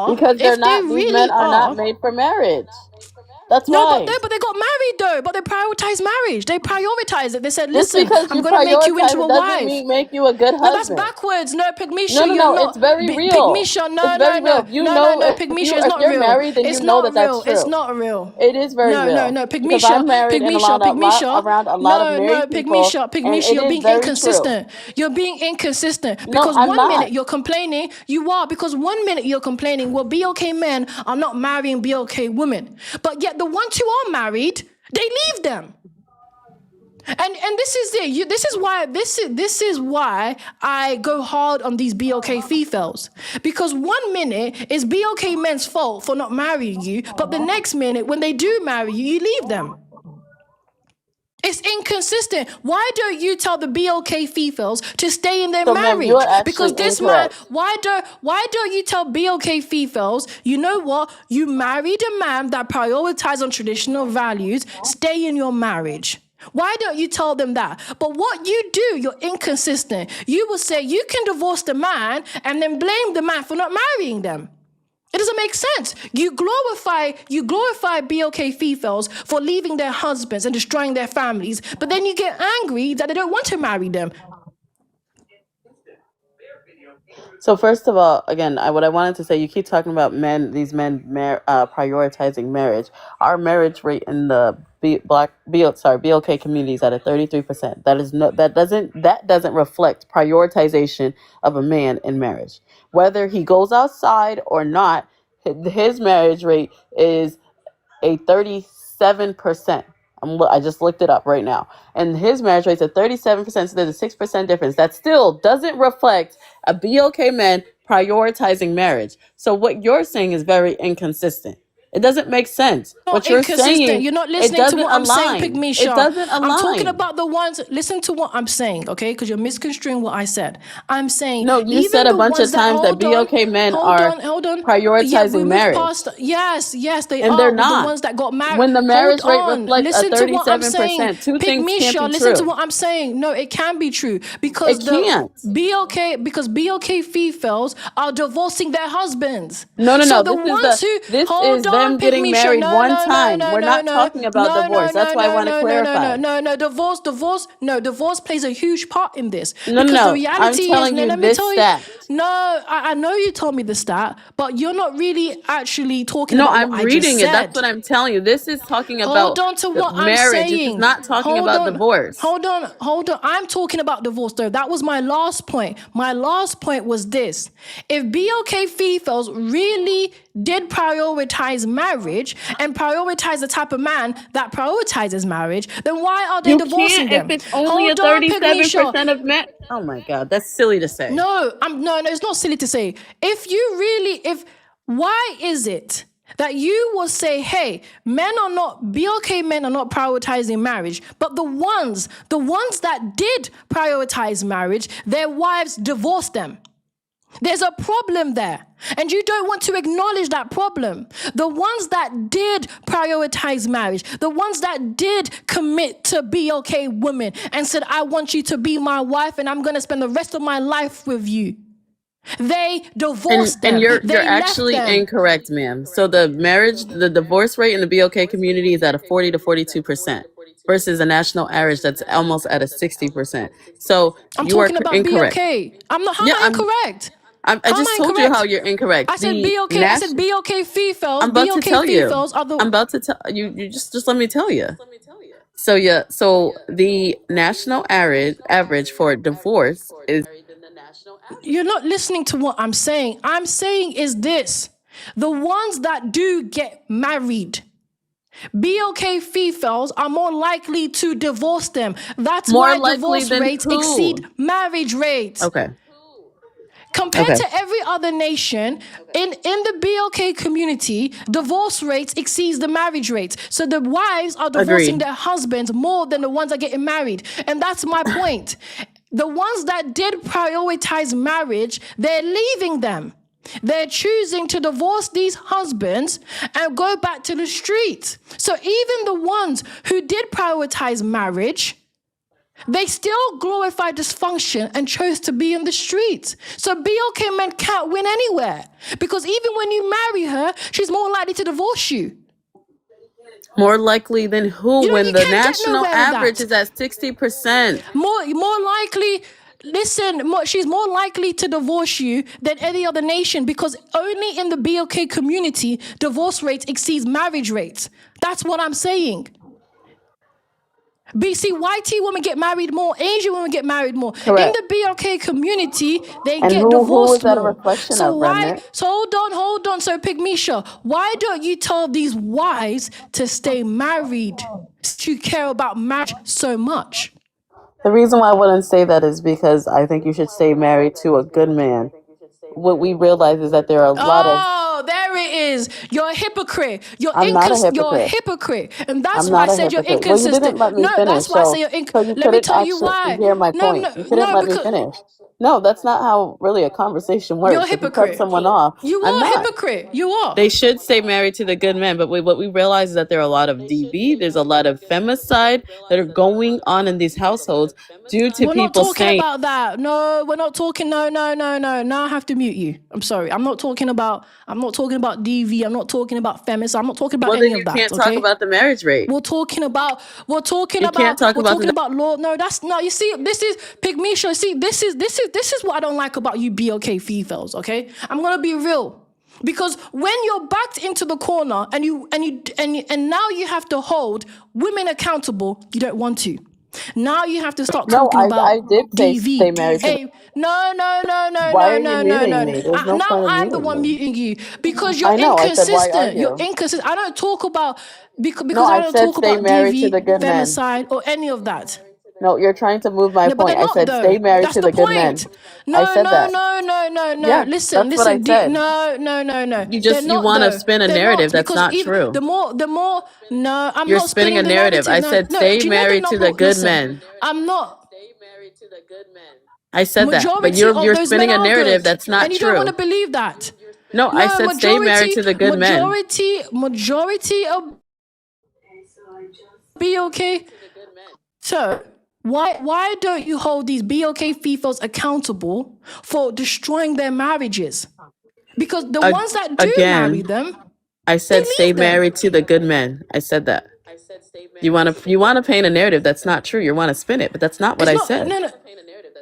Because these men really are not are. made for marriage. That's No, but why. they got married though. But they prioritized marriage. They prioritized it. They said, Just "Listen, because I'm you gonna make you prioritize into it a doesn't wife." mean make you a good No, that's husband. backwards. No, No, Pygmisha, no, you're no. It's not. very real. Pygmisha, It's no, very real. You know, Pygmisha is if not you're real. married, then you It's know not that that's real. It's true. not real. It is very real No, because I'm married and Pygmisha. around a lot of married people, and it You're is being very true. inconsistent. You're being inconsistent No, because I'm one not. minute you're complaining, because one minute you're complaining, well, BOK men are not marrying BOK women, but yet the ones who are married, they leave them. And this is it. This is why I go hard on these BOK females, because one minute is BOK men's fault for not marrying you, but the next minute when they do marry you, you leave them. It's inconsistent. Why don't you tell the BOK females to stay in their So, ma'am, you marriage? are Because actually this man, incorrect. why don't you tell BOK females, you know what? You married a man that prioritizes on traditional values. Stay in your marriage. Why don't you tell them that? But what you do, you're inconsistent. You will say you can divorce the man and then blame the man for not marrying them. It doesn't make sense. You glorify BOK females for leaving their husbands and destroying their families, but then you get angry that they don't want to marry them. So first of all, again, what I wanted to say, you keep talking about prioritizing marriage. Our marriage rate in the BOK community is at a 33%. That doesn't reflect prioritization of a man in marriage. Whether he goes outside or not, his marriage rate is a 37%. I just looked it up right now. And his marriage rate's at 37%, so there's a 6% difference. That still doesn't reflect a BOK man prioritizing marriage. So what you're saying is very inconsistent. It doesn't make sense. Not What you're inconsistent. saying, You're not it listening to doesn't what I'm saying, align. It Pygmisha. doesn't I'm talking align. about the ones, listen to what I'm saying, okay? Because you're misconstruing what I said. I'm saying, No, you even said a the bunch of ones that, times that BOK men are hold on. Yeah, we prioritizing move marriage. past, yes, they And they're are. With the not. ones that got married. When the marriage Hold rate on. reflects a Listen to what I'm saying. 37%, two things can't be Listen to true. what I'm saying. No, it can be true. It Because can't. BOK females are divorcing their husbands. No. So the This ones who, is them them Pygmy getting Show. married No, one no, no, time. no, We're no, not no, talking about no, no, divorce. That's no, why I no, want to no, no, no, no, clarify. no, no. Divorce. No, divorce plays a huge part in this No, because the no, I'm reality is. telling No, you let me this tell you. stat. No, I know you told me the stat, but you're not really actually talking No, about what I'm I just reading it. That's what said. I'm telling you. This is talking Hold about on to the what I'm marriage. This is saying. not talking Hold about on. divorce. Hold on. I'm talking about divorce though. That was my last point. My last point was this. If BOK Fefails really did prioritize marriage and prioritize the type of man that prioritizes marriage, then why are they You divorcing can't if them? it's only a Hold on, Pygmisha. 37% of men. Oh my God, that's silly to say. No, it's not silly to say. Why is it that you will say, hey, BLK men are not prioritizing marriage, but the ones that did prioritize marriage, their wives divorced them. There's a problem there. And you don't want to acknowledge that problem. The ones that did prioritize marriage, the ones that did commit to BLK women and said, I want you to be my wife and I'm going to spend the rest of my life with you. They divorced them. And you're They actually left them. incorrect, ma'am. So the divorce rate in the BOK community is at a 40 to 42% versus a national average that's almost at a 60%. So I'm you are talking about incorrect. BLK. How am I incorrect? I just told you how you're incorrect. I said BLK. I said BLK Fefails. I'm about to tell you. Are the. I'm about to tell you. You just let me tell you. So yeah. So the national average for divorce is. You're not listening to what I'm saying. I'm saying is this: the ones that do get married, BLK Fefails are more likely to divorce them. That's More why likely divorce than rates who? exceed marriage rates. Okay. Compared to every other nation, in the BLK community, divorce rates exceeds the marriage rates. So the wives are divorcing Agreed. their husbands more than the ones that are getting married. And that's my point. The ones that did prioritize marriage, they're leaving them. They're choosing to divorce these husbands and go back to the streets. So even the ones who did prioritize marriage, they still glorify dysfunction and chose to be in the streets. So BLK men can't win anywhere because even when you marry her, she's more likely to divorce you. More likely than who? You know, When you the can't get national nowhere with average that. is at 60%. More likely. Listen, she's more likely to divorce you than any other nation because only in the BLK community, divorce rates exceeds marriage rates. That's what I'm saying. BC YT women get married more, Asian women get married more. Correct. In the BLK community, they And get who is divorced that a more. reflection So of, why? Remnant? So hold on. So Pygmisha, why don't you tell these wives to stay married? To care about marriage so much. The reason why I wouldn't say that is because I think you should stay married to a good man. What we realize is that there are a lot of. Oh, there it is. You're a hypocrite. I'm not a You're a hypocrite. hypocrite. And that's I'm why I not a said you're hypocrite. Well, you didn't inconsistent. let me No, finish, that's why I so say you're you Let me couldn't tell you actually why. hear my point. You couldn't let me Because finish. No, that's not how really a conversation you're a works. If you cut hypocrite. someone off, You I'm are a not. hypocrite. You are. They should stay married to the good men, but what we realize is that there are a lot of DV, there's a lot of femicide that are going on in these households due to We're not people talking saying. about that. No, we're not talking. No. Now I have to mute you. I'm sorry. I'm not talking about DV. I'm not talking about feminists. I'm not talking about Well, any then you of that. can't Okay. talk about the marriage rate. We're talking about You can't talk about the. law. No, that's not. You see, this is Pygmisha. See, this is what I don't like about you BLK Fefails. Okay, I'm gonna be real. Because when you're backed into the corner and now you have to hold women accountable, you don't want to. Now you have to start No, talking about I did say DV. stay married to. Hey, no. Why are you muting me? There's no Now point of I'm the muting one me. muting you because you're I know. I said, why are inconsistent. You're you? inconsistent. I don't talk about No, because I I don't said talk stay about married to DV, the good men. femicide, or any of that. No, you're trying to move my No, but point. they're I not said though. stay married That's to the the good men. point. I No. said that. Yeah, Listen. that's what I said. No. They're You not want to though. spin a They're narrative not that's because not even true. the more. No, I'm You're not spinning a spinning the narrative. I narrative. said No. stay Do you know the married to the number? good Listen, men. I'm not. I said that, but Majority of you're those men spinning a are narrative good, that's not and you don't want true. to believe that. No, I No, said stay married to the good men. majority of BOK. So why don't you hold these BOK Fefails accountable for destroying their marriages? Because the ones that do marry Again, them, I They said stay leave them. married to the good men. I said that. You want to paint a narrative that's not true. You want to spin it, but that's not what It's I not. said. No, no.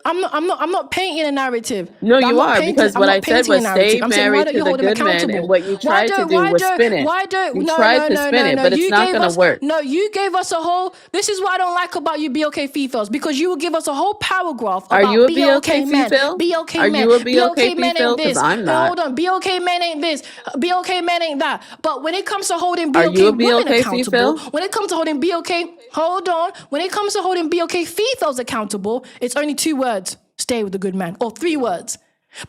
I'm not painting a narrative. No, I'm you not are, painting. because I'm what I not said painting a was stay narrative. I'm saying, why married don't to you the hold them good men, and accountable? what you tried to do was spin it. You No, tried no, to no, spin no, it, no. but it's You not gave going to us, work. no, you gave us a whole, this is what I don't like about you BOK females, because you will give us a whole paragraph Are you about a BOK BOK men, female? BOK Are men, you a BOK BOK men female? ain't Because this. I'm Hey, not. hold on, BOK men ain't this, BOK men ain't that. But when it comes to holding Are BOK you a women BOK accountable, female? when it comes to holding BOK, hold on, when it comes to holding BOK females accountable, it's only 2 words. Stay with the good man, or 3 words.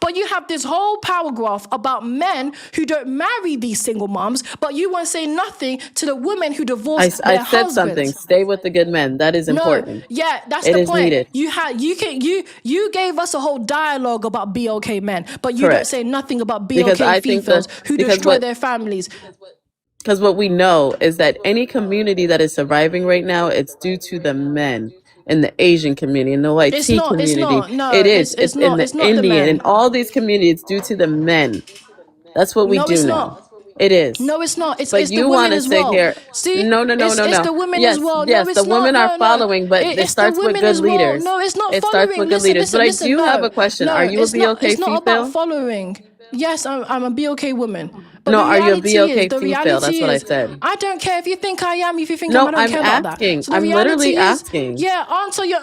But you have this whole paragraph about men who don't marry these single moms, but you won't say nothing to the women who divorce I their said something. husbands. Stay with the good men. That is No, important. yeah, that's It the is point. needed. You gave us a whole dialogue about BOK men, but you don't Correct. say nothing about Because BOK I think females who because destroy what their families. because what we know is that any community that is surviving right now, it's due to the men in the Asian community, in the It's YT not. It's community. not. No, It is. it's It's in not. the It's not the Indian and men. all these communities. It's due to the men. That's what we No, do it's know. not. It is. No, it's not. But It's the you want women to as sit well. here. See, No, no, no, no, it's no. the women as Yes, well. No, yes, the it's not. women are No, no. following, but it It's the starts with women good as well. leaders. No, it's not It starts following. with good Listen, leaders. But listen, I listen. do have No, a question. no, Are you a it's not. BOK It's not about female? following. Yes, I'm a BOK woman. But No, are you a the BOK female? That's reality what I is, said. I don't care if you think I am. If you think No, I don't I'm care about that. asking. So the I'm literally reality is, asking. yeah, answer your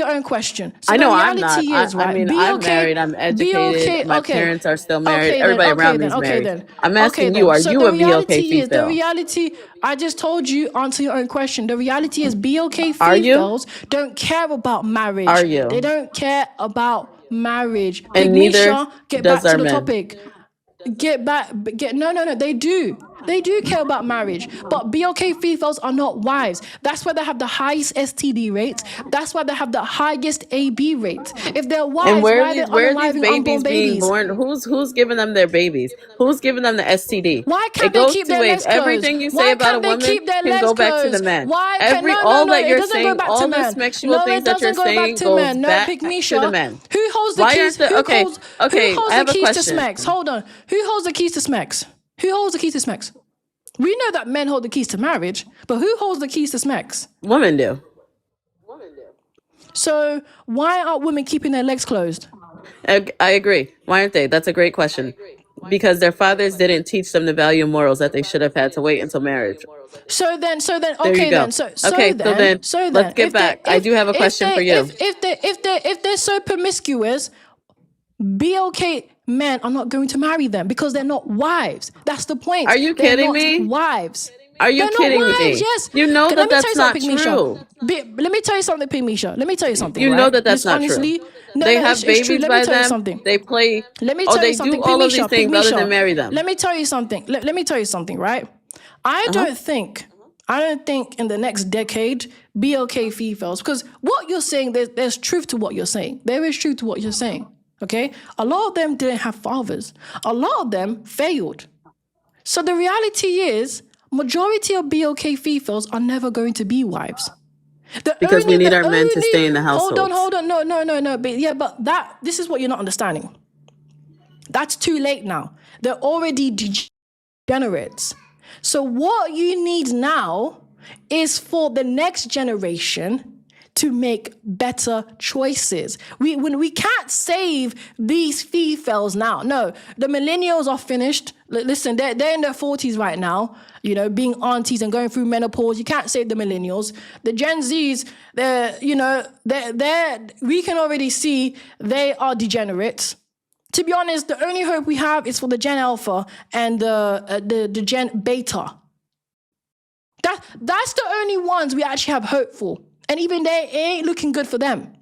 own question. So I the know I'm not. reality is, I right? mean, I'm married. I'm educated. My Okay. parents are still married. Okay then, Everybody okay around me then, is okay married. then, I'm okay asking you, then. are So you a BOK the female? reality, I just told you, answer your own question. The reality is BOK Are you? females don't care about Are marriage. They you? don't care about marriage. And neither Pygmisha, get does back to our the men. topic. No, they do. They do care about marriage, but BOK females are not wives. That's why they have the highest STD rates. That's why they have the highest AB rates. If they're And wives, why are they where are these unaliving unborn babies being babies? born? Who's giving them their babies? Who's giving them the STD? Why It can't they goes keep two their ways. legs closed? Everything you say Why about a can't they woman keep their can legs go back to the closed? men. Why can Every no, all that it you're doesn't go saying, back to all the men. sexual No, things it that you're doesn't go back saying to goes men. No, back to the Pygmisha. men. Who holds the Why keys? aren't the okay, Who okay, holds I the have a keys to question. smacks? Hold on. Who holds the keys to smacks? Who holds the keys to smacks? We know that men hold the keys to marriage, but who holds the keys to smacks? Women do. So why aren't women keeping their legs closed? I agree. Why aren't they? That's a great question. Because their fathers didn't teach them the value and morals that they should have had to wait until marriage. So then, There you okay go. then, Okay, so then let's get back. I do have a question for you. if they're so promiscuous, BOK men are not going to marry them because they're not wives. That's the point. Are you They're kidding not me? wives. Are you They're not kidding wives, me? yes. You know Okay, that let me tell that's you not something, Misha. true. Let me tell you something, Misha. Let me tell you something, You know right? that that's Just not true. honestly, no, They it's have true. babies Let me by tell you them. something. They play. Let me Oh, tell you they do something, all of these things other than Pygmisha. marry them. Let me tell you something. Let me tell you something, right? I Uh-huh. don't think in the next decade, BOK females, because what you're saying, there's truth to what you're saying. There is truth to what you're saying, okay? A lot of them didn't have fathers. A lot of them failed. So the reality is, majority of BOK females are never going to be wives. Because we need our men to stay in the households. Hold on, no. But this is what you're not understanding. That's too late now. They're already degenerates. So what you need now is for the next generation to make better choices. We can't save these females now. No, the millennials are finished. Listen, they're in their 40s right now, being aunties and going through menopause. You can't save the millennials. The Gen Zs, we can already see they are degenerates. To be honest, the only hope we have is for the Gen Alpha and the Gen Beta. That's the only ones we actually have hope for. And even they ain't looking good for them.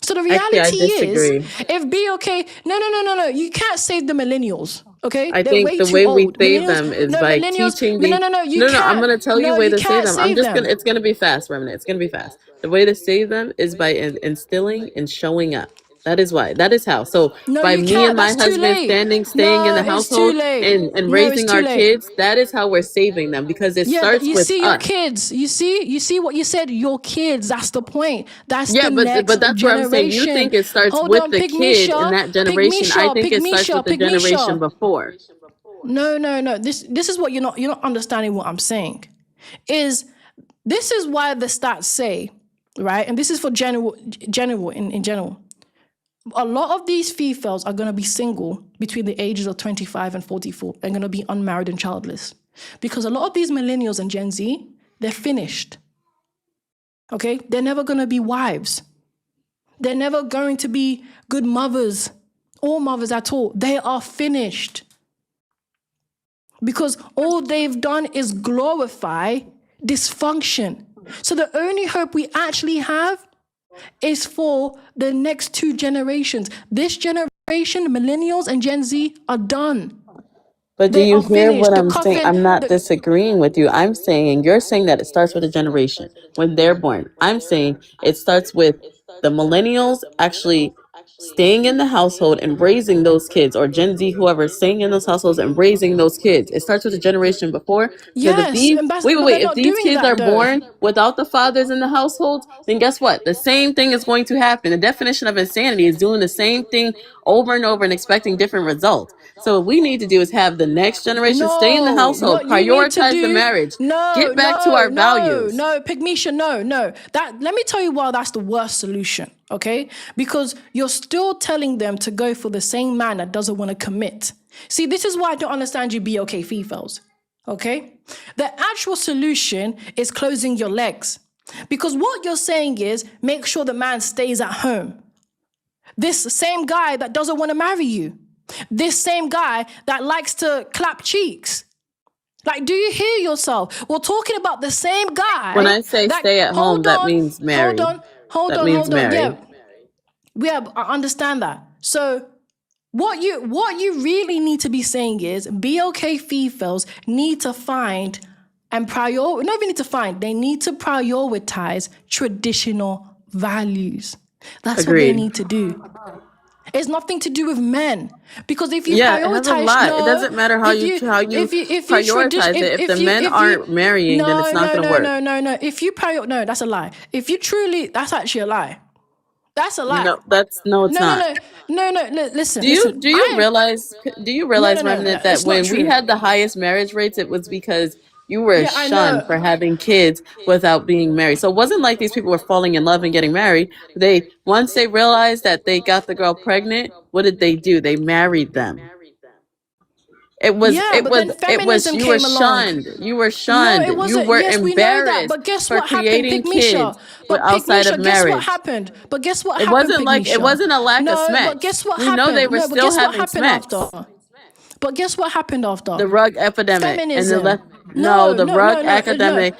So the reality is, if BOK, no, you can't save the millennials. Okay, I they're think way the too way we old. save them is by teaching the. You can't. I'm gonna tell you a way You to save can't them. I'm save just them. gonna. It's gonna be fast, Remnant. It's gonna be fast. The way to save them is by instilling and showing up. That is why. That is how. So No, by you me and can't. my That's too husband late. staying in No, the it's too household late. and No, it's raising too our late. kids, that is how we're saving them because it Yeah, starts you with see your us. kids. You see what you said. Your kids. That's the point. That's Yeah, the next but that's where I'm saying you generation. think it starts Hold with on, the kid in Pygmisha, that generation. I think it starts with the generation before. No. This is what you're not understanding what I'm saying. This is why the stats say, right? And this is for general in general. A lot of these females are going to be single between the ages of 25 and 44 and going to be unmarried and childless. Because a lot of these millennials and Gen Z, they're finished. Okay? They're never going to be wives. They're never going to be good mothers or mothers at all. They are finished. Because all they've done is glorify dysfunction. So the only hope we actually have is for the next 2 generations. This generation, millennials and Gen Z, are done. But do They you are hear finished. what The I'm saying? coffin, I'm not disagreeing with you. I'm saying you're saying that it starts with a generation when they're born. I'm saying it starts with the millennials actually staying in the household and raising those kids, or Gen Z, whoever, staying in those households and raising those kids. It starts with a generation before. Because if yes, these and wait, but they're if not these doing kids are that though. born without the fathers in the household, then guess what? The same thing is going to happen. The definition of insanity is doing the same thing over and over and expecting different results. So what we need to do is have the next generation stay in the No, household, what you need to prioritize the do, marriage, no, get back to no, our no, values. no, Pygmisha, no. Let me tell you why that's the worst solution, okay? Because you're still telling them to go for the same man that doesn't want to commit. See, this is why I don't understand you BOK Fefails, okay? The actual solution is closing your legs. Because what you're saying is make sure the man stays at home. This same guy that doesn't want to marry you. This same guy that likes to clap cheeks. Like, do you hear yourself? We're talking about the same guy When I say that, stay at home, hold that on, means hold marry. on, hold That on, means hold on. marry. Yeah, I understand that. So what you really need to be saying is BOK females need to find and they need to prioritize traditional values. That's what they Agreed. need to do. It's nothing to do with men, because if you Yeah, it has a prioritize, lot. It doesn't matter how you if you tradition, prioritize it. If the men if you aren't marrying, then it's not going to work. no, if you no, that's a lie. If you truly, that's actually a lie. That's a lie. No, it's not. Listen, Do you realize Remnant, that it's not when we true. had the highest marriage rates, it was because you were Yeah, I shunned for know. having kids without being married. So it wasn't like these people were falling in love and getting married. They once they realized that they got the girl pregnant, what did they do? They married them. Yeah, but then feminism You were came along. shunned. You were No, shunned. it You wasn't. were Yes, we know that. embarrassed But guess for what happened, creating kids Pygmisha? But outside of Pygmisha, guess what marriage. happened? But guess what It happened, wasn't like it Pygmisha? wasn't a lack of No, but smecks. guess what We know they happened? were No, but still guess what having happened after? smecks. But guess what happened after? The rug epidemic and the Feminism. left. No, the rug No. epidemic.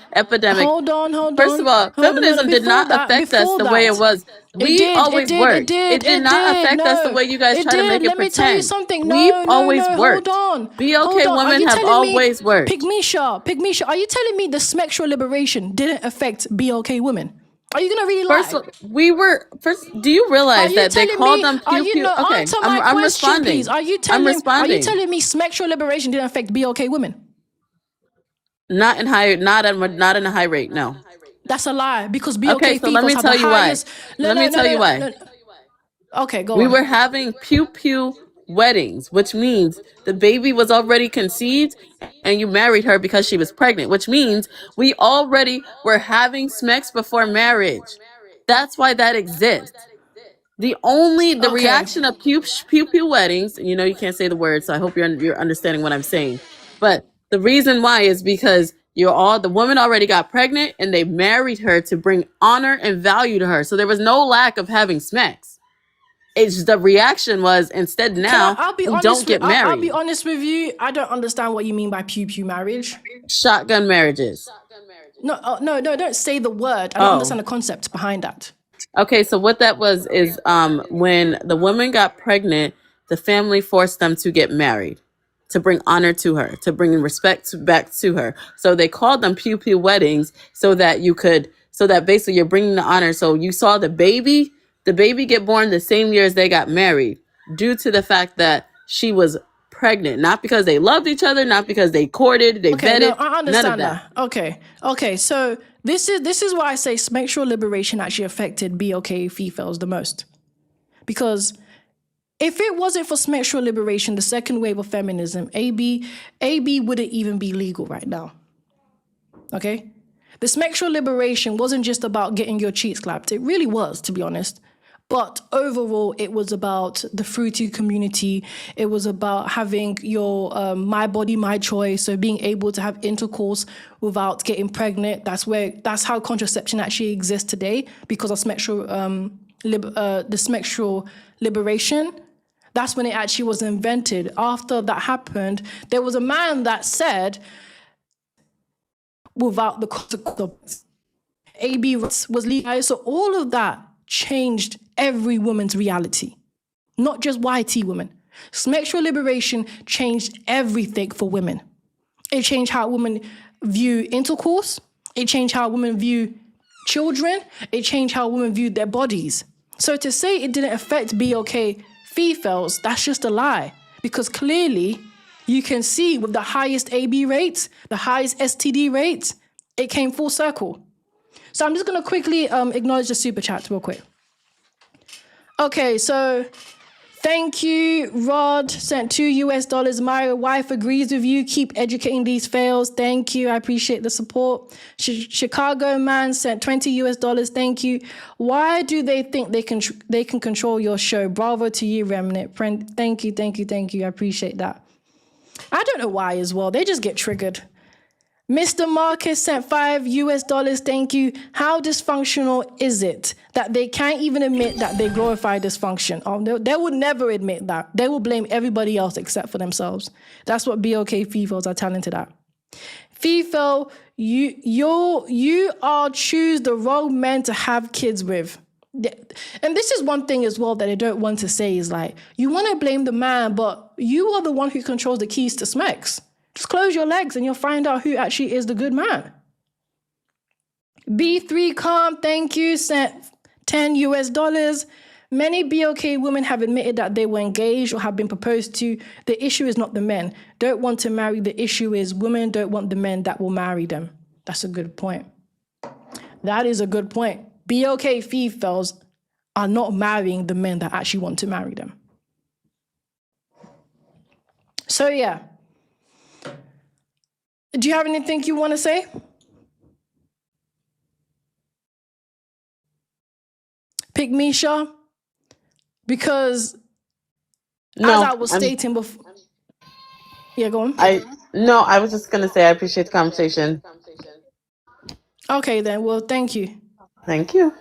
Hold on. First of all, No. feminism did not affect us the way it was. It We did. always worked. It did It not did. affect us the No, way you guys it try to make did. it Let me tell you pretend. something. We've No. always Hold worked. on. BOK Are women you have telling me, always worked. Pygmisha, are you telling me the sexual liberation didn't affect BOK women? Are you gonna really First, lie? do you Are realize you that they telling call me? them Are pew you pew? no? Okay, Answer my I'm question, please. responding. I'm Are you responding. telling me sexual liberation didn't affect BOK women? Not in a high rate. No. That's a lie, because Okay, BOK so let females me have the tell you why. highest. Let me tell you why. Okay, go We on. were having pew pew weddings, which means the baby was already conceived and you married her because she was pregnant, which means we already were having smecks before marriage. That's why that exists. The Okay. reaction of pew pew weddings, you can't say the word, so I hope you're understanding what I'm saying. But the reason why is because the woman already got pregnant and they married her to bring honor and value to her. So there was no lack of having smecks. It's the reaction was instead now I'll be we honest don't with. get I'll be married. honest with you. I don't understand what you mean by pew pew marriage. Shotgun marriages. No. Don't say the word. I don't Oh, understand the concept behind that. okay. So what that was is when the woman got pregnant, the family forced them to get married to bring honor to her, to bring respect back to her. So they called them pew pew weddings so that basically you're bringing the honor. So you saw the baby get born the same year as they got married, due to the fact that she was pregnant, not because they loved each other, not because they courted, they Okay, no, vetted, I none of understand that. that. Okay. So this is why I say sexual liberation actually affected BOK females the most, because If it wasn't for sexual liberation, the second wave of feminism, AB wouldn't even be legal right now. Okay? The sexual liberation wasn't just about getting your cheeks clapped. It really was, to be honest. But overall, it was about the fruity community. It was about having your my body, my choice. So being able to have intercourse without getting pregnant. That's how contraception actually exists today, because of the sexual liberation. That's when it actually was invented. After that happened, there was a man that said, without the consequences, AB was legalized. So all of that changed every woman's reality, not just YT women. Sexual liberation changed everything for women. It changed how women view intercourse. It changed how women view children. It changed how women viewed their bodies. So to say it didn't affect BOK Fefails, that's just a lie, because clearly you can see with the highest AB rates, the highest STD rates, it came full circle. So I'm just going to quickly acknowledge the super chat real quick. Okay, so thank you. Rod sent $2. My wife agrees with you. Keep educating these fails. Thank you. I appreciate the support. Chicago man sent $20. Thank you. Why do they think they can control your show? Bravo to you, Remnant. Thank you. I appreciate that. I don't know why as well. They just get triggered. Mr. Marcus sent $5. Thank you. How dysfunctional is it that they can't even admit that they glorify dysfunction? Oh, they would never admit that. They will blame everybody else except for themselves. That's what BOK Fefails are talented at. Fefail, you are choose the wrong men to have kids with. And this is one thing as well that I don't want to say is like, you want to blame the man, but you are the one who controls the keys to smecks. Just close your legs and you'll find out who actually is the good man. B3 Calm, thank you, sent $10. Many BOK women have admitted that they were engaged or have been proposed to. The issue is not the men don't want to marry. The issue is women don't want the men that will marry them. That's a good point. That is a good point. BOK Fefails are not marrying the men that actually want to marry them. So yeah. Do you have anything you want to say? Pick Misha? Because as I was stating before. Yeah, go on. I was just gonna say I appreciate the conversation. Okay then, well, thank you. Thank you.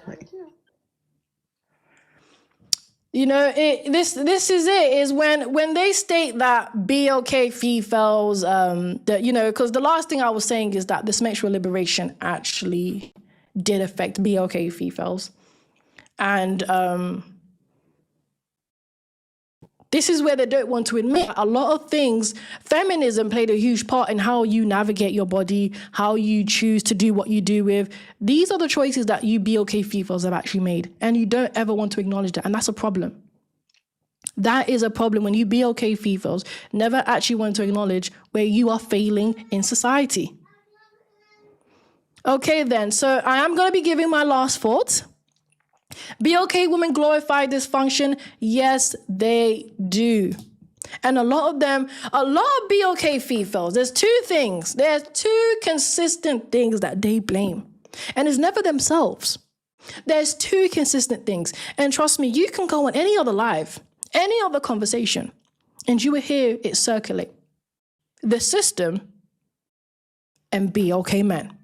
You know, this is it, is when they state that BOK Fefails, that, you know, because the last thing I was saying is that the sexual liberation actually did affect BOK Fefails. And this is where they don't want to admit a lot of things. Feminism played a huge part in how you navigate your body, how you choose to do what you do with. These are the choices that you BOK Fefails have actually made. And you don't ever want to acknowledge that. And that's a problem. That is a problem when you BOK Fefails never actually want to acknowledge where you are failing in society. Okay then, so I am going to be giving my last thoughts. BOK women glorify dysfunction. Yes, they do. And a lot of BOK Fefails, there's two consistent things that they blame. And it's never themselves. There's two consistent things. And trust me, you can go on any other live, any other conversation, and you will hear it circulate. The system and BOK men.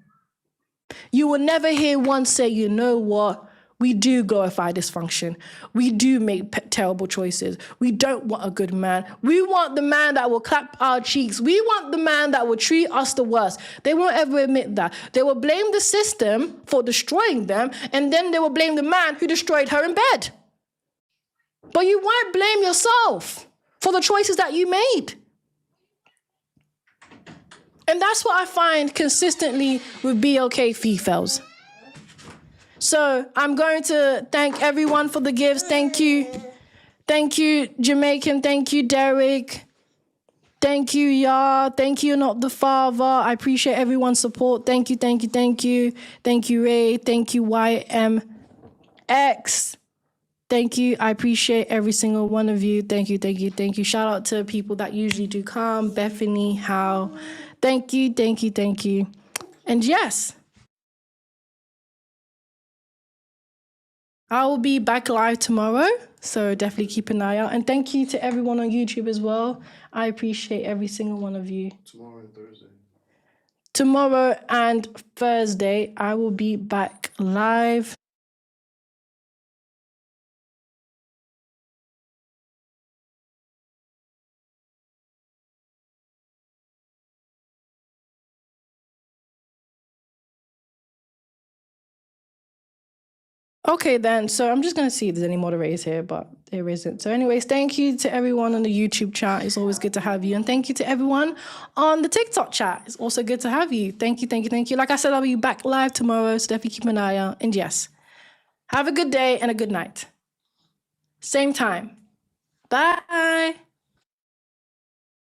You will never hear one say, you know what? We do glorify dysfunction. We do make terrible choices. We don't want a good man. We want the man that will clap our cheeks. We want the man that will treat us the worst. They won't ever admit that. They will blame the system for destroying them, and then they will blame the man who destroyed her in bed. But you won't blame yourself for the choices that you made. And that's what I find consistently with BOK Fefails. So I'm going to thank everyone for the gifts. Thank you. Thank you, Jamaican. Thank you, Derek. Thank you, Yah. Thank you, Not the Father. I appreciate everyone's support. Thank you. Thank you, Ray. Thank you, YMX. Thank you. I appreciate every single one of you. Thank you, thank you, thank you. Shout out to people that usually do come. Bethany, Hal. Thank you, thank you, thank you. And yes, I will be back live tomorrow. So definitely keep an eye out. And thank you to everyone on YouTube as well. I appreciate every single one of you. Tomorrow and Thursday. Tomorrow and Thursday, I will be back live. Okay, then. So I'm just going to see if there's any moderators here, but there isn't. So anyways, thank you to everyone on the YouTube chat. It's always good to have you. And thank you to everyone on the TikTok chat. It's also good to have you. Thank you, thank you, thank you. Like I said, I'll be back live tomorrow, so definitely keep an eye out. And yes, have a good day and a good night. Same time. Bye.